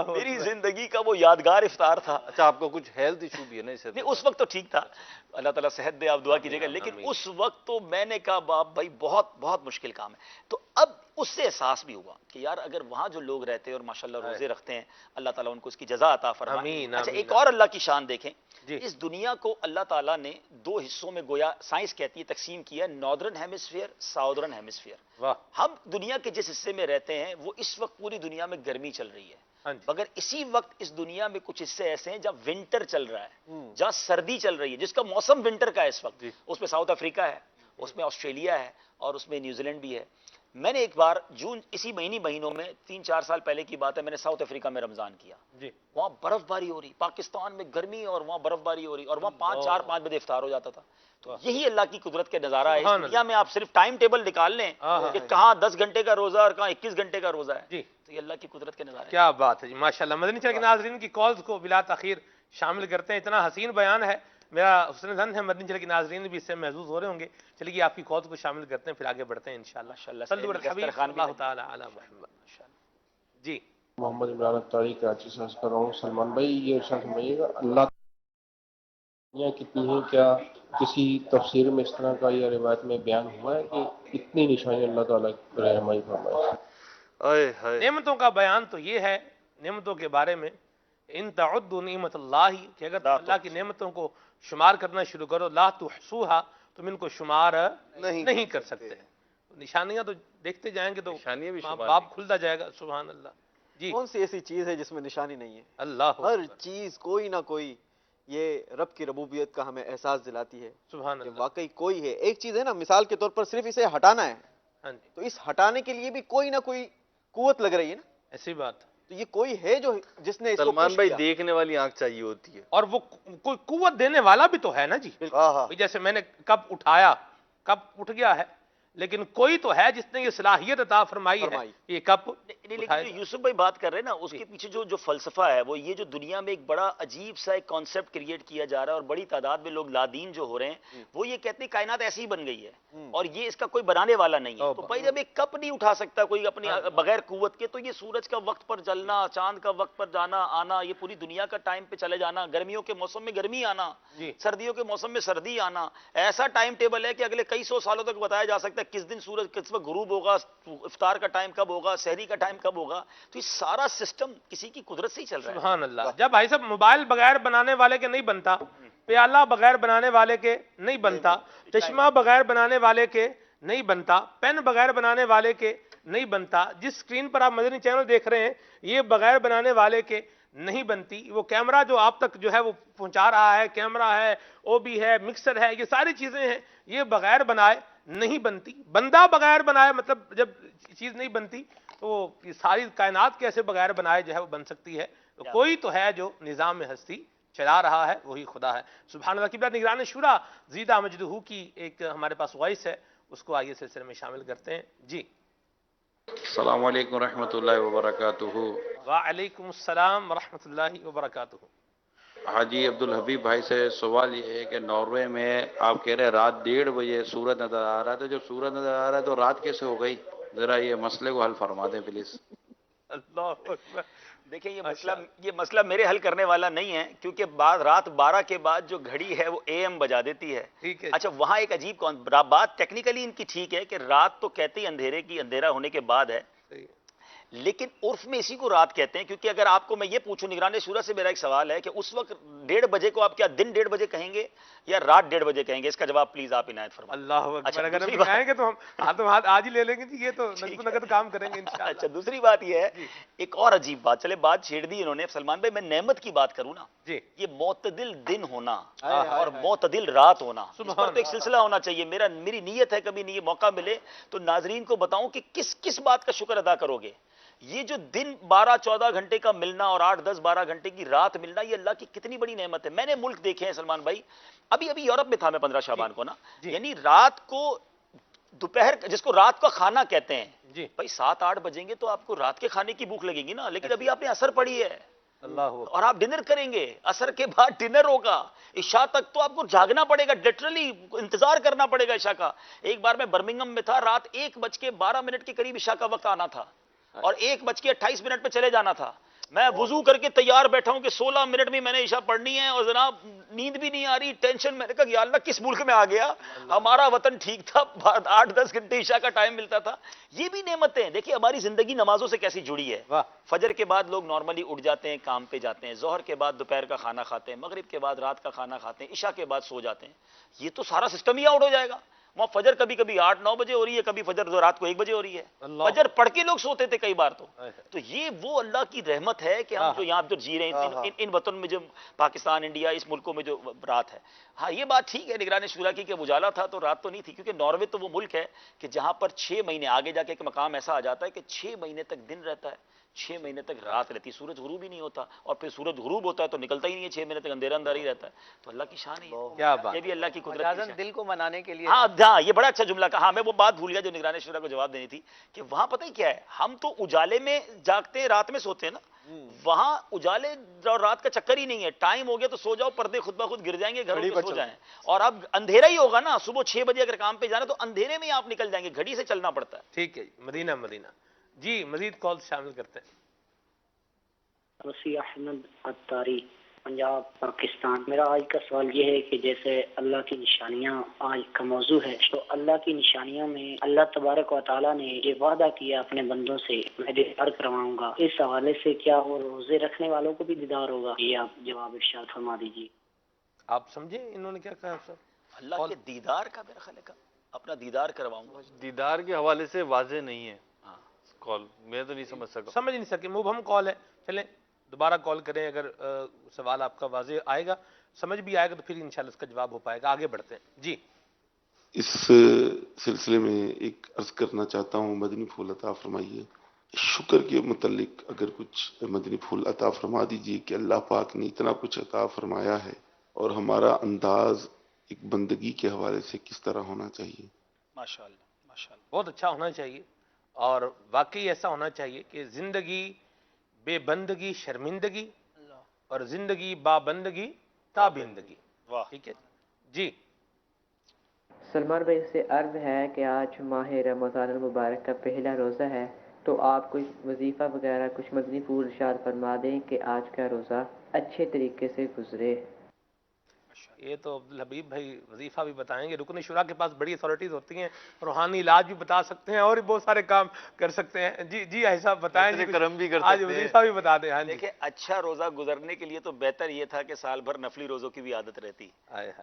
میری زندگی کا وہ یادگار افطار تھا. اچھا, آپ کو کچھ ہیلتھ ایشو بھی ہے نا اس سے؟ نہیں, اس وقت تو ٹھیک تھا, اللہ تعالیٰ صحت دے, آپ دعا کیجیے گا. لیکن اس وقت تو میں نے کہا باپ بھائی بہت بہت مشکل کام ہے. تو اب اس سے احساس بھی ہوا کہ یار اگر وہاں جو لوگ رہتے ہیں اور ماشاءاللہ روزے رکھتے ہیں, اللہ تعالیٰ ان کو اس کی جزا عطا فرمائے. اچھا, ایک اور اللہ کی شان دیکھیں, اس دنیا کو اللہ تعالیٰ نے 2 حصوں میں گویا سائنس کہتی ہے تقسیم کیا ہے, ناردرن ہیمسفیئر, ساؤدرن ہیمسفیئر. ہم دنیا کے جس حصے میں رہتے ہیں وہ اس وقت پوری دنیا میں گرمی چل رہی ہے, مگر اسی وقت اس دنیا میں کچھ حصے ایسے ہیں جہاں ونٹر چل رہا ہے, جہاں سردی چل رہی ہے, جس کا موسم ونٹر کا ہے اس وقت. اس میں ساؤتھ افریقہ ہے, اس میں آسٹریلیا ہے, اور اس میں نیوزی لینڈ بھی ہے. میں نے ایک بار جون اسی مہینوں میں 3-4 سال پہلے کی بات ہے, میں نے ساؤتھ افریقہ میں رمضان کیا. وہاں برف باری ہو رہی, پاکستان میں گرمی اور وہاں برف باری ہو رہی, اور وہاں 4-5 بجے افطار ہو جاتا تھا. تو یہی اللہ کی قدرت کا نظارہ ہے. اس دنیا میں آپ صرف ٹائم ٹیبل نکال لیں کہ کہاں 10 گھنٹے کا روزہ اور کہاں 21 گھنٹے کا روزہ ہے, تو یہ اللہ کی قدرت کے نظارے. کیا بات ہے جی, ماشاءاللہ. مدنی چینل کے ناظرین کی کالز کو بلا تاخیر شامل کرتے ہیں. اتنا حسین بیان ہے, میرا حسن ظن ہے مدنی چینل کے ناظرین بھی اس سے محظوظ ہو رہے ہوں گے. چلیے آپ کی کالز کو شامل کرتے ہیں, پھر آگے بڑھتے ہیں انشاءاللہ. صلی اللہ تعالی علی محمد. جی, محمد عمران اختاری کراچی سے عرض کر رہا ہوں. سلمان بھائی یہ ارشاد فرمائیے گا, اللہ کتنی ہے, کیا کسی تفسیر میں اس طرح کا یا روایت میں بیان ہوا ہے کہ اتنی نشانی اللہ تعالیٰ رحمائی فرمائے؟ نعمتوں کا بیان تو یہ ہے, نعمتوں کے بارے میں, ان تعدوا نعمت اللہ, کہ اگر اللہ کی نعمتوں کو شمار کرنا شروع کرو, لا تحصوها, تم ان کو شمار نہیں کر سکتے. نشانیاں تو دیکھتے جائیں گے تو باپ کھلتا جائے گا. سبحان اللہ. جی, کون سی ایسی چیز ہے جس میں نشانی نہیں ہے؟ اللہ, ہر چیز کوئی نہ کوئی یہ رب کی ربوبیت کا ہمیں احساس دلاتی ہے. سبحان اللہ. واقعی کوئی ہے. ایک چیز ہے نا, مثال کے طور پر صرف اسے ہٹانا ہے, تو اس ہٹانے کے لیے بھی کوئی نہ کوئی قوت لگ رہی ہے نا. ایسی بات. تو یہ کوئی ہے جو جس نے سلمان بھائی دیکھنے والی آنکھ چاہیے ہوتی ہے, اور وہ کوئی قوت دینے والا بھی تو ہے نا جی. جیسے میں نے کب اٹھایا, کب اٹھ گیا ہے, لیکن کوئی تو ہے جس نے یہ صلاحیت عطا فرمائی ہے یہ کب. لیکن یوسف بھائی بات کر رہے ہیں نا, اس کے پیچھے جو فلسفہ ہے وہ یہ جو دنیا میں ایک بڑا عجیب سا ایک کانسیپٹ کریٹ کیا جا رہا ہے, اور بڑی تعداد میں لوگ لادین جو ہو رہے ہیں وہ یہ کہتے ہیں کائنات ایسی ہی بن گئی ہے اور یہ اس کا کوئی بنانے والا نہیں ہے. تو بھائی جب ایک کپ نہیں اٹھا سکتا کوئی اپنی بغیر قوت کے, تو یہ سورج کا وقت پر جلنا, چاند کا وقت پر جانا آنا, یہ پوری دنیا کا ٹائم پہ چلے جانا, گرمیوں کے موسم میں گرمی آنا, سردیوں کے موسم میں سردی آنا, ایسا ٹائم ٹیبل ہے کہ اگلے کئی سو سالوں تک بتایا جا سکتا ہے کس دن سورج کس وقت غروب ہوگا, افطار کا ٹائم کب ہوگا, سحری کا ٹائم کب ہوگا. تو یہ سارا سسٹم کسی کی قدرت سے ہی چل رہا ہے. سبحان اللہ. جب بھائی صاحب موبائل بغیر بنانے والے کے نہیں بنتا, پیالہ بغیر بنانے والے کے نہیں بنتا, چشمہ بغیر بنانے والے کے نہیں بنتا, پین بغیر بنانے والے کے نہیں بنتا, جس سکرین پر آپ مدنی چینل دیکھ رہے ہیں یہ بغیر بنانے والے کے نہیں بنتی, وہ کیمرہ جو آپ تک جو ہے وہ پہنچا رہا ہے, کیمرہ ہے, او بی ہے, مکسر ہے, یہ ساری چیزیں ہیں, یہ بغیر بنائے نہیں بنتی. بندہ بغیر بنائے, مطلب جب چیز نہیں بنتی تو یہ ساری کائنات کیسے بغیر بنائے جو ہے وہ بن سکتی ہے. تو کوئی تو ہے جو نظام ہستی چلا رہا ہے, وہی خدا ہے. سبحان اللہ. قبلہ نگران شورا زیدہ مجدہو کی ایک ہمارے پاس وائس ہے, اس کو آئیے سلسلے میں شامل کرتے ہیں. جی, السلام علیکم ورحمۃ اللہ وبرکاتہ. وعلیکم السلام ورحمۃ اللہ وبرکاتہ۔ حاجی عبدالحبیب بھائی سے سوال یہ ہے کہ ناروے میں آپ کہہ رہے ہیں رات 1:30 بجے سورج نظر آ رہا ہے، تو جب سورج نظر آ رہا ہے تو رات کیسے ہو گئی؟ ذرا یہ مسئلے کو حل فرما دیں پلیز۔ اللہ اکبر۔ دیکھیں یہ مسئلہ میرے حل کرنے والا نہیں ہے، کیونکہ بعد رات 12 کے بعد جو گھڑی ہے وہ AM بجا دیتی ہے۔ اچھا وہاں ایک عجیب بات ٹیکنیکلی ان کی ٹھیک ہے کہ رات تو کہتے ہی اندھیرے کی اندھیرا ہونے کے بعد ہے، لیکن عرف میں اسی کو رات کہتے ہیں، کیونکہ اگر آپ کو میں یہ پوچھوں نگران شورا سے میرا ایک سوال ہے کہ اس وقت 1:30 بجے کو آپ کیا دن 1:30 بجے کہیں گے یا رات 1:30 بجے کہیں گے؟ اس کا جواب پلیز آپ عنایت فرمائیں۔ اللہ اکبر، اگر ہم کہیں گے تو ہم آج ہی لے لیں گے جی، یہ تو نقد کام کریں گے انشاءاللہ۔ اچھا دوسری بات یہ ہے، ایک اور عجیب بات، چلے بات چھیڑ دی انہوں نے سلمان بھائی، میں نعمت کی بات کروں نا جی، یہ معتدل دن ہونا اور معتدل رات ہونا، اس پر تو ایک سلسلہ ہونا چاہیے۔ میری نیت ہے کبھی نہیں یہ موقع ملے تو ناظرین کو بتاؤں کہ کس بات کا شکر ادا کرو گے۔ یہ جو دن 12-14 گھنٹے کا ملنا اور 8-10-12 گھنٹے کی رات ملنا، یہ اللہ کی کتنی بڑی نعمت ہے۔ میں نے ملک دیکھے ہیں سلمان بھائی، ابھی یورپ میں تھا میں 15 شعبان کو نا، یعنی رات کو دوپہر جس کو رات کا کھانا کہتے ہیں جی بھائی 7-8 بجیں گے تو آپ کو رات کے کھانے کی بھوک لگے گی نا، لیکن ابھی آپ نے عصر پڑھی ہے اور آپ ڈنر کریں گے، عصر کے بعد ڈنر ہوگا، عشاء تک تو آپ کو جاگنا پڑے گا، لٹرلی انتظار کرنا پڑے گا عشاء کا۔ ایک بار میں برمنگم میں تھا، رات 1:12 کے قریب عشاء کا وقت آنا تھا اور 1:28 پہ چلے جانا تھا۔ میں وضو کر کے تیار بیٹھا ہوں کہ 16 منٹ میں نے عشاء پڑھنی ہے اور جناب نیند بھی نہیں آ رہی، ٹینشن۔ میں نے کہا یا اللہ کس ملک میں آ گیا، ہمارا وطن ٹھیک تھا، 8-10 گھنٹے عشاء کا ٹائم ملتا تھا۔ یہ بھی نعمتیں دیکھیں ہماری زندگی نمازوں سے کیسی جڑی ہے۔ فجر کے بعد لوگ نارملی اٹھ جاتے ہیں، کام پہ جاتے ہیں، ظہر کے بعد دوپہر کا کھانا کھاتے ہیں، مغرب کے بعد رات کا کھانا کھاتے ہیں، عشاء کے بعد سو جاتے ہیں۔ یہ تو سارا سسٹم ہی آؤٹ ہو جائے گا۔ وہاں فجر کبھی 8-9 بجے ہو رہی ہے، کبھی فجر رات کو 1 بجے ہو رہی ہے، فجر پڑھ کے لوگ سوتے تھے کئی بار۔ تو یہ وہ اللہ کی رحمت ہے کہ ہم جو یہاں جو جی رہے ہیں ان وطن میں، جو پاکستان انڈیا اس ملکوں میں جو رات ہے۔ ہاں یہ بات ٹھیک ہے نگران شورا کی کہ اجالا تھا تو رات تو نہیں تھی، کیونکہ ناروے تو وہ ملک ہے کہ جہاں پر 6 مہینے آگے جا کے ایک مقام ایسا آ جاتا ہے کہ 6 مہینے تک دن رہتا ہے، 6 مہینے تک رات رہتی، سورج غروب ہی نہیں ہوتا، اور پھر سورج غروب ہوتا ہے تو نکلتا ہی نہیں ہے، 6 مہینے تک اندھیرا ہی رہتا ہے۔ تو اللہ کی شان ہے، یہ بھی اللہ کی قدرت، دل کو منانے کے لیے۔ ہاں یہ بڑا اچھا جملہ کہا۔ ہاں میں وہ بات بھول گیا جو نگران شورا کو جواب دینی تھی کہ وہاں پتہ ہی کیا ہے، ہم تو اجالے میں جاگتے ہیں، رات میں سوتے ہیں نا، وہاں اجالے اور رات کا چکر ہی نہیں ہے، ٹائم ہو گیا تو سو جاؤ، پردے خود بخود گر جائیں گے، گھروں میں سو جائیں، اور اب اندھیرا ہی ہوگا نا، صبح 6 بجے اگر کام پہ جانا تو اندھیرے میں آپ نکل جائیں گے، گھڑی سے چلنا پڑتا ہے۔ ٹھیک ہے مدینہ جی، مزید کال شامل کرتے ہیں۔ وسیع احمد اتاری، پنجاب پاکستان۔ میرا آج کا سوال یہ ہے کہ جیسے اللہ کی نشانیاں آج کا موضوع ہے، تو اللہ کی نشانیوں میں اللہ تبارک و تعالیٰ نے یہ وعدہ کیا اپنے بندوں سے میں دیدار کرواؤں گا، اس حوالے سے کیا وہ روزے رکھنے والوں کو بھی دیدار ہوگا؟ یہ آپ جواب ارشاد فرما دیجیے۔ آپ سمجھے انہوں نے کیا کہا سر؟ اللہ کے دیدار کا میرا خیال ہے اپنا دیدار کرواؤں گا، دیدار کے حوالے سے واضح نہیں ہے کال، میں تو نہیں سمجھ نہیں سکے، مبہم کال ہے۔ چلیں دوبارہ کال کریں، اگر سوال آپ کا واضح آئے گا، سمجھ بھی آئے گا تو پھر انشاءاللہ اس کا جواب ہو پائے گا۔ آگے بڑھتے ہیں جی۔ اس سلسلے میں ایک عرض کرنا چاہتا ہوں، مدنی پھول عطا فرمائیے۔ شکر کے متعلق اگر کچھ مدنی پھول عطا فرما دیجیے کہ اللہ پاک نے اتنا کچھ عطا فرمایا ہے اور ہمارا انداز ایک بندگی کے حوالے سے کس طرح ہونا چاہیے۔ ماشاءاللہ ماشاءاللہ، بہت اچھا ہونا چاہیے، اور واقعی ایسا ہونا چاہیے کہ زندگی بے بندگی شرمندگی اور زندگی با بندگی تابندگی۔ ٹھیک ہے جی۔ سلمان بھائی سے عرض ہے کہ آج ماہ رمضان المبارک کا پہلا روزہ ہے، تو آپ کچھ وظیفہ وغیرہ کچھ مدنی پھول ارشاد فرما دیں کہ آج کا روزہ اچھے طریقے سے گزرے۔ یہ تو عبدالحبیب بھائی وظیفہ بھی بتائیں گے، رکن شورا کے پاس بڑی اتھارٹیز ہوتی ہیں، روحانی علاج بھی بتا سکتے ہیں اور بہت سارے کام کر سکتے ہیں۔ جی جی ایسا بتائیں، کرم بھی کرتے ہیں، آج وظیفہ بھی بتا دیں۔ ہاں جی، دیکھیں اچھا روزہ گزرنے کے لیے تو بہتر یہ تھا کہ سال بھر نفلی روزوں کی بھی عادت رہتی۔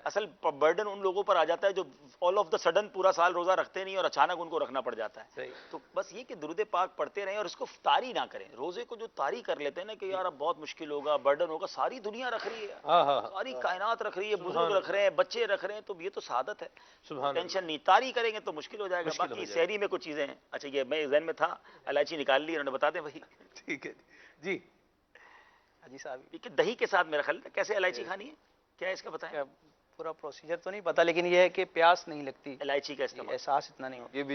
اصل برڈن ان لوگوں پر آ جاتا ہے جو آل آف دا سڈن پورا سال روزہ رکھتے نہیں اور اچانک ان کو رکھنا پڑ جاتا ہے۔ تو بس یہ کہ درود پاک پڑھتے رہیں اور اس کو طاری نہ کریں۔ روزے کو جو طاری کر لیتے ہیں نا کہ یار اب بہت مشکل ہوگا، برڈن ہوگا، ساری دنیا رکھ رہی ہے، ساری کائنات رکھ رہی ہے، بزرگ رکھ رہے ہیں، بچے رکھ رہے ہیں، تو یہ تو سعادت ہے، ٹینشن نہیں۔ طاری کریں گے تو مشکل ہو جائے گا۔ باقی سحری میں کچھ چیزیں ہیں، اچھا یہ میں ذہن میں تھا، الائچی نکال لی انہوں نے، بتا دیں وہی۔ ٹھیک ہے جی۔ حاجی صاحب کہ دہی کے ساتھ میرا خیال ہے کیسے الائچی کھانی ہے، کیا اس کا بتائیں؟ پورا پروسیجر تو نہیں پتا، لیکن یہ ہے کہ پیاس نہیں لگتی، الائچی کا استعمال، احساس اتنا نہیں ہوتا،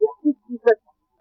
21%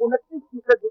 29%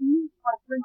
3%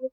1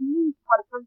3%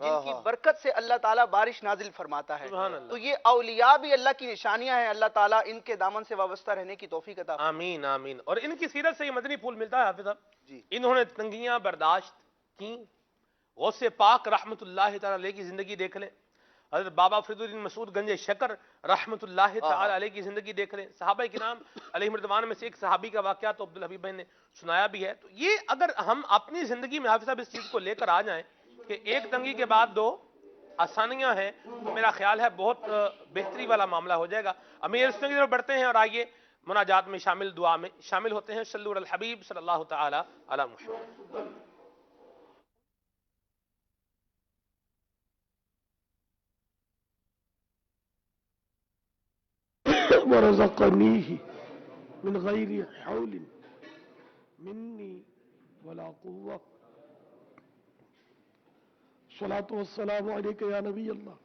جن کی برکت سے اللہ تعالیٰ بارش نازل فرماتا ہے. تو یہ اولیاء بھی اللہ کی نشانیاں ہیں. اللہ تعالیٰ ان کے دامن سے وابستہ رہنے کی توفیق عطا فرمائے. آمین آمین. اور ان کی سیرت سے یہ مدنی پھول ملتا ہے حافظ صاحب. انہوں نے تنگیاں برداشت کی. غوث پاک رحمت اللہ تعالی علیہ کی زندگی دیکھ لیں. حضرت بابا فرید الدین مسعود گنج شکر رحمت اللہ تعالی علیہ کی زندگی دیکھ لیں. صحابہ کرام علیہم رضوان میں سے ایک صحابی کا واقعہ تو عبدالحبیب بھائی نے سنایا بھی ہے. تو یہ اگر ہم اپنی زندگی میں حافظ صاحب اس چیز کو لے کر آ جائیں کہ ایک تنگی کے بعد دو آسانیاں ہیں, تو میرا خیال ہے بہت بہتری والا معاملہ ہو جائے گا. امیر اس کی طرف بڑھتے ہیں اور آئیے مناجات میں شامل, دعا میں شامل ہوتے ہیں. صلو علی الحبیب صلی اللہ تعالی علی محمد. ورزقنيه من غير حول مني ولا قوة. الصلاة والسلام عليك يا نبي الله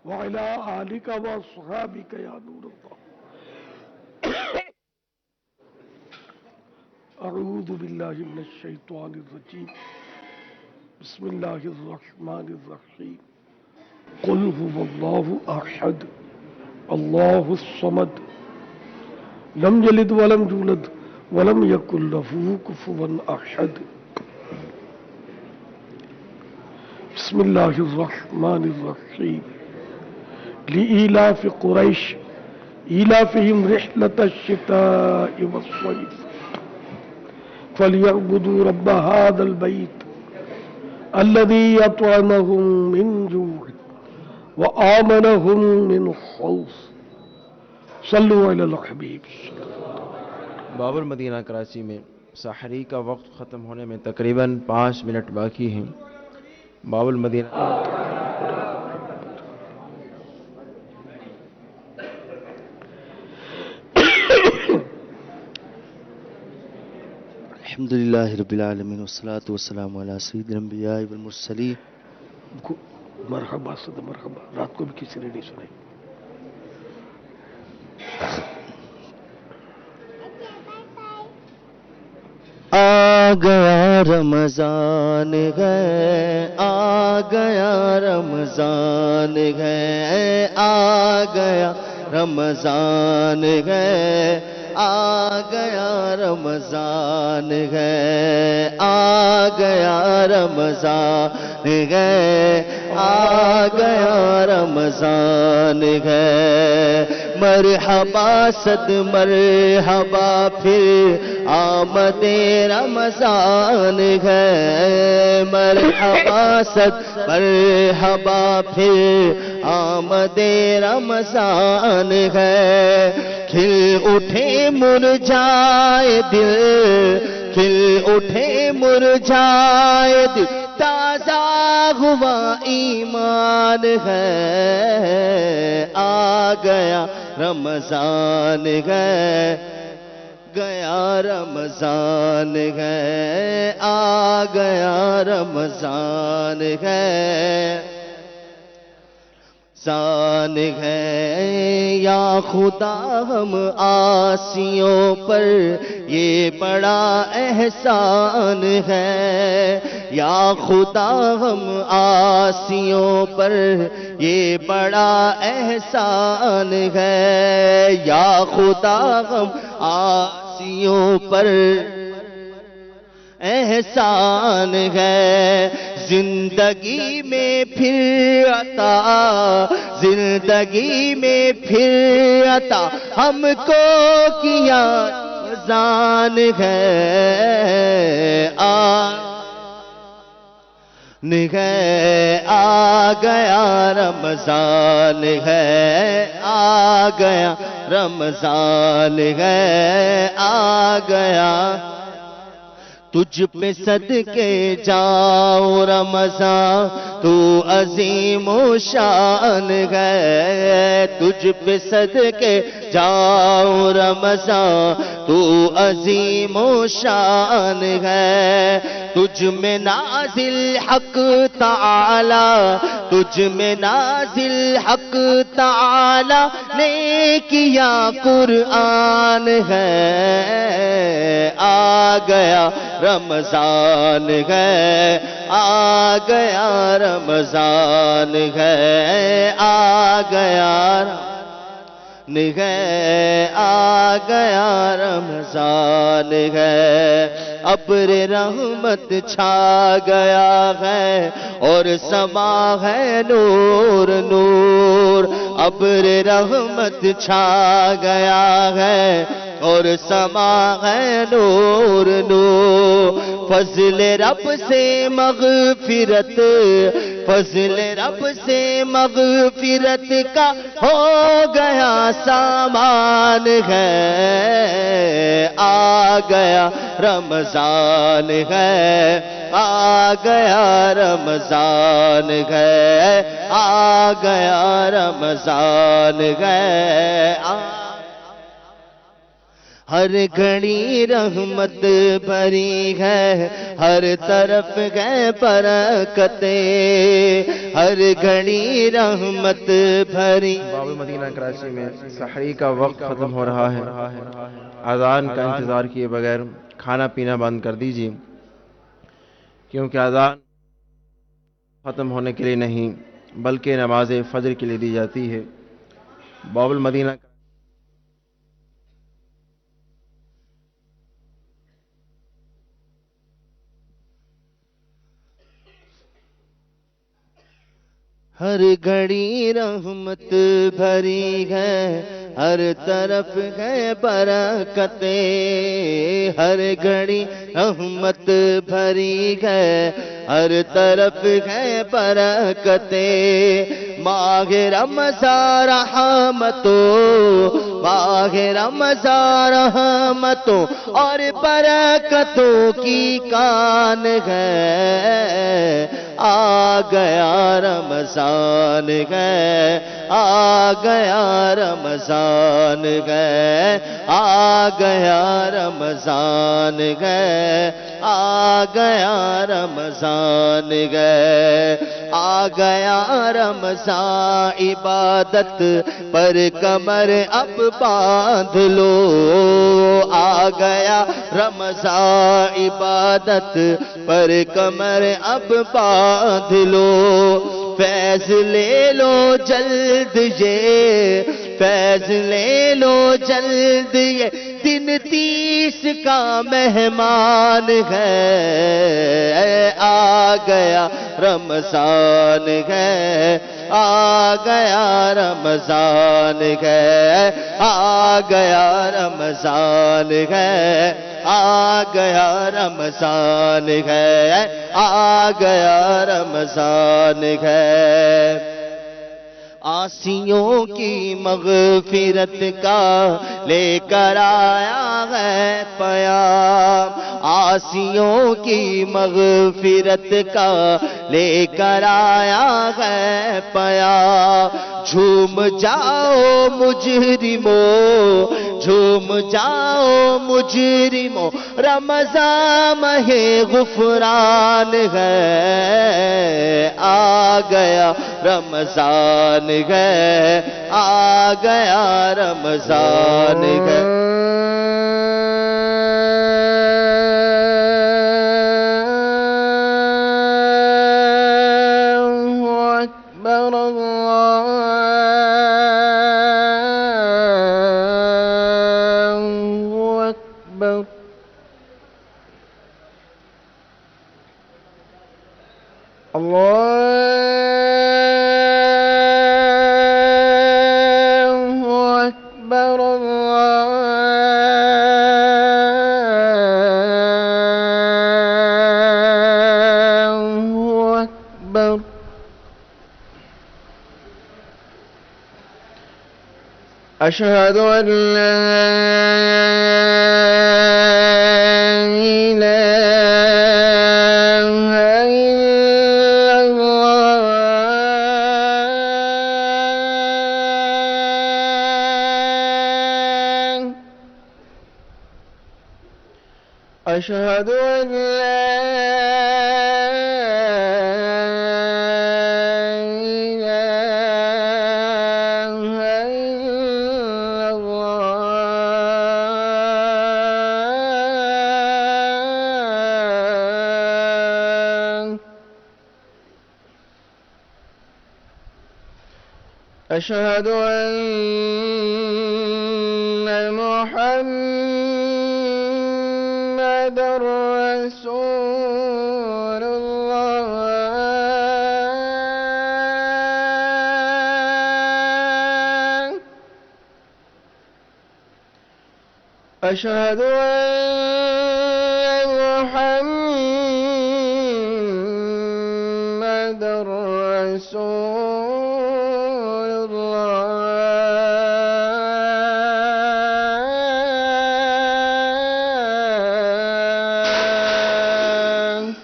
وعلى آلك وأصحابك يا نور الله. أعوذ بالله من الشيطان الرجيم. بسم الله الرحمن الرحيم. قل هو الله أحد الله الصمد لم يلد ولم يولد ولم يكن له كفوا أحد. بسم الله الرحمن الرحيم. لإيلاف قريش إيلافهم رحلة الشتاء والصيف فليعبدوا رب هذا البيت الذي أطعمهم من جوع وآمنهم من خوف. صلوا على الحبیب. باب المدینہ کراچی میں سحری کا وقت ختم ہونے میں تقریباً 5 منٹ باقی ہیں. باب المدینہ. الحمدللہ رب العالمین والصلاة والسلام علی سید الانبیاء والمرسلین. مرحبا صد مرحبا. رات کو بھی کسی نے نہیں سنائی. آ گیا رمضان ہے, آ گیا رمضان ہے, آ گیا رمضان ہے, آ گیا رمضان ہے, آ گیا رمضان ہے, آ گیا رمضان ہے. مرحبا صد مرحبا پھر آمد رمضان ہے. مرحبا صد مرحبا پھر آمد رمضان ہے. کھل اٹھے مرجھائے دل, کھل اٹھے مرجھائے دل, تازہ ہوا ایمان ہے. آ گیا رمضان ہے, گیا رمضان ہے, آ گیا رمضان ہے. رمضان ہے یا خدا ہم آسیوں پر یہ بڑا احسان ہے. یا خدا ہم آسیوں پر یہ بڑا احسان ہے. یا خدا ہم آسیوں پر احسان ہے. زندگی میں پھر عطا, زندگی میں پھر عطا ہم کو کیا رمضان ہے. آ گیا رمضان ہے, آ گیا رمضان ہے, آ گیا. تجھ پہ صدقے جاؤ رمضان تو عظیم و شان ہے. تجھ پہ صدقے جاؤ رمضان تو عظیم و شان ہے. تجھ میں نازل حق تعالی, تجھ میں نازل حق تعالی نے کیا قرآن ہے. آ گیا رمضان ہے, آ گیا رمضان ہے، آ گیا ہے، آ گیا رمضان ہے، ابر رحمت چھا گیا ہے اور سما ہے نور نور، ابر رحمت چھا گیا ہے اور سما ہے نور نور، فضل رب سے مغفرت، فضل رب سے مغفرت کا ہو گیا سامان ہے، آ گیا رمضان ہے، آ گیا رمضان ہے، آ گیا رمضان ہے، ہر گھڑی رحمت بھری ہے، ہر طرف ہے برکتیں، ہر گھڑی رحمت بھری۔ باب المدینہ کراچی میں سحری کا وقت ختم ہو رہا ہے، اذان کا انتظار کیے بغیر کھانا پینا بند کر دیجیے، کیونکہ اذان ختم ہونے کے لیے نہیں بلکہ نماز فجر کے لیے دی جاتی ہے۔ باب المدینہ ہر گھڑی رحمت بھری ہے، ہر طرف ہے برکتیں، ہر گھڑی رحمت بھری ہے، ہر طرف ہے برکتیں، ماہ رمضان رحمتوں، ماہ رمضان رحمتوں اور برکتوں کی کان ہے، آ گیا رمضان ہے، آ گیا رمضان ہے، آ گیا رمضان ہے، آ گیا رمضان ہے، آ گیا رمضان، عبادت پر کمر اب باندھ لو، آ گیا رمضان، عبادت پر کمر اب باندھ لو، فیض لے لو جلد یہ، فیض لے لو جلد یہ دن 30 کا مہمان ہے، آ گیا رمضان ہے، آ گیا رمضان ہے، آ گیا رمضان ہے، آ گیا رمضان ہے، آ گیا رمضان ہے، عاصیوں کی مغفرت کا لے کر آیا ہے پیام، عاصیوں کی مغفرت کا لے کر آیا ہے پیام، جھوم جاؤ مجرموں، جھوم جاؤ مجرموں، رمضان ماہ غفران ہے، آ گیا رمضان ہے، آ گیا رمضان ہے، أشهد أن لا إله إلا الله أشهد أن أشهد أن محمدا رسول الله أشهد أن محمدا رسول الله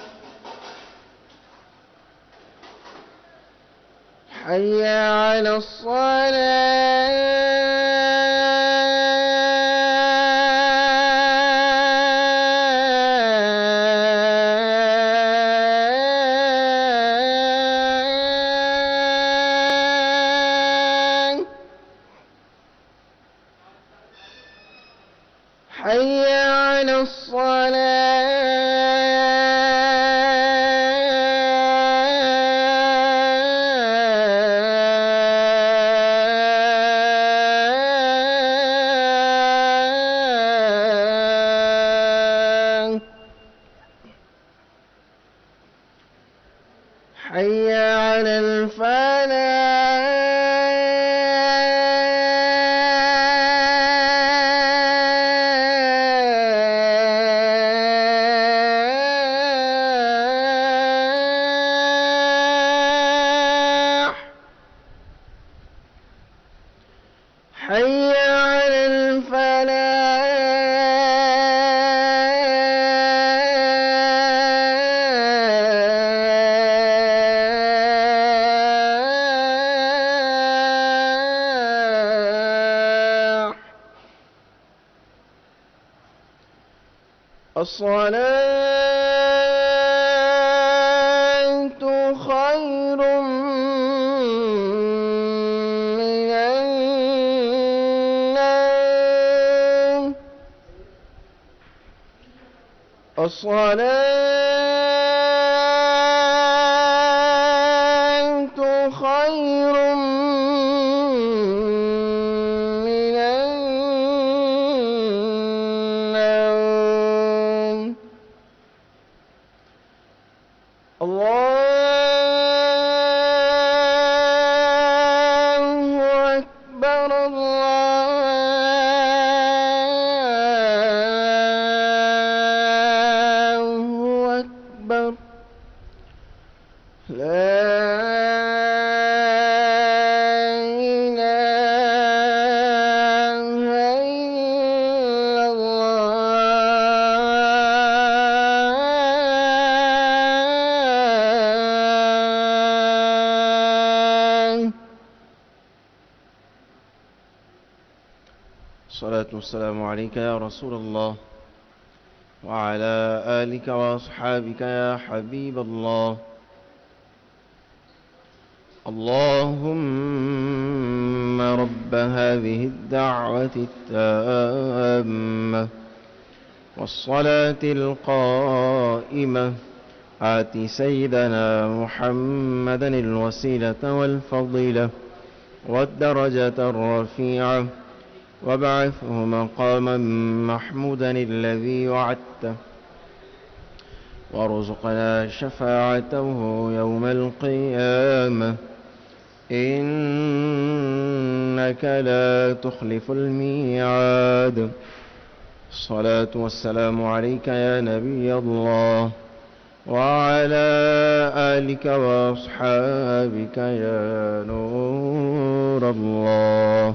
حي على الصلاة حي على الصلاة حي على الفلاح حي على الفلاح الصلاة خير من النوم الصلاة خير من النوم الله أكبر الله أكبر لا إله إلا الله الصلاة والسلام عليك يا رسول الله وعلى آلك وأصحابك يا حبيب الله اللهم رب هذه الدعوة التامة والصلاة القائمة آت سيدنا محمدا الوسيلة والفضيلة والدرجة الرفيعة وابعثه مقاما محمودا الذي وعدته وارزقنا شفاعته يوم القيامة إنك لا تخلف الميعاد الصلاة والسلام عليك يا نبي الله وعلى آلك وأصحابك يا نور الله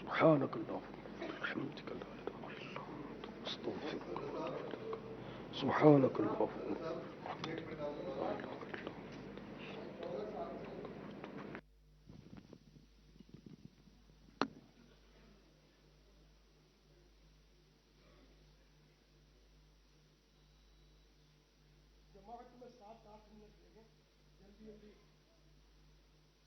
سبحانك اللهم وبحمدك لا اله الا انت استغفرك سبحانك اللهم وبحمدك لا اله الا انت